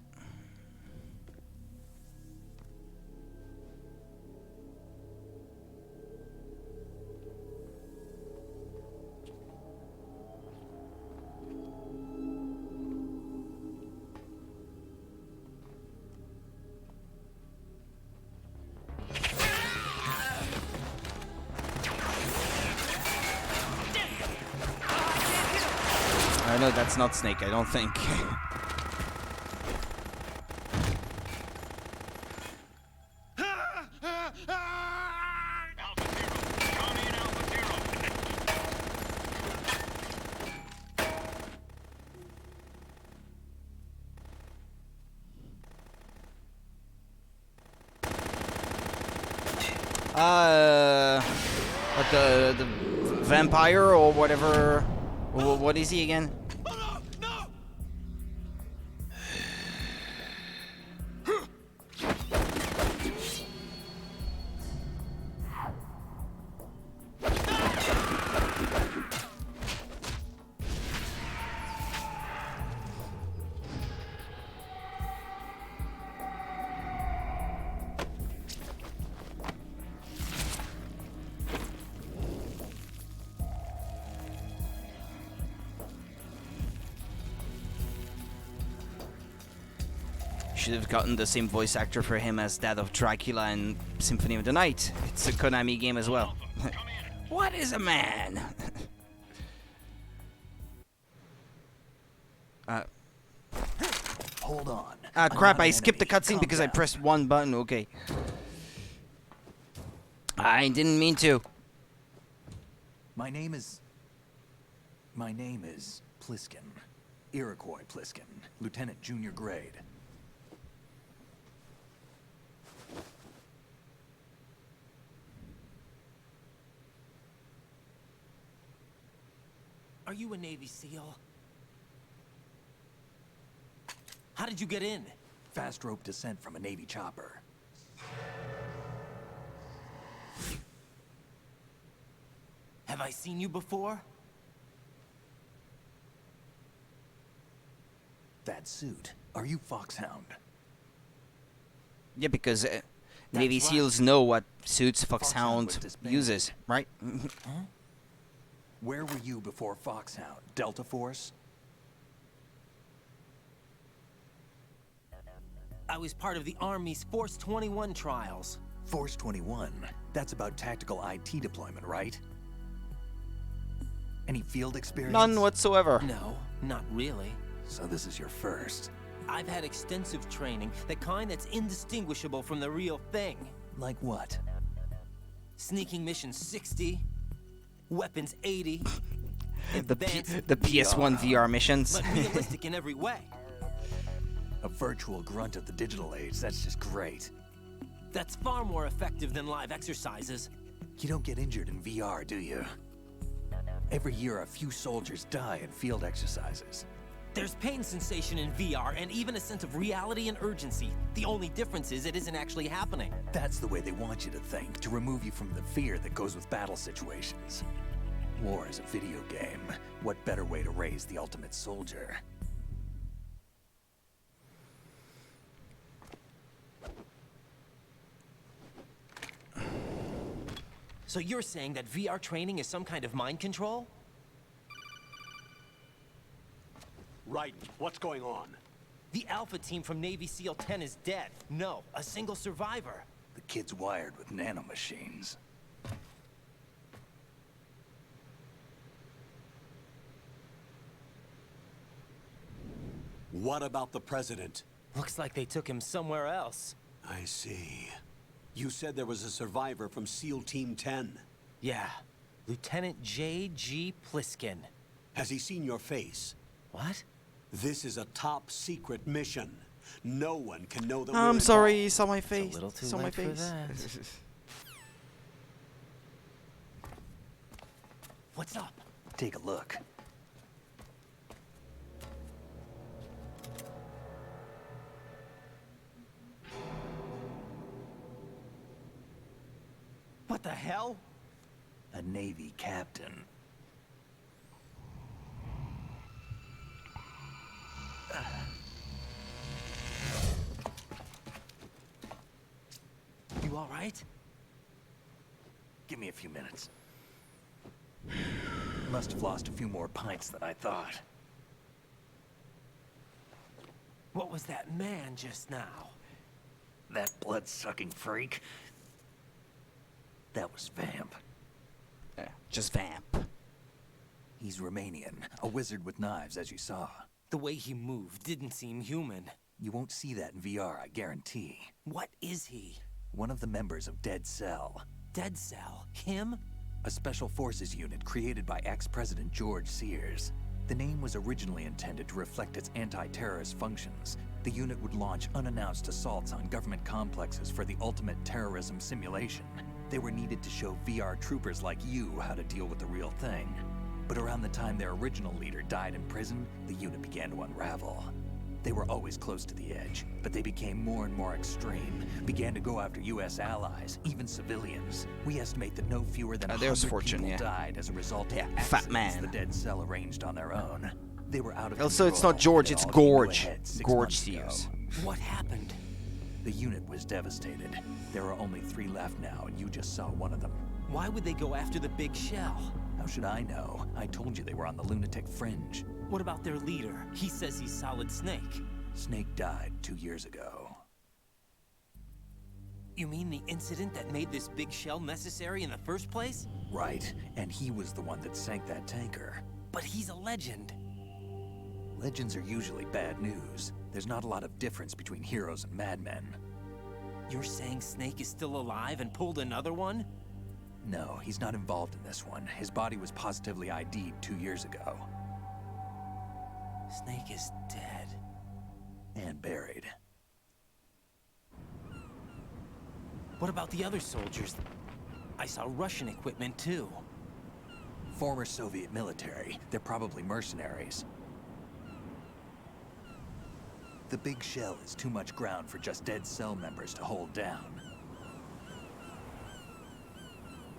Speaker 1: I know that's not Snake, I don't think. Like the vampire or whatever. What is he again? Should have gotten the same voice actor for him as that of Dracula in Symphony of the Night. It's a Konami game as well. What is a man?
Speaker 2: Hold on.
Speaker 1: Ah, crap, I skipped the cutscene because I pressed one button. Okay. I didn't mean to.
Speaker 2: My name is Pliskin. Iroquois Pliskin. Lieutenant Junior Grade.
Speaker 12: Are you a Navy SEAL? How did you get in?
Speaker 2: Fast rope descent from a Navy chopper.
Speaker 12: Have I seen you before?
Speaker 2: That suit. Are you Foxhound?
Speaker 1: Yeah, because Navy SEALs know what suits Foxhound uses, right?
Speaker 2: Huh? Where were you before Foxhound? Delta Force?
Speaker 12: I was part of the Army's Force 21 trials.
Speaker 2: Force 21? That's about tactical IT deployment, right? Any field experience?
Speaker 1: None whatsoever.
Speaker 12: No, not really.
Speaker 2: So this is your first.
Speaker 12: I've had extensive training, the kind that's indistinguishable from the real thing.
Speaker 2: Like what?
Speaker 12: Sneaking mission 60, weapons 80,
Speaker 1: the PS1 VR missions.
Speaker 12: but realistic in every way.
Speaker 2: A virtual grunt of the digital age, that's just great.
Speaker 12: That's far more effective than live exercises.
Speaker 2: You don't get injured in VR, do you? Every year a few soldiers die in field exercises.
Speaker 12: There's pain sensation in VR and even a sense of reality and urgency. The only difference is it isn't actually happening.
Speaker 2: That's the way they want you to think, to remove you from the fear that goes with battle situations. War is a video game. What better way to raise the ultimate soldier?
Speaker 12: So you're saying that VR training is some kind of mind control?
Speaker 9: Right. What's going on?
Speaker 12: The Alpha team from Navy SEAL 10 is dead. No, a single survivor.
Speaker 2: The kid's wired with nanomachines.
Speaker 9: What about the president?
Speaker 12: Looks like they took him somewhere else.
Speaker 9: I see. You said there was a survivor from SEAL Team 10.
Speaker 12: Yeah, Lieutenant J.G. Pliskin.
Speaker 9: Has he seen your face?
Speaker 12: What?
Speaker 9: This is a top secret mission. No one can know that
Speaker 1: I'm
Speaker 9: we're
Speaker 1: sorry, he
Speaker 9: involved.
Speaker 1: saw my
Speaker 12: It's
Speaker 1: face.
Speaker 12: a little too
Speaker 1: Saw my
Speaker 12: late for
Speaker 1: face.
Speaker 12: that.
Speaker 2: What's up? Take a look.
Speaker 6: What the hell?
Speaker 2: A Navy captain.
Speaker 6: You all right?
Speaker 2: Give me a few minutes. Must have lost a few more pints than I thought.
Speaker 6: What was that man just now?
Speaker 2: That blood-sucking freak. That was Vamp.
Speaker 1: Just Vamp.
Speaker 2: He's Romanian, a wizard with knives, as you saw.
Speaker 6: The way he moved didn't seem human.
Speaker 2: You won't see that in VR, I guarantee.
Speaker 6: What is he?
Speaker 2: One of the members of Dead Cell.
Speaker 6: Dead Cell? Him?
Speaker 2: A special forces unit created by ex-President George Sears. The name was originally intended to reflect its anti-terrorist functions. The unit would launch unannounced assaults on government complexes for the ultimate terrorism simulation. They were needed to show VR troopers like you how to deal with the real thing. But around the time their original leader died in prison, the unit began to unravel. They were always close to the edge, but they became more and more extreme, began to go after U.S. allies, even civilians. We estimate that no fewer than 100 people died as a result of
Speaker 1: fat
Speaker 2: accidents
Speaker 1: man.
Speaker 2: the Dead Cell arranged on their own. They were out of
Speaker 1: Also, it's
Speaker 2: control.
Speaker 1: not George,
Speaker 2: They
Speaker 1: it's
Speaker 2: all came to a
Speaker 1: Gorge.
Speaker 2: head 6
Speaker 1: Gorge
Speaker 2: months ago.
Speaker 1: Sears.
Speaker 6: What happened?
Speaker 2: The unit was devastated. There are only 3 left now, and you just saw one of them.
Speaker 6: Why would they go after the big shell?
Speaker 2: How should I know? I told you they were on the lunatic fringe.
Speaker 6: What about their leader? He says he's Solid Snake.
Speaker 2: Snake died 2 years ago.
Speaker 6: You mean the incident that made this big shell necessary in the first place?
Speaker 2: Right, and he was the one that sank that tanker.
Speaker 6: But he's a legend.
Speaker 2: Legends are usually bad news. There's not a lot of difference between heroes and madmen.
Speaker 6: You're saying Snake is still alive and pulled another one?
Speaker 2: No, he's not involved in this one. His body was positively ID'd 2 years ago.
Speaker 6: Snake is dead.
Speaker 2: And buried.
Speaker 6: What about the other soldiers? I saw Russian equipment too.
Speaker 2: Former Soviet military. They're probably mercenaries. The big shell is too much ground for just Dead Cell members to hold down.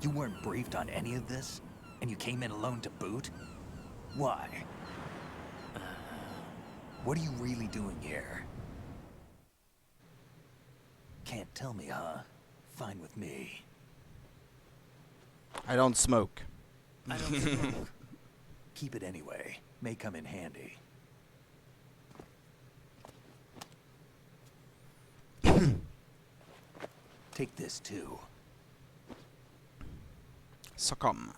Speaker 2: You weren't briefed on any of this? And you came in alone to boot? Why? What are you really doing here? Can't tell me, huh? Fine with me.
Speaker 1: I don't smoke.
Speaker 6: I don't smoke.
Speaker 2: Keep it anyway. May come in handy. Take this too.
Speaker 1: Succumb.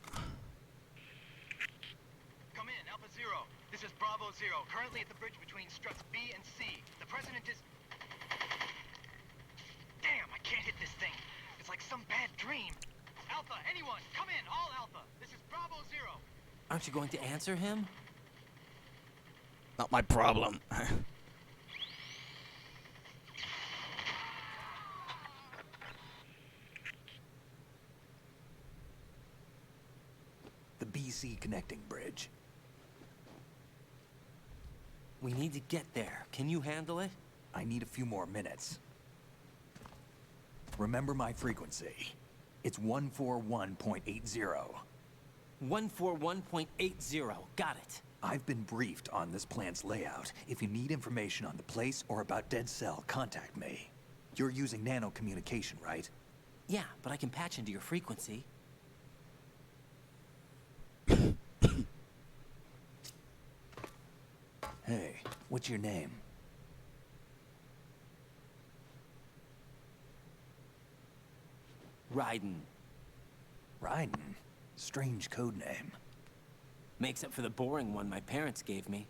Speaker 15: Come in, Alpha Zero. This is Bravo Zero, currently at the bridge between struts B and C. The President is... Damn, I can't hit this thing. It's like some bad dream. Alpha, anyone, come in, all Alpha. This is Bravo Zero.
Speaker 6: Aren't you going to answer him?
Speaker 1: Not my problem.
Speaker 2: The BC connecting bridge.
Speaker 6: We need to get there. Can you handle it?
Speaker 2: I need a few more minutes. Remember my frequency. It's 141.80.
Speaker 6: 141.80. Got it.
Speaker 2: I've been briefed on this plant's layout. If you need information on the place or about Dead Cell, contact me. You're using nano communication, right?
Speaker 6: Yeah, but I can patch into your frequency.
Speaker 2: Hey, what's your name?
Speaker 6: Raiden.
Speaker 2: Raiden? Strange code name.
Speaker 6: Makes up for the boring one my parents gave me.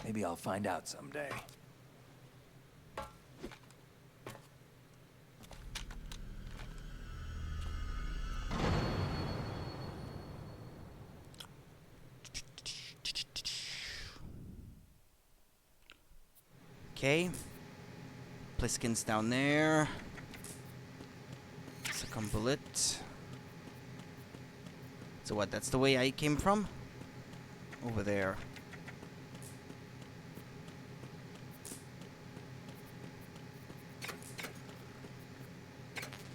Speaker 2: Maybe I'll find out someday.
Speaker 1: Okay. Pliskin's down there. Second bullet. So what, that's the way I came from? Over there.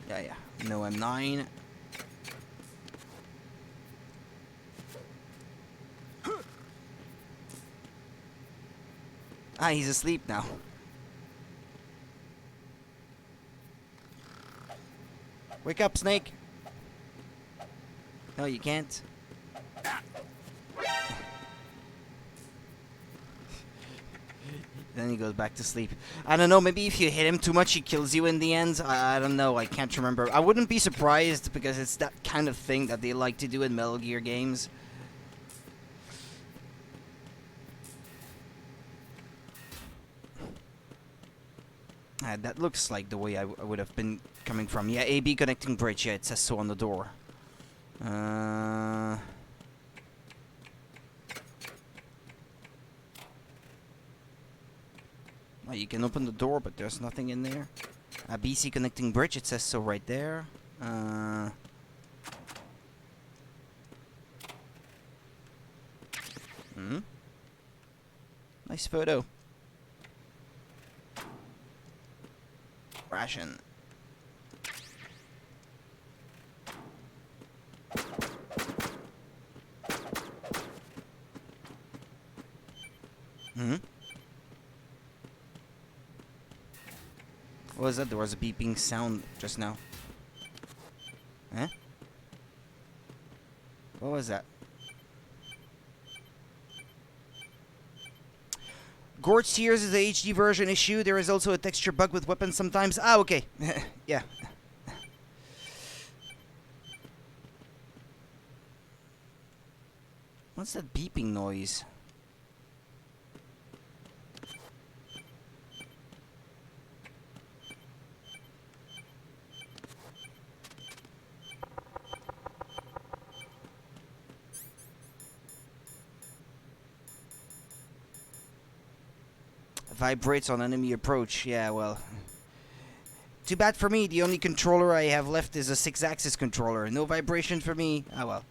Speaker 1: Yeah. No M9. Ah, he's asleep now. Wake up, Snake. No, you can't. Then he goes back to sleep. I don't know, maybe if you hit him too much, he kills you in the end. I don't know, I can't remember. I wouldn't be surprised because it's that kind of thing that they like to do in Metal Gear games. That looks like the way I would have been coming from. Yeah, AB connecting bridge. Yeah, it says so on the door. Well, you can open the door, but there's nothing in there. BC connecting bridge. It says so right there. Nice photo. Ration. What was that? There was a beeping sound just now. Huh? What was that? Gorge Tears is the HD version issue. There is also a texture bug with weapons sometimes. Ah, okay. Yeah. What's that beeping noise? Vibrates on enemy approach. Yeah, well. Too bad for me. The only controller I have left is a 6-axis controller. No vibration for me. Ah, well.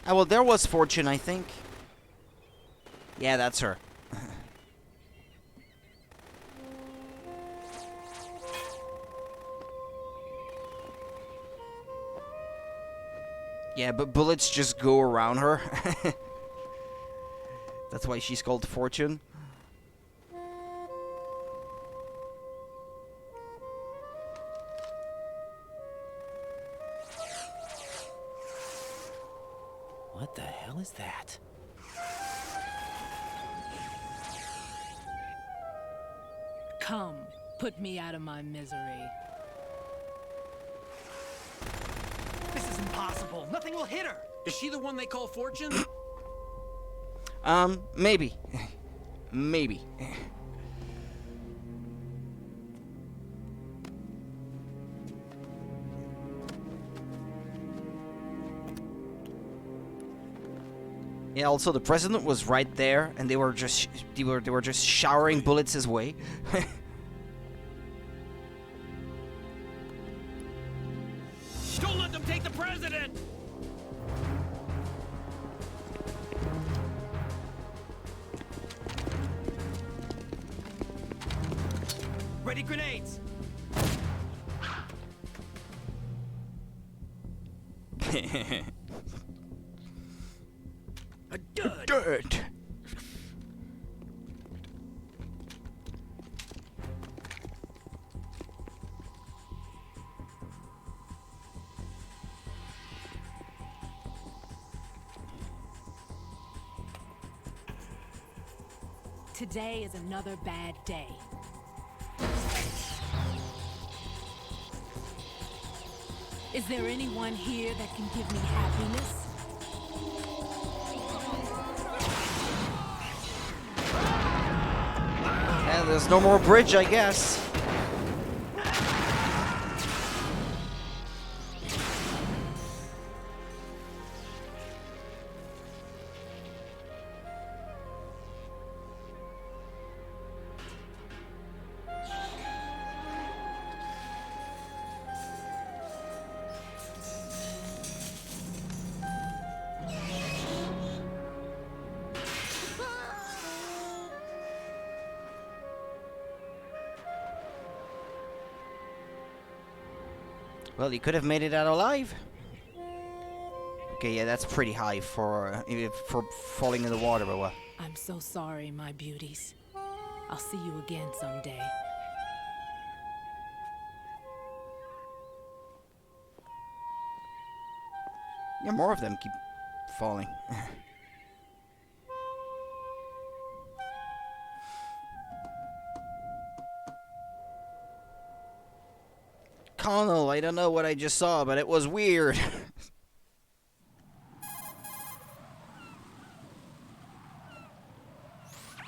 Speaker 1: Ah, well, there was Fortune, I think. Yeah, that's her. Yeah, but bullets just go around her. That's why she's called Fortune.
Speaker 12: What the hell is that?
Speaker 7: Come, put me out of my misery.
Speaker 15: This is impossible. Nothing will hit her.
Speaker 4: Is she the one they call Fortune?
Speaker 1: Maybe. Maybe. Yeah, also the president was right there, and they were just showering bullets his way.
Speaker 4: Don't let them take the president!
Speaker 15: Ready grenades.
Speaker 4: A dud!
Speaker 1: Dirt.
Speaker 7: Today is another bad day. Is there anyone here that can give me happiness?
Speaker 1: And there's no more bridge, I guess. Well, he could have made it out alive. Okay, yeah, that's pretty high for falling in the water, but what?
Speaker 7: I'm so sorry, my beauties. I'll see you again someday.
Speaker 1: Yeah, more of them keep falling. Connell, I don't know what I just saw, but it was weird.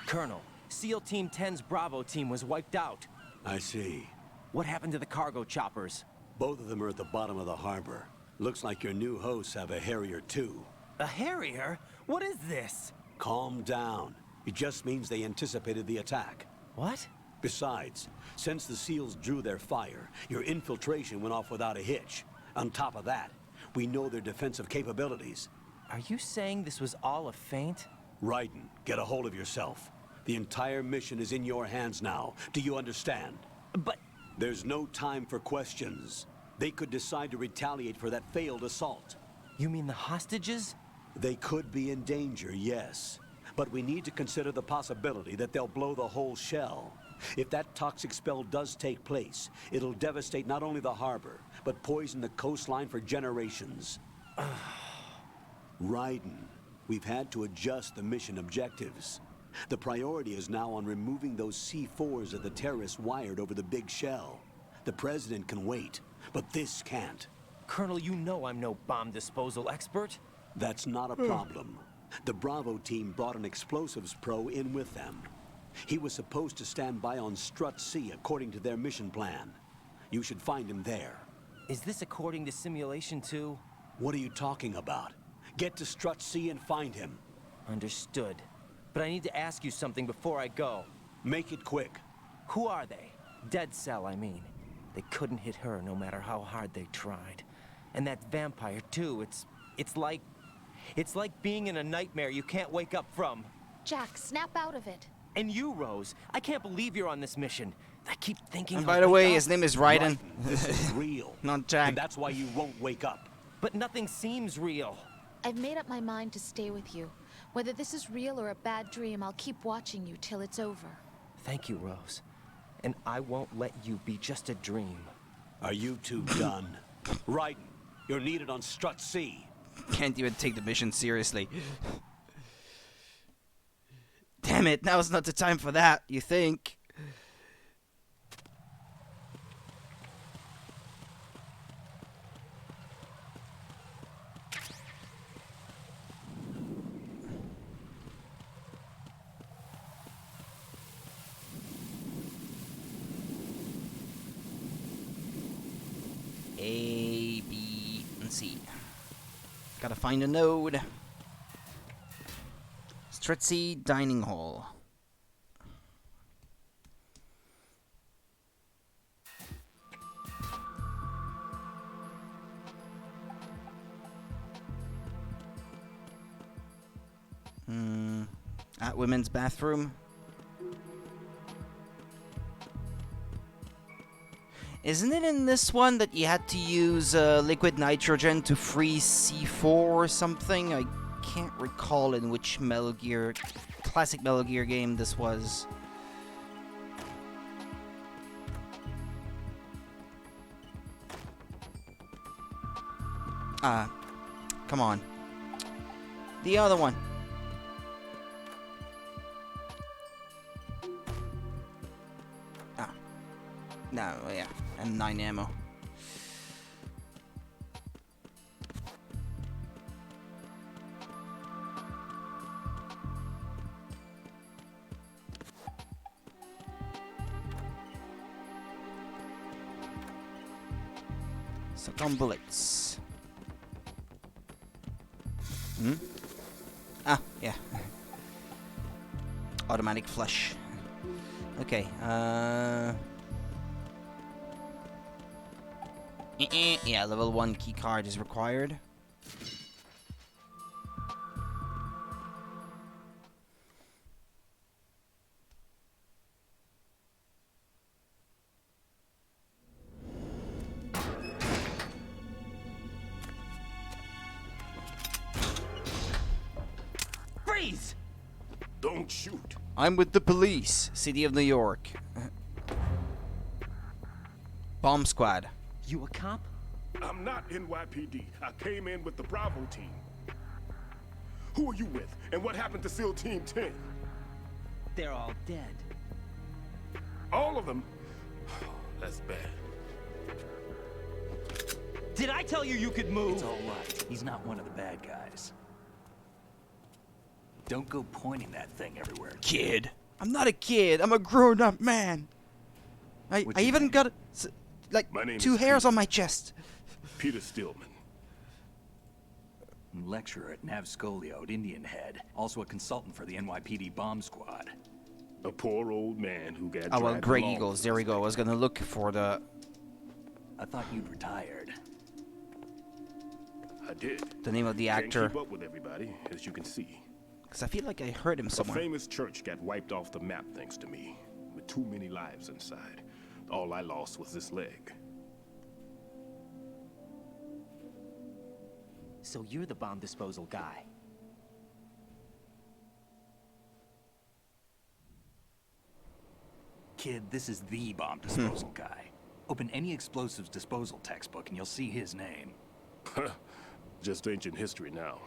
Speaker 12: Colonel, SEAL Team 10's Bravo team was wiped out.
Speaker 9: I see.
Speaker 12: What happened to the cargo choppers?
Speaker 9: Both of them are at the bottom of the harbor. Looks like your new hosts have a Harrier too.
Speaker 12: A Harrier? What is this?
Speaker 9: Calm down. It just means they anticipated the attack.
Speaker 12: What?
Speaker 9: Besides, since the SEALs drew their fire, your infiltration went off without a hitch. On top of that, we know their defensive capabilities.
Speaker 12: Are you saying this was all a feint?
Speaker 9: Raiden, get a hold of yourself. The entire mission is in your hands now. Do you understand?
Speaker 12: But...
Speaker 9: There's no time for questions. They could decide to retaliate for that failed assault.
Speaker 12: You mean the hostages?
Speaker 9: They could be in danger, yes. But we need to consider the possibility that they'll blow the whole shell. If that toxic spell does take place, it'll devastate not only the harbor, but poison the coastline for generations. Raiden, we've had to adjust the mission objectives. The priority is now on removing those C4s that the terrorists wired over the big shell. The President can wait, but this can't.
Speaker 12: Colonel, you know I'm no bomb disposal expert.
Speaker 9: That's not a problem. The Bravo team brought an explosives pro in with them. He was supposed to stand by on Strut C according to their mission plan. You should find him there.
Speaker 12: Is this according to simulation 2?
Speaker 9: What are you talking about? Get to Strut C and find him.
Speaker 12: Understood. But I need to ask you something before I go.
Speaker 9: Make it quick.
Speaker 12: Who are they? Dead Cell, I mean. They couldn't hit her no matter how hard they tried. And that vampire, too, it's like being in a nightmare you can't wake up from.
Speaker 14: Jack, snap out of it.
Speaker 12: And you, Rose, I can't believe you're on this mission. I keep thinking.
Speaker 1: And by the way, his name is Raiden.
Speaker 9: This is real.
Speaker 1: Not Jack.
Speaker 9: And that's why you won't wake up.
Speaker 12: But nothing seems real.
Speaker 14: I've made up my mind to stay with you. Whether this is real or a bad dream, I'll keep watching you till it's over.
Speaker 12: Thank you, Rose. And I won't let you be just a dream.
Speaker 9: Are you two done? Raiden, you're needed on Strut C.
Speaker 1: Can't even take the mission seriously. Damn it, now's not the time for that, you think? A, B, and C. Gotta find a node. Strutzy Dining Hall. At women's bathroom. Isn't it in this one that you had to use liquid nitrogen to freeze C4 or something? I can't recall in which Metal Gear, classic Metal Gear game this was. Come on. The other one. No, yeah, and 9 ammo. Suck on bullets. Hmm? Ah, yeah. Automatic flush. Okay, yeah, level 1 key card is required.
Speaker 6: Freeze!
Speaker 5: Don't shoot.
Speaker 1: I'm with the police, City of New York. Bomb squad.
Speaker 12: You a cop?
Speaker 5: I'm not NYPD. I came in with the Bravo team. Who are you with? And what happened to SEAL Team 10?
Speaker 12: They're all dead.
Speaker 5: All of them? That's bad.
Speaker 12: Did I tell you you could move?
Speaker 2: It's all right. He's not one of the bad guys. Don't go pointing that thing everywhere.
Speaker 1: Kid. I'm not a kid. I'm a grown-up man. I even got like
Speaker 5: My name
Speaker 1: 2
Speaker 5: is
Speaker 1: hairs
Speaker 5: Peter.
Speaker 1: on my chest.
Speaker 5: Peter Stillman.
Speaker 2: Lecturer at Navscolio at Indian Head. Also a consultant for the NYPD bomb squad.
Speaker 5: A poor old man who got
Speaker 1: Oh well,
Speaker 5: dragged
Speaker 1: Grey
Speaker 5: along
Speaker 1: Eagles.
Speaker 5: with
Speaker 1: There
Speaker 5: this
Speaker 1: we go. I
Speaker 5: thing.
Speaker 1: was gonna look for the.
Speaker 2: I thought you'd retired.
Speaker 5: I did.
Speaker 1: The name of the
Speaker 5: Can't
Speaker 1: actor.
Speaker 5: keep up with everybody, as you can see.
Speaker 1: Because I feel like I heard him
Speaker 5: A
Speaker 1: somewhere.
Speaker 5: famous church got wiped off the map thanks to me, with too many lives inside. All I lost was this leg.
Speaker 12: So you're the bomb disposal guy.
Speaker 2: Kid, this is the bomb disposal guy. Open any explosives disposal textbook and you'll see his name.
Speaker 5: Just ancient history now.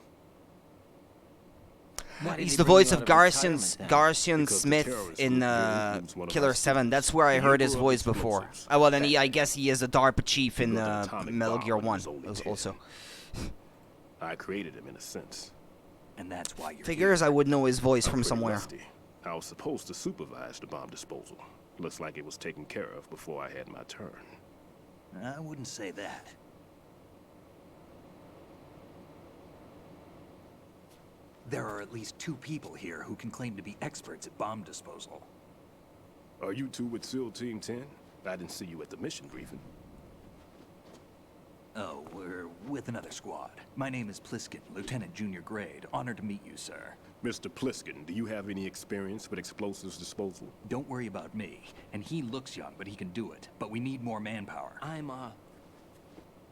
Speaker 12: Why did
Speaker 1: He's
Speaker 12: they
Speaker 1: the
Speaker 12: bring
Speaker 1: voice
Speaker 12: you
Speaker 1: of
Speaker 12: out retirement
Speaker 1: Garcian
Speaker 12: then?
Speaker 1: Garcian
Speaker 5: Because the
Speaker 1: Smith
Speaker 5: terrorist
Speaker 1: in
Speaker 5: group here includes one of
Speaker 1: Killer
Speaker 5: our
Speaker 1: 7. That's where I
Speaker 5: He
Speaker 1: heard his
Speaker 5: grew up
Speaker 1: voice
Speaker 5: with
Speaker 1: before.
Speaker 5: explosives.
Speaker 1: Well, then I guess he is the DARPA chief in
Speaker 5: built an atomic
Speaker 1: Metal
Speaker 5: bomb
Speaker 1: Gear
Speaker 5: when he
Speaker 1: 1
Speaker 5: was only 10.
Speaker 1: also.
Speaker 5: I created him in a sense.
Speaker 2: And that's why you're
Speaker 1: Figures I would know his voice
Speaker 5: I'm
Speaker 1: from
Speaker 5: pretty
Speaker 1: somewhere.
Speaker 5: rusty. I was supposed to supervise the bomb disposal. Looks like it was taken care of before I had my turn.
Speaker 2: here. I wouldn't say that. There are at least 2 people here who can claim to be experts at bomb disposal.
Speaker 5: Are you two with SEAL Team 10? I didn't see you at the mission briefing.
Speaker 2: Oh, we're with another squad. My name is Pliskin, Lieutenant Junior Grade. Honored to meet you, sir.
Speaker 5: Mr. Pliskin, do you have any experience with explosives disposal?
Speaker 2: Don't worry about me. And he looks young, but he can do it. But we need more manpower.
Speaker 12: I'm,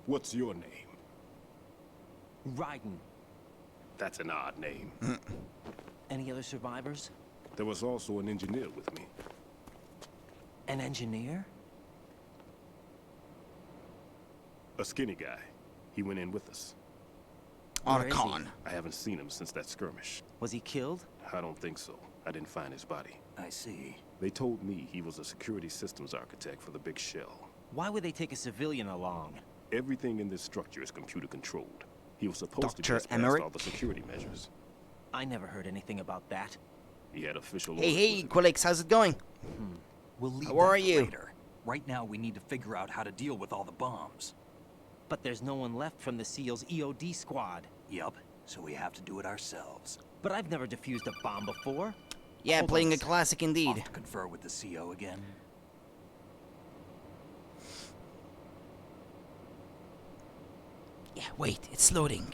Speaker 5: What's your name?
Speaker 12: Raiden.
Speaker 5: That's an odd name.
Speaker 12: Any other survivors?
Speaker 5: There was also an engineer with me.
Speaker 12: An engineer?
Speaker 5: A skinny guy. He went in with us.
Speaker 12: Where is he?
Speaker 1: Otacon.
Speaker 5: I haven't seen him since that skirmish.
Speaker 12: Was he killed?
Speaker 5: I don't think so. I didn't find his body.
Speaker 2: I see.
Speaker 5: They told me he was a security systems architect for the big shell.
Speaker 12: Why would they take a civilian along?
Speaker 5: Everything in this structure is computer controlled. He was supposed to
Speaker 1: Dr.
Speaker 5: get past
Speaker 1: Emmerich?
Speaker 5: all the security measures.
Speaker 12: I never heard anything about that.
Speaker 5: He had official
Speaker 1: Hey,
Speaker 5: orders
Speaker 1: hey,
Speaker 5: with him.
Speaker 1: Quilix, how's it going?
Speaker 2: We'll leave
Speaker 1: How
Speaker 2: that
Speaker 1: are
Speaker 2: for
Speaker 1: you?
Speaker 2: later. Right now, we need to figure out how to deal with all the bombs.
Speaker 12: But there's no one left from the SEAL's EOD squad.
Speaker 2: Yup, so we have to do it ourselves.
Speaker 12: But I've never defused a bomb before.
Speaker 1: Yeah,
Speaker 2: Hold
Speaker 1: playing
Speaker 2: on
Speaker 1: a
Speaker 2: a sec.
Speaker 1: classic indeed.
Speaker 2: Off to confer with the CO again.
Speaker 1: Yeah, wait, it's loading.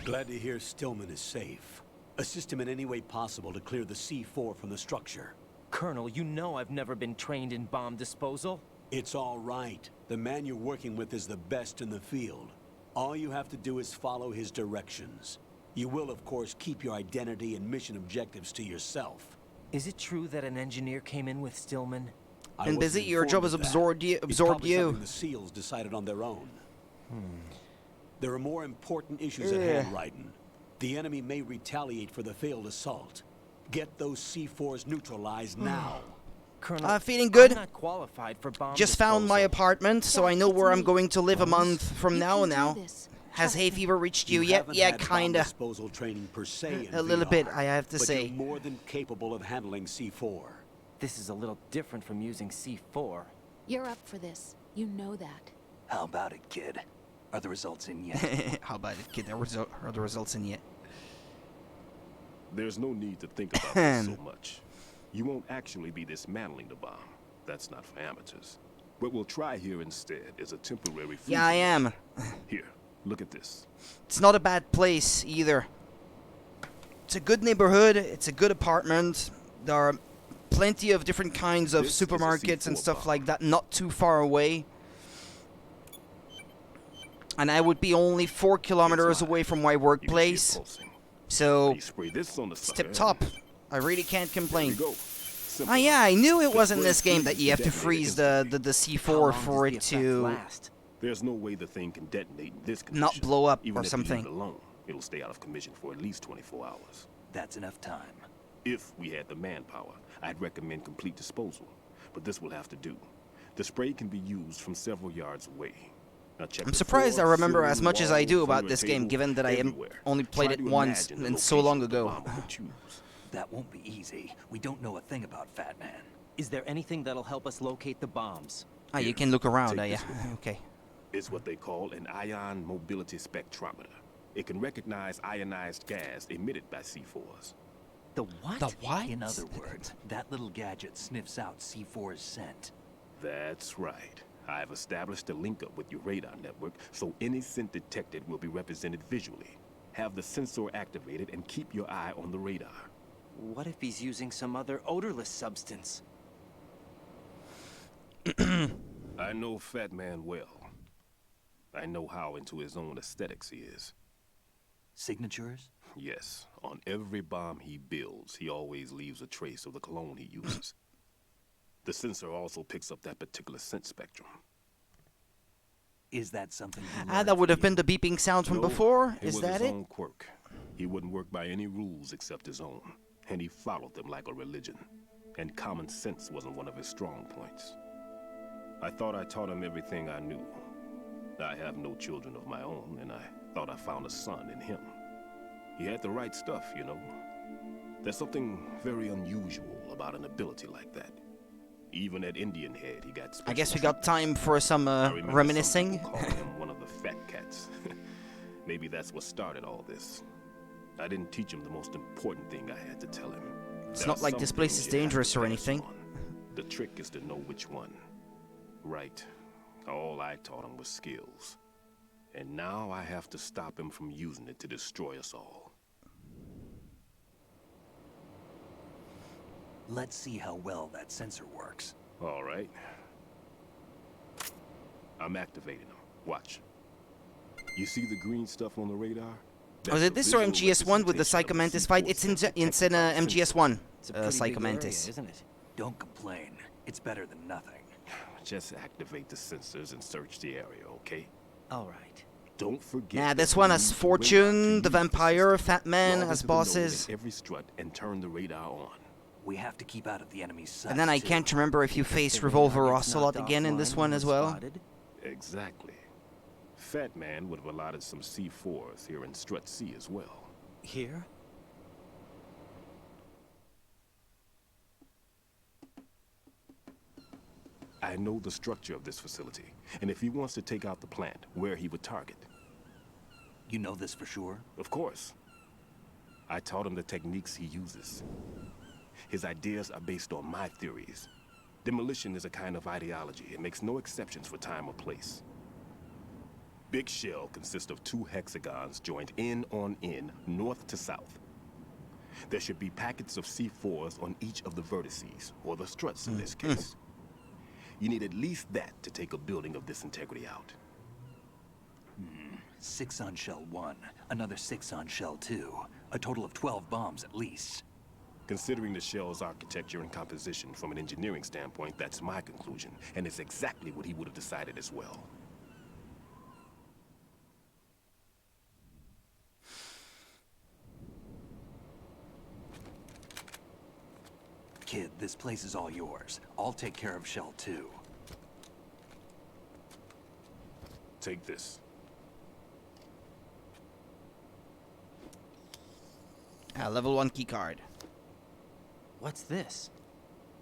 Speaker 9: Glad to hear Stillman is safe. Assist him in any way possible to clear the C4 from the structure.
Speaker 12: Colonel, you know I've never been trained in bomb disposal.
Speaker 9: It's all right. The man you're working with is the best in the field. All you have to do is follow his directions. You will, of course, keep your identity and mission objectives to yourself.
Speaker 12: Is it true that an engineer came in with Stillman?
Speaker 1: Been busy, your job has absorbed you.
Speaker 9: It's probably something the SEALs decided on their own. There are more important issues at hand, Raiden. The enemy may retaliate for the failed assault. Get those C4s neutralized now.
Speaker 12: Colonel,
Speaker 1: feeling good.
Speaker 12: I'm not qualified for bomb
Speaker 1: Just found my
Speaker 12: disposal.
Speaker 1: apartment, so I know where I'm going to live a month from now. Has hay fever reached you yet?
Speaker 9: haven't
Speaker 1: Yeah,
Speaker 9: had bomb
Speaker 1: kinda.
Speaker 9: disposal training per se in
Speaker 1: A little bit,
Speaker 9: VR,
Speaker 1: I have to
Speaker 9: but
Speaker 1: say.
Speaker 9: You're more than capable of handling C4.
Speaker 12: This is a little different from using C4.
Speaker 14: You're up for this. You know that.
Speaker 2: How about it, kid? Are the results in yet?
Speaker 1: How about it, kid? Are the results in yet?
Speaker 16: There's no need to think about this so much. You won't actually be dismantling the bomb. That's not for amateurs. What we'll try here instead is a temporary...
Speaker 1: Yeah, I am.
Speaker 16: Here, look at this.
Speaker 1: It's not a bad place, either. It's a good neighborhood. It's a good apartment. There are plenty of different kinds of supermarkets and stuff like that, not too far away. And I would be only 4 kilometers away from my workplace. So, it's tip-top. I really can't complain. Oh yeah, I knew it was in this game that you have to freeze the C4 for it to
Speaker 16: There's no way the thing can detonate in this condition.
Speaker 1: not blow up
Speaker 16: Even
Speaker 1: or
Speaker 16: if you
Speaker 1: something.
Speaker 16: leave it alone, it'll stay out of commission for at least 24 hours.
Speaker 2: That's enough time.
Speaker 16: If we had the manpower, I'd recommend complete disposal. But this will have to do. The spray can be used from several yards away. Now check
Speaker 1: I'm
Speaker 16: the
Speaker 1: surprised I
Speaker 16: floor,
Speaker 1: remember
Speaker 16: ceiling,
Speaker 1: as much as I
Speaker 16: walls,
Speaker 1: do
Speaker 16: under
Speaker 1: about
Speaker 16: a
Speaker 1: this game,
Speaker 16: table,
Speaker 1: given that I
Speaker 16: everywhere.
Speaker 1: only played
Speaker 16: Try
Speaker 1: it
Speaker 16: to
Speaker 1: once
Speaker 16: imagine the
Speaker 1: and so long
Speaker 16: location the
Speaker 1: ago.
Speaker 16: bomb would choose.
Speaker 2: That won't be easy. We don't know a thing about Fat Man.
Speaker 12: Is there anything that'll help us locate the bombs?
Speaker 1: Ah, you can look around,
Speaker 16: Take
Speaker 1: yeah.
Speaker 16: this with you.
Speaker 1: Okay.
Speaker 16: It's what they call an ion mobility spectrometer. It can recognize ionized gas emitted by C4s.
Speaker 12: The what?
Speaker 1: The what?
Speaker 2: In other words, that little gadget sniffs out C4's scent.
Speaker 16: That's right. I've established a link up with your radar network, so any scent detected will be represented visually. Have the sensor activated and keep your eye on the radar.
Speaker 12: What if he's using some other odorless substance?
Speaker 16: I know Fat Man well. I know how into his own aesthetics he is.
Speaker 2: Signatures?
Speaker 16: Yes, on every bomb he builds, he always leaves a trace of the cologne he uses. The sensor also picks up that particular scent spectrum.
Speaker 2: Is that something he
Speaker 1: Ah,
Speaker 2: learned
Speaker 1: that would
Speaker 2: from
Speaker 1: have been
Speaker 2: you?
Speaker 1: the beeping sound from
Speaker 16: No,
Speaker 1: before?
Speaker 16: it
Speaker 1: Is
Speaker 16: was
Speaker 1: that
Speaker 16: his
Speaker 1: it?
Speaker 16: own quirk. He wouldn't work by any rules except his own, and he followed them like a religion. And common sense wasn't one of his strong points. I thought I taught him everything I knew. I have no children of my own, and I thought I found a son in him. He had the right stuff, you know. There's something very unusual about an ability like that. Even at Indian Head, he got special
Speaker 1: I guess we got time for some
Speaker 16: I remember
Speaker 1: reminiscing.
Speaker 16: Some people calling him one of the fat cats. Maybe that's what started all this. I didn't teach him the most important thing I had to tell him.
Speaker 1: It's
Speaker 16: There
Speaker 1: not
Speaker 16: are
Speaker 1: like
Speaker 16: some
Speaker 1: this place
Speaker 16: things
Speaker 1: is
Speaker 16: you have to
Speaker 1: dangerous or
Speaker 16: pass
Speaker 1: anything.
Speaker 16: on. The trick is to know which one. Right. All I taught him was skills. And now I have to stop him from using it to destroy us all.
Speaker 2: Let's see how well that sensor works.
Speaker 16: All right. I'm activating them. Watch. You see the green stuff on the radar?
Speaker 1: Was it this or MGS1 with the Psycho Mantis fight? It's in MGS1, Psycho Mantis.
Speaker 12: Isn't it?
Speaker 2: Don't complain. It's better than nothing.
Speaker 16: Just activate the sensors and search the area, okay?
Speaker 12: All right.
Speaker 16: Don't forget.
Speaker 1: Nah,
Speaker 16: that
Speaker 1: this
Speaker 16: you
Speaker 1: one
Speaker 16: need
Speaker 1: has
Speaker 16: to wait
Speaker 1: Fortune,
Speaker 16: to
Speaker 1: the
Speaker 16: use
Speaker 1: Vampire,
Speaker 16: system.
Speaker 1: Fat Man
Speaker 16: Log
Speaker 1: as
Speaker 16: into the node
Speaker 1: bosses.
Speaker 16: at every strut and turn the radar on.
Speaker 2: We have to keep out of the enemy's sight.
Speaker 1: And then I
Speaker 2: too.
Speaker 1: can't remember if you face Revolver Ocelot again in this one as well.
Speaker 16: Exactly. Fat Man would have allotted some C4s here in Strut C as well.
Speaker 12: Here?
Speaker 16: I know the structure of this facility, and if he wants to take out the plant, where he would target.
Speaker 2: You know this for sure?
Speaker 16: Of course. I taught him the techniques he uses. His ideas are based on my theories. Demolition is a kind of ideology. It makes no exceptions for time or place. Big Shell consists of 2 hexagons joined end on end, north to south. There should be packets of C4s on each of the vertices, or the struts in this case. You need at least that to take a building of this integrity out.
Speaker 2: 6 on Shell 1, another 6 on Shell 2. A total of 12 bombs at least.
Speaker 16: Considering the shell's architecture and composition from an engineering standpoint, that's my conclusion, and it's exactly what he would have decided as well.
Speaker 2: Kid, this place is all yours. I'll take care of Shell 2.
Speaker 16: Take this.
Speaker 1: Level 1 keycard.
Speaker 12: What's this?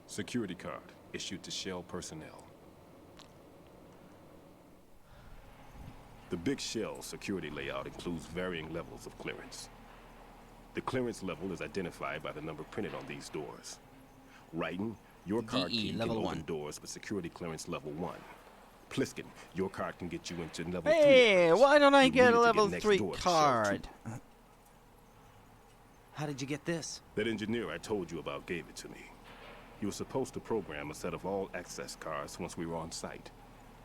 Speaker 16: Security card issued to Shell personnel. The big shell security layout includes varying levels of clearance. The clearance level is identified by the number printed on these doors. Raiden, your card
Speaker 1: DE,
Speaker 16: key can
Speaker 1: level
Speaker 16: open
Speaker 1: 1.
Speaker 16: doors with security clearance level 1. Pliskin, your card can get you into level 3.
Speaker 1: Hey, why don't I
Speaker 16: You
Speaker 1: get
Speaker 16: need
Speaker 1: a
Speaker 16: it to
Speaker 1: level
Speaker 16: next
Speaker 1: 3
Speaker 16: door to shell
Speaker 1: card?
Speaker 12: How did you get this?
Speaker 16: That engineer I told you about gave it to me. He was supposed to program a set of all access cards once we were on site.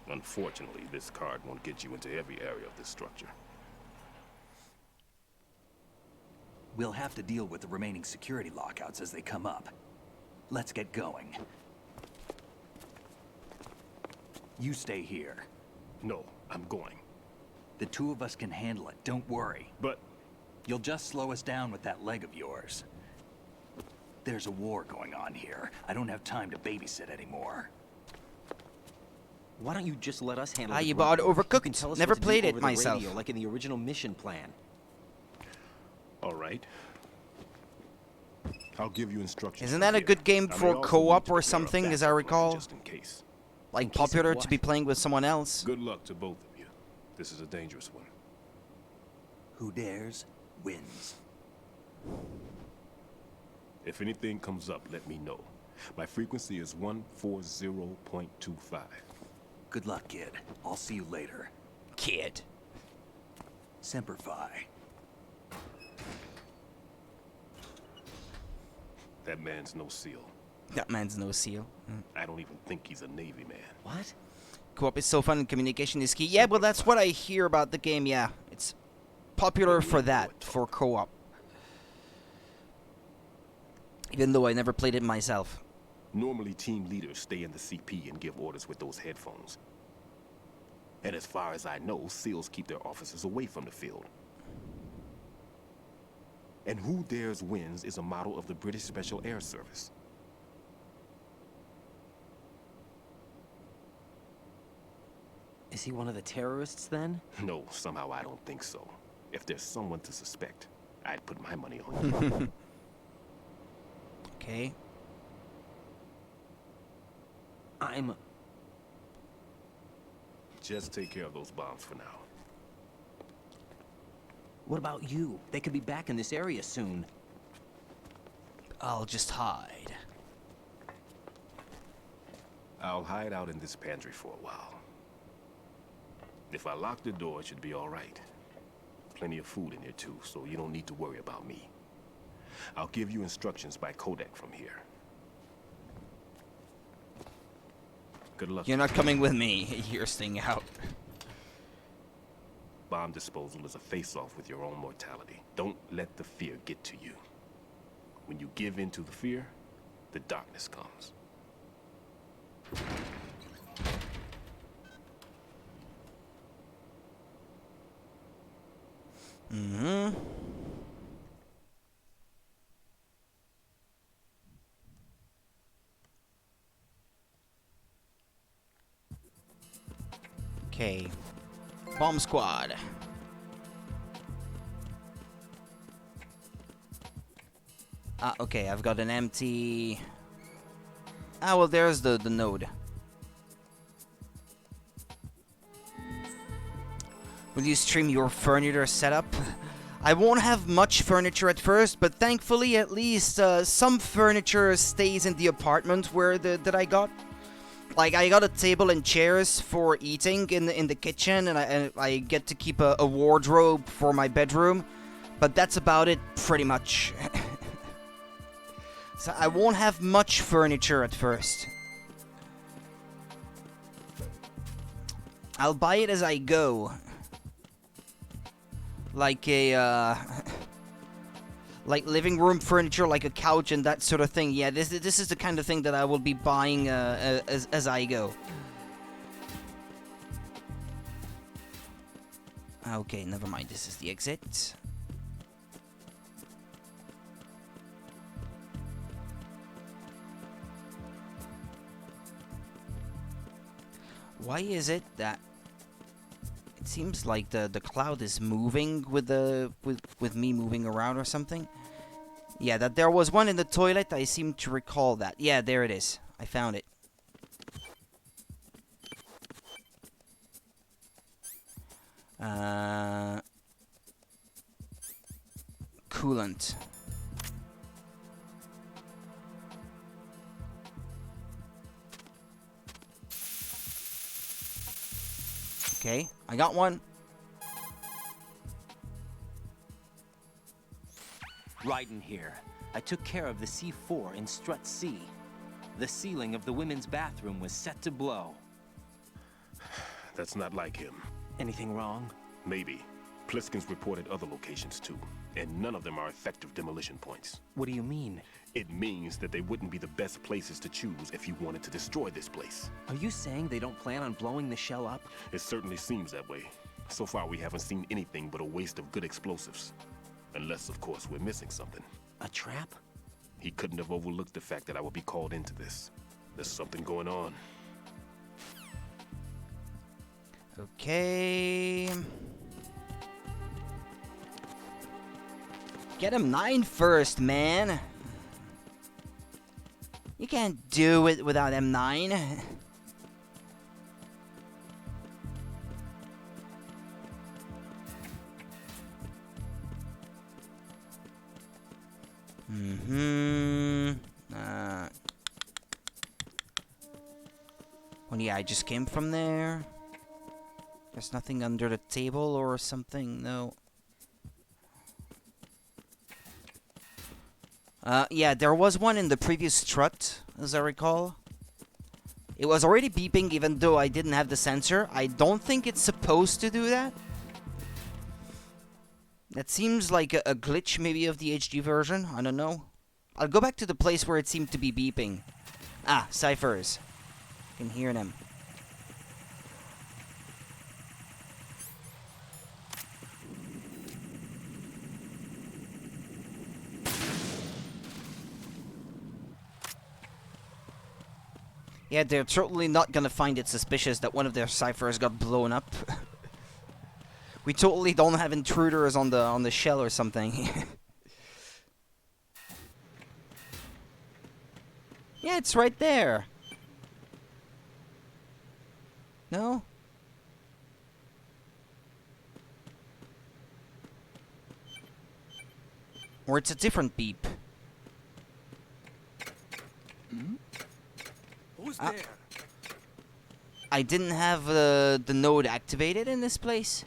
Speaker 16: Unfortunately, this card won't get you into every area of this structure.
Speaker 2: We'll have to deal with the remaining security lockouts as they come up. Let's get going. You stay here.
Speaker 16: No, I'm going.
Speaker 2: The two of us can handle it, don't worry.
Speaker 16: But...
Speaker 2: You'll just slow us down with that leg of yours. There's a war going on here. I don't have time to babysit anymore.
Speaker 12: Why don't you just let us handle
Speaker 1: Ah,
Speaker 12: the
Speaker 1: you
Speaker 12: grunt
Speaker 1: bought
Speaker 12: work? You can
Speaker 1: Overcooked.
Speaker 12: tell us
Speaker 1: Never
Speaker 12: what to do
Speaker 1: played it
Speaker 12: over the
Speaker 1: myself.
Speaker 12: radio, like in the original mission plan.
Speaker 16: All right. I'll give you instructions.
Speaker 1: Isn't that a good game for co-op or something, as I recall?
Speaker 16: Just in case.
Speaker 1: Like popular to be playing with someone else?
Speaker 16: Good luck to both of you. This is a dangerous one.
Speaker 2: Who dares, wins.
Speaker 16: If anything comes up, let me know. My frequency is 140.25.
Speaker 2: Good luck, kid. I'll see you later.
Speaker 1: Kid.
Speaker 2: Semper Fi.
Speaker 16: That man's no SEAL.
Speaker 1: That man's no SEAL.
Speaker 16: I don't even think he's a Navy man.
Speaker 12: What?
Speaker 1: Co-op is so fun and communication is key. Yeah, well, that's what I hear about the game, yeah. It's popular for that, for co-op. Even though I never played it myself.
Speaker 16: Normally, team leaders stay in the CP and give orders with those headphones. And as far as I know, SEALs keep their officers away from the field. And Who Dares Wins is a model of the British Special Air Service.
Speaker 12: Is he one of the terrorists then?
Speaker 16: No, somehow I don't think so. If there's someone to suspect, I'd put my money on you.
Speaker 1: Okay.
Speaker 16: Just take care of those bombs for now.
Speaker 12: What about you? They could be back in this area soon.
Speaker 1: I'll just hide.
Speaker 16: I'll hide out in this pantry for a while. If I lock the door, it should be all right. Plenty of food in here too, so you don't need to worry about me. I'll give you instructions by codec from here. Good luck.
Speaker 1: You're not coming with me. You're staying out.
Speaker 16: Bomb disposal is a face-off with your own mortality. Don't let the fear get to you. When you give in to the fear, the darkness comes.
Speaker 1: Mm-hmm. Okay. Bomb squad. Ah, okay, I've got an empty... Ah, well, there's the node. Will you stream your furniture setup? I won't have much furniture at first, but thankfully at least some furniture stays in the apartment where that I got. Like, I got a table and chairs for eating in the kitchen, and I get to keep a wardrobe for my bedroom. But that's about it, pretty much. So I won't have much furniture at first. I'll buy it as I go. Like a, like living room furniture, like a couch and that sort of thing. Yeah, this is the kind of thing that I will be buying as I go. Okay, never mind. This is the exit. Why is it that it seems like the cloud is moving with me moving around or something? Yeah, that there was one in the toilet. I seem to recall that. Yeah, there it is. I found it. Coolant. Okay, I got one.
Speaker 12: Ryden here. I took care of the C4 in Strut C. The ceiling of the women's bathroom was set to blow.
Speaker 16: That's not like him.
Speaker 12: Anything wrong?
Speaker 16: Maybe. Pliskin's reported other locations too, and none of them are effective demolition points.
Speaker 12: What do you mean?
Speaker 16: It means that they wouldn't be the best places to choose if you wanted to destroy this place.
Speaker 12: Are you saying they don't plan on blowing the shell up?
Speaker 16: It certainly seems that way. So far, we haven't seen anything but a waste of good explosives. Unless, of course, we're missing something.
Speaker 12: A trap?
Speaker 16: He couldn't have overlooked the fact that I would be called into this. There's something going on.
Speaker 1: Okay. Get him 9 first, man. You can't do it without M9. Well, yeah, I just came from there. There's nothing under the table or something, no. Yeah, there was one in the previous strut, as I recall. It was already beeping even though I didn't have the sensor. I don't think it's supposed to do that. That seems like a glitch maybe of the HD version, I don't know. I'll go back to the place where it seemed to be beeping. Ah, ciphers. I can hear them. Yeah, they're certainly not gonna find it suspicious that one of their ciphers got blown up. We totally don't have intruders on the shell or something. Yeah, it's right there. No? Or it's a different beep.
Speaker 3: Who's there?
Speaker 1: I didn't have the node activated in this place.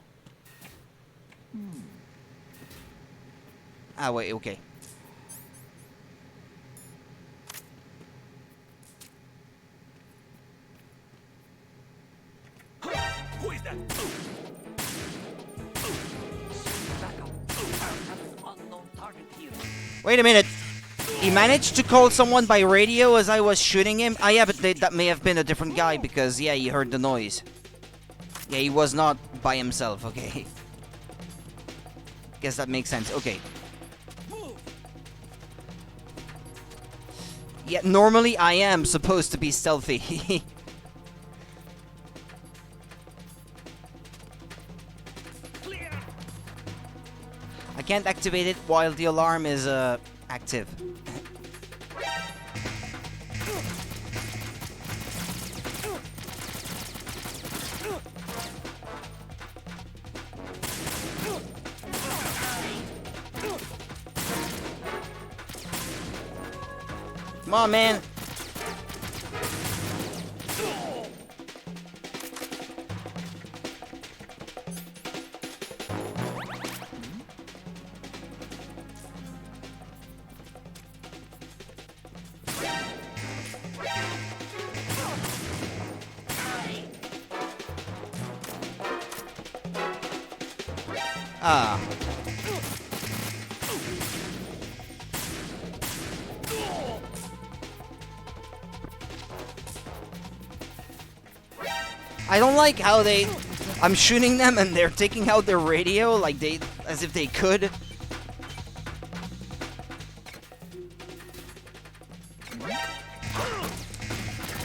Speaker 1: Ah, wait, okay.
Speaker 3: Who is that?
Speaker 1: Wait a minute. He managed to call someone by radio as I was shooting him? Ah, yeah, but that may have been a different guy because, yeah, he heard the noise. Yeah, he was not by himself, okay. Guess that makes sense, okay. Yeah, normally I am supposed to be stealthy. I can't activate it while the alarm is, active. Come on, man. Ah. I don't like how I'm shooting them and they're taking out their radio like as if they could.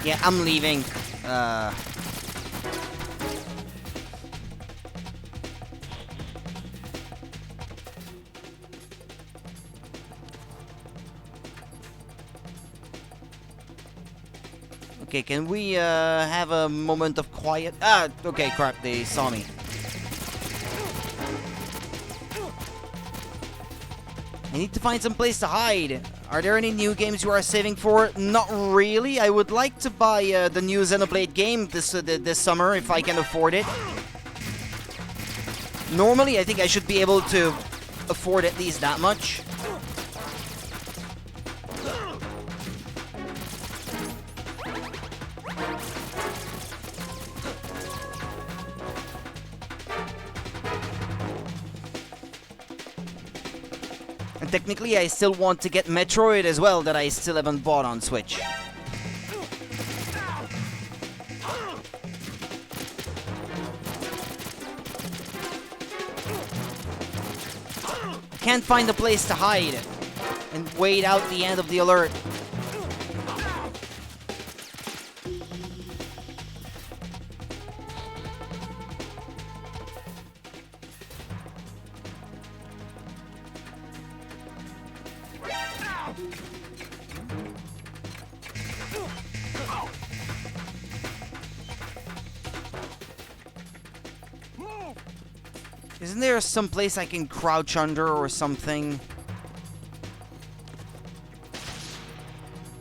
Speaker 1: Yeah, I'm leaving. Okay, can we have a moment of quiet? Ah, okay, crap, they saw me. I need to find some place to hide. Are there any new games you are saving for? Not really. I would like to buy the new Xenoblade game this summer if I can afford it. Normally, I think I should be able to afford at least that much. And technically, I still want to get Metroid as well, that I still haven't bought on Switch. Can't find a place to hide and wait out the end of the alert. Isn't there some place I can crouch under or something?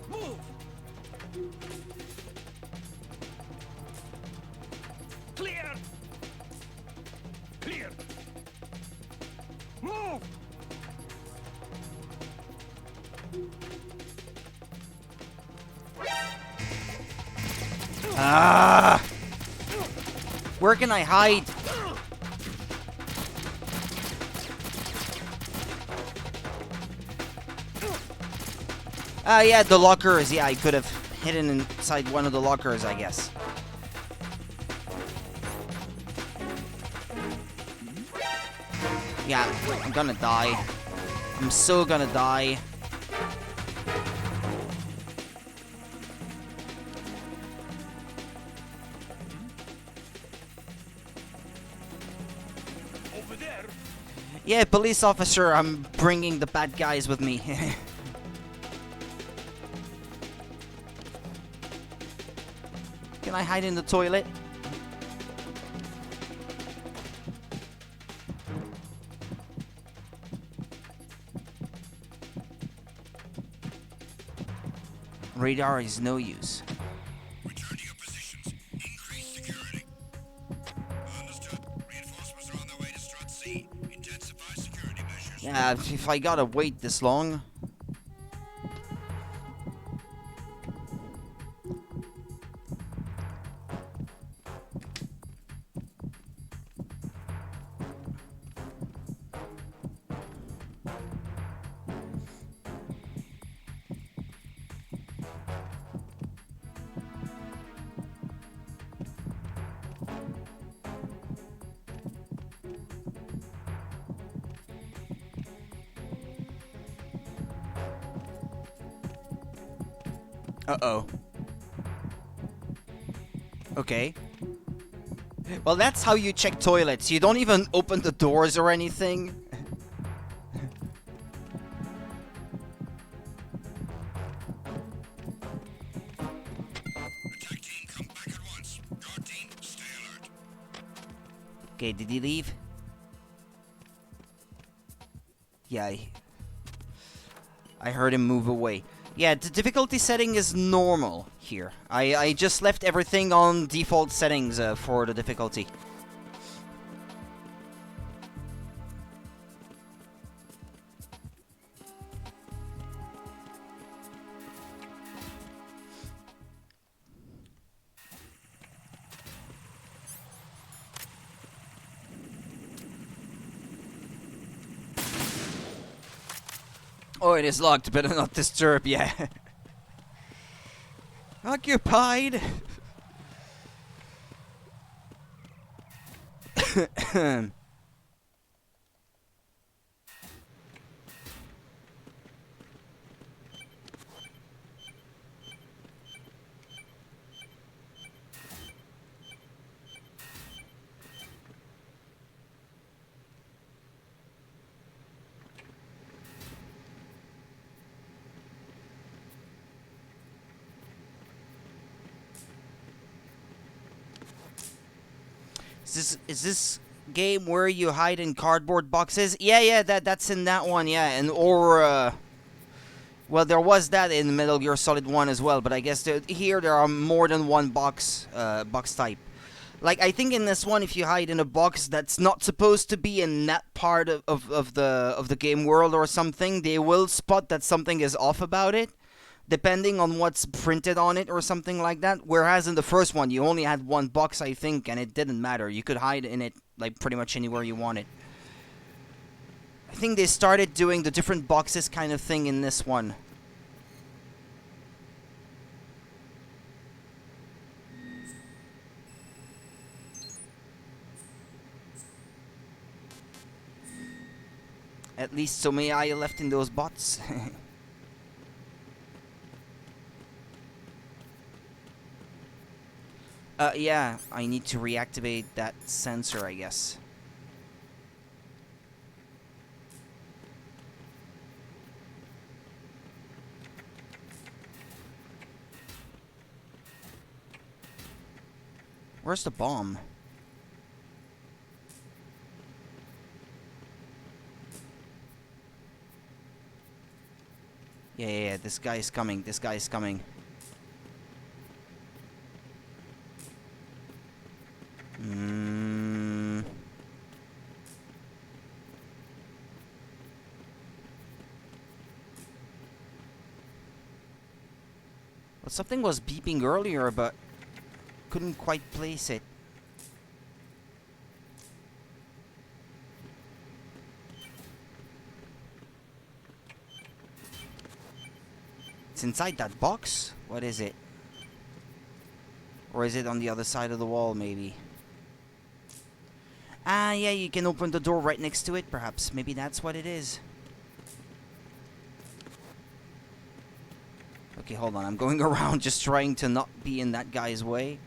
Speaker 3: Move! Clear! Clear! Move!
Speaker 1: Ah! Where can I hide? Yeah, the lockers. Yeah, I could have hidden inside one of the lockers, I guess. Yeah, I'm gonna die. I'm so gonna die.
Speaker 3: Over there!
Speaker 1: Yeah, police officer, I'm bringing the bad guys with me. Can I hide in the toilet? Radar is no use.
Speaker 5: Return to your positions. Increase security. Understood. Reinforcements are on their way to Strut C. Intensify security measures.
Speaker 1: Yeah, if I gotta wait this long. Uh-oh. Okay. Well, that's how you check toilets. You don't even open the doors or anything.
Speaker 5: Attack team, come back at once. Guard team, stay alert.
Speaker 1: Okay, did he leave? Yeah, I heard him move away. Yeah, the difficulty setting is normal here. I just left everything on default settings for the difficulty. Oh, it is locked. Better not disturb. Yeah. Occupied. Is this game where you hide in cardboard boxes? Yeah, that's in that one, yeah. And well, there was that in Metal Gear Solid 1 as well, but I guess here there are more than one box type. Like, I think in this one, if you hide in a box that's not supposed to be in that part of the game world or something, they will spot that something is off about it, depending on what's printed on it or something like that. Whereas in the first one, you only had one box, I think, and it didn't matter. You could hide in it, like, pretty much anywhere you wanted. I think they started doing the different boxes kind of thing in this one. At least so many I left in those bots. Yeah, I need to reactivate that sensor, I guess. Where's the bomb? Yeah, this guy is coming. This guy is coming. Well, something was beeping earlier, but couldn't quite place it. It's inside that box? What is it? Or is it on the other side of the wall, maybe? Ah, yeah, you can open the door right next to it, perhaps. Maybe that's what it is. Okay, hold on. I'm going around just trying to not be in that guy's way.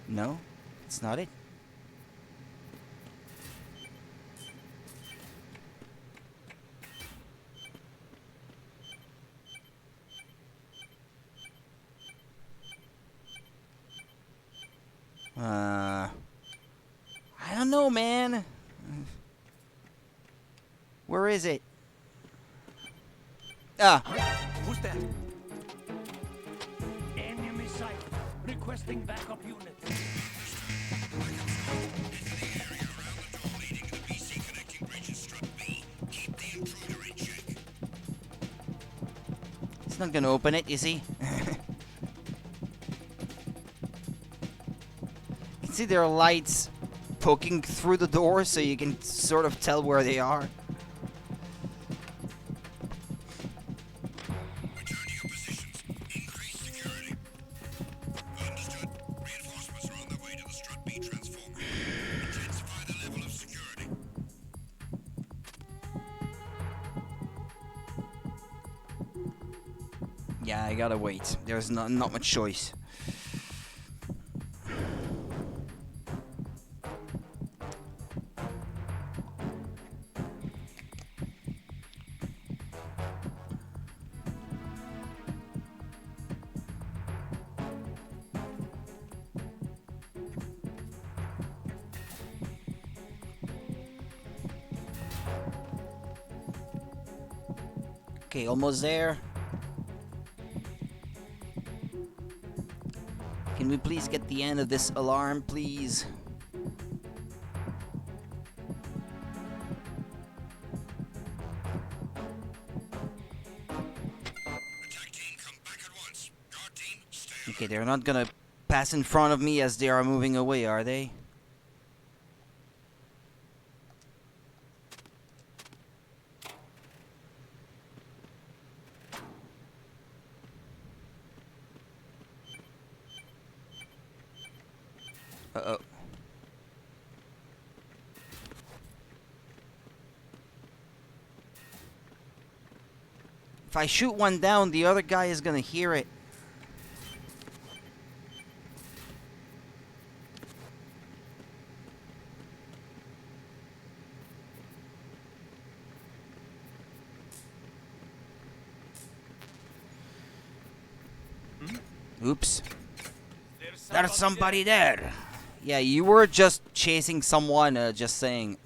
Speaker 1: No, it's not it. I don't know, man. Where is it? Ah.
Speaker 6: Who's that?
Speaker 3: Enemy sight. Requesting backup units.
Speaker 1: He's not gonna open it, is he? You can see there are lights poking through the door, so you can sort of tell where they are. Yeah, I gotta wait. There's not much choice. Okay, almost there. Can we please get the end of this alarm, please? Okay, they're not gonna pass in front of me as they are moving away, are they? Uh-oh. If I shoot one down, the other guy is gonna hear it. Oops.
Speaker 11: There's
Speaker 1: There's somebody there. Yeah, you were just chasing someone, just saying.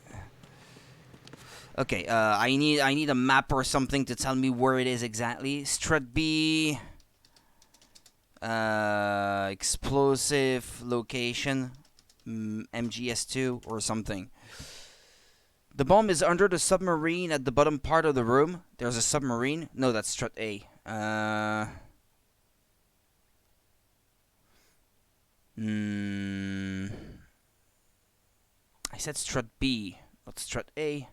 Speaker 1: Okay, I need a map or something to tell me where it is exactly. Strut B. Explosive location. MGS2 or something. The bomb is under the submarine at the bottom part of the room. There's a submarine. No, that's Strut A. I said Strut B, not Strut A.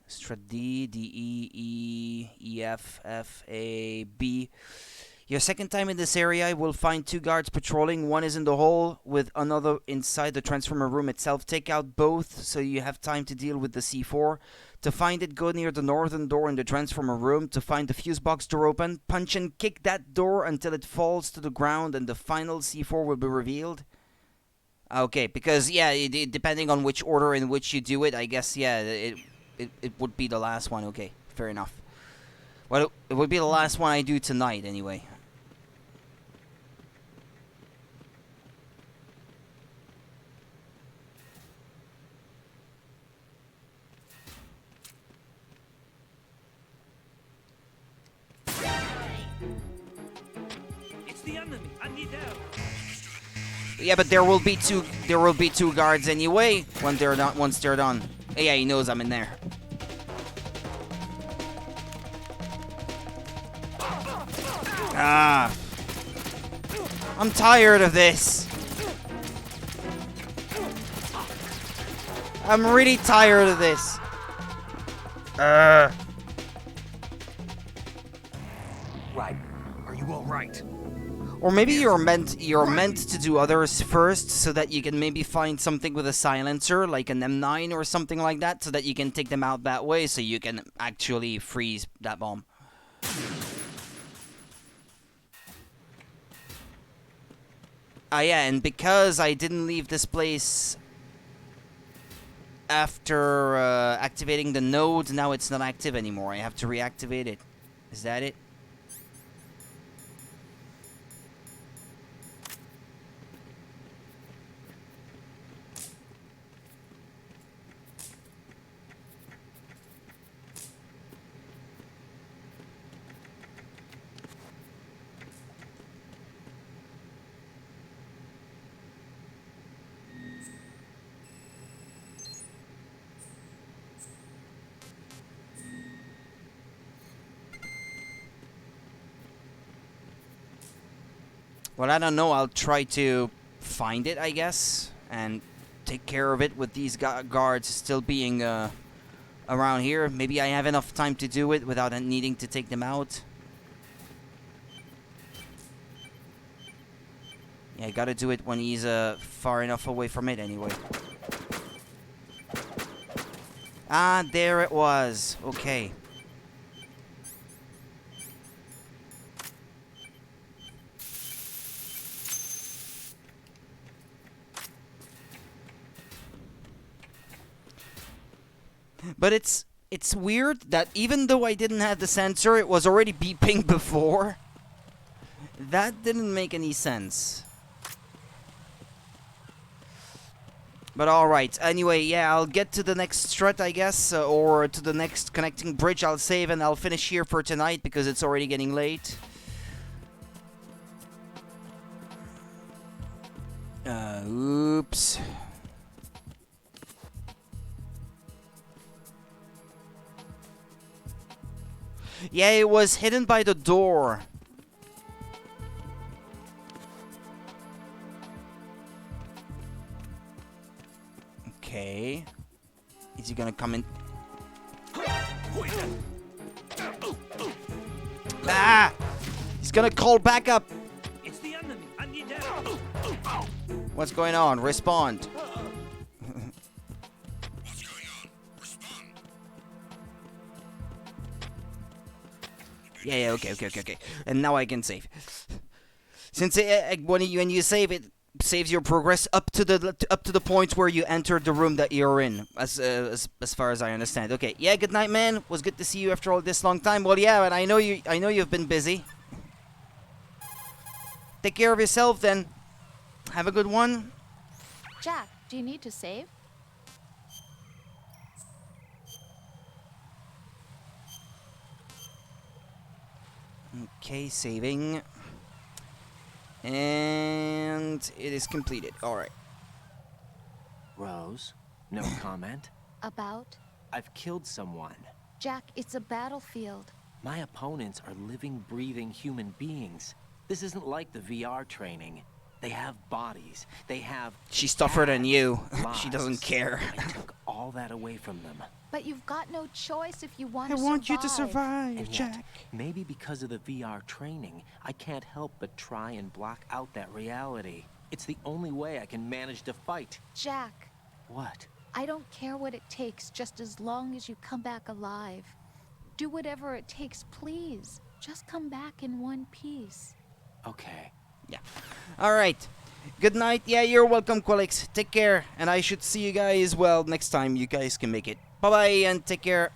Speaker 1: Strut D, D, E, E, F, F, A, B. Your second time in this area, you will find 2 guards patrolling. One is in the hole with another inside the transformer room itself. Take out both so you have time to deal with the C4. To find it, go near the northern door in the transformer room. To find the fuse box door open, punch and kick that door until it falls to the ground and the final C4 will be revealed. Okay, because, yeah, depending on which order in which you do it, I guess, yeah, it would be the last one. Okay, fair enough. Well, it would be the last one I do tonight, anyway.
Speaker 3: It's the enemy. I need help.
Speaker 1: Yeah, but there will be two guards anyway when they're done. Once they're done. Yeah, he knows I'm in there. Ah, I'm tired of this. I'm really tired of this.
Speaker 2: Right. Are you all right?
Speaker 1: Or maybe you're meant to do others first, so that you can maybe find something with a silencer, like an M9 or something like that, so that you can take them out that way, so you can actually freeze that bomb. Yeah, and because I didn't leave this place after activating the node, now it's not active anymore. I have to reactivate it. Is that it? Well, I don't know. I'll try to find it, I guess, and take care of it with these guards still being around here. Maybe I have enough time to do it without needing to take them out. Yeah, I gotta do it when he's far enough away from it anyway. Ah, there it was. Okay. But it's weird that even though I didn't have the sensor, it was already beeping before. That didn't make any sense. But alright, anyway, yeah, I'll get to the next strut, I guess, or to the next connecting bridge. I'll save and I'll finish here for tonight because it's already getting late. Oops. Yeah, it was hidden by the door. Okay. Is he gonna come in? Ah! He's gonna call back up.
Speaker 3: It's the enemy. I need help.
Speaker 1: What's going on? Respond.
Speaker 5: What's going on? Respond.
Speaker 1: Yeah, okay. And now I can save. Since when you save, it saves your progress up to the point where you entered the room that you're in, as far as I understand. Okay, yeah. Good night, man. Was good to see you after all this long time. Well, yeah, and I know you've been busy. Take care of yourself then. Have a good one.
Speaker 14: Jack, do you need to save?
Speaker 1: Okay, saving. And it is completed. Alright.
Speaker 12: Rose, no comment?
Speaker 14: About?
Speaker 12: I've killed someone.
Speaker 14: Jack, it's a battlefield.
Speaker 12: My opponents are living, breathing human beings. This isn't like the VR training. They have bodies. They have...
Speaker 1: She's tougher than you. She
Speaker 12: lives.
Speaker 1: doesn't care.
Speaker 12: I took all that away from them.
Speaker 14: But you've got no choice if you want to
Speaker 1: I
Speaker 14: survive.
Speaker 1: want you to survive,
Speaker 12: And yet,
Speaker 1: Jack.
Speaker 12: maybe because of the VR training, I can't help but try and block out that reality. It's the only way I can manage to fight.
Speaker 14: Jack,
Speaker 12: What?
Speaker 14: I don't care what it takes, just as long as you come back alive. Do whatever it takes, please. Just come back in one piece.
Speaker 12: Okay.
Speaker 1: Yeah. Alright. Good night. Yeah, you're welcome, Qualix. Take care. And I should see you guys, well, next time you guys can make it. Bye-bye and take care.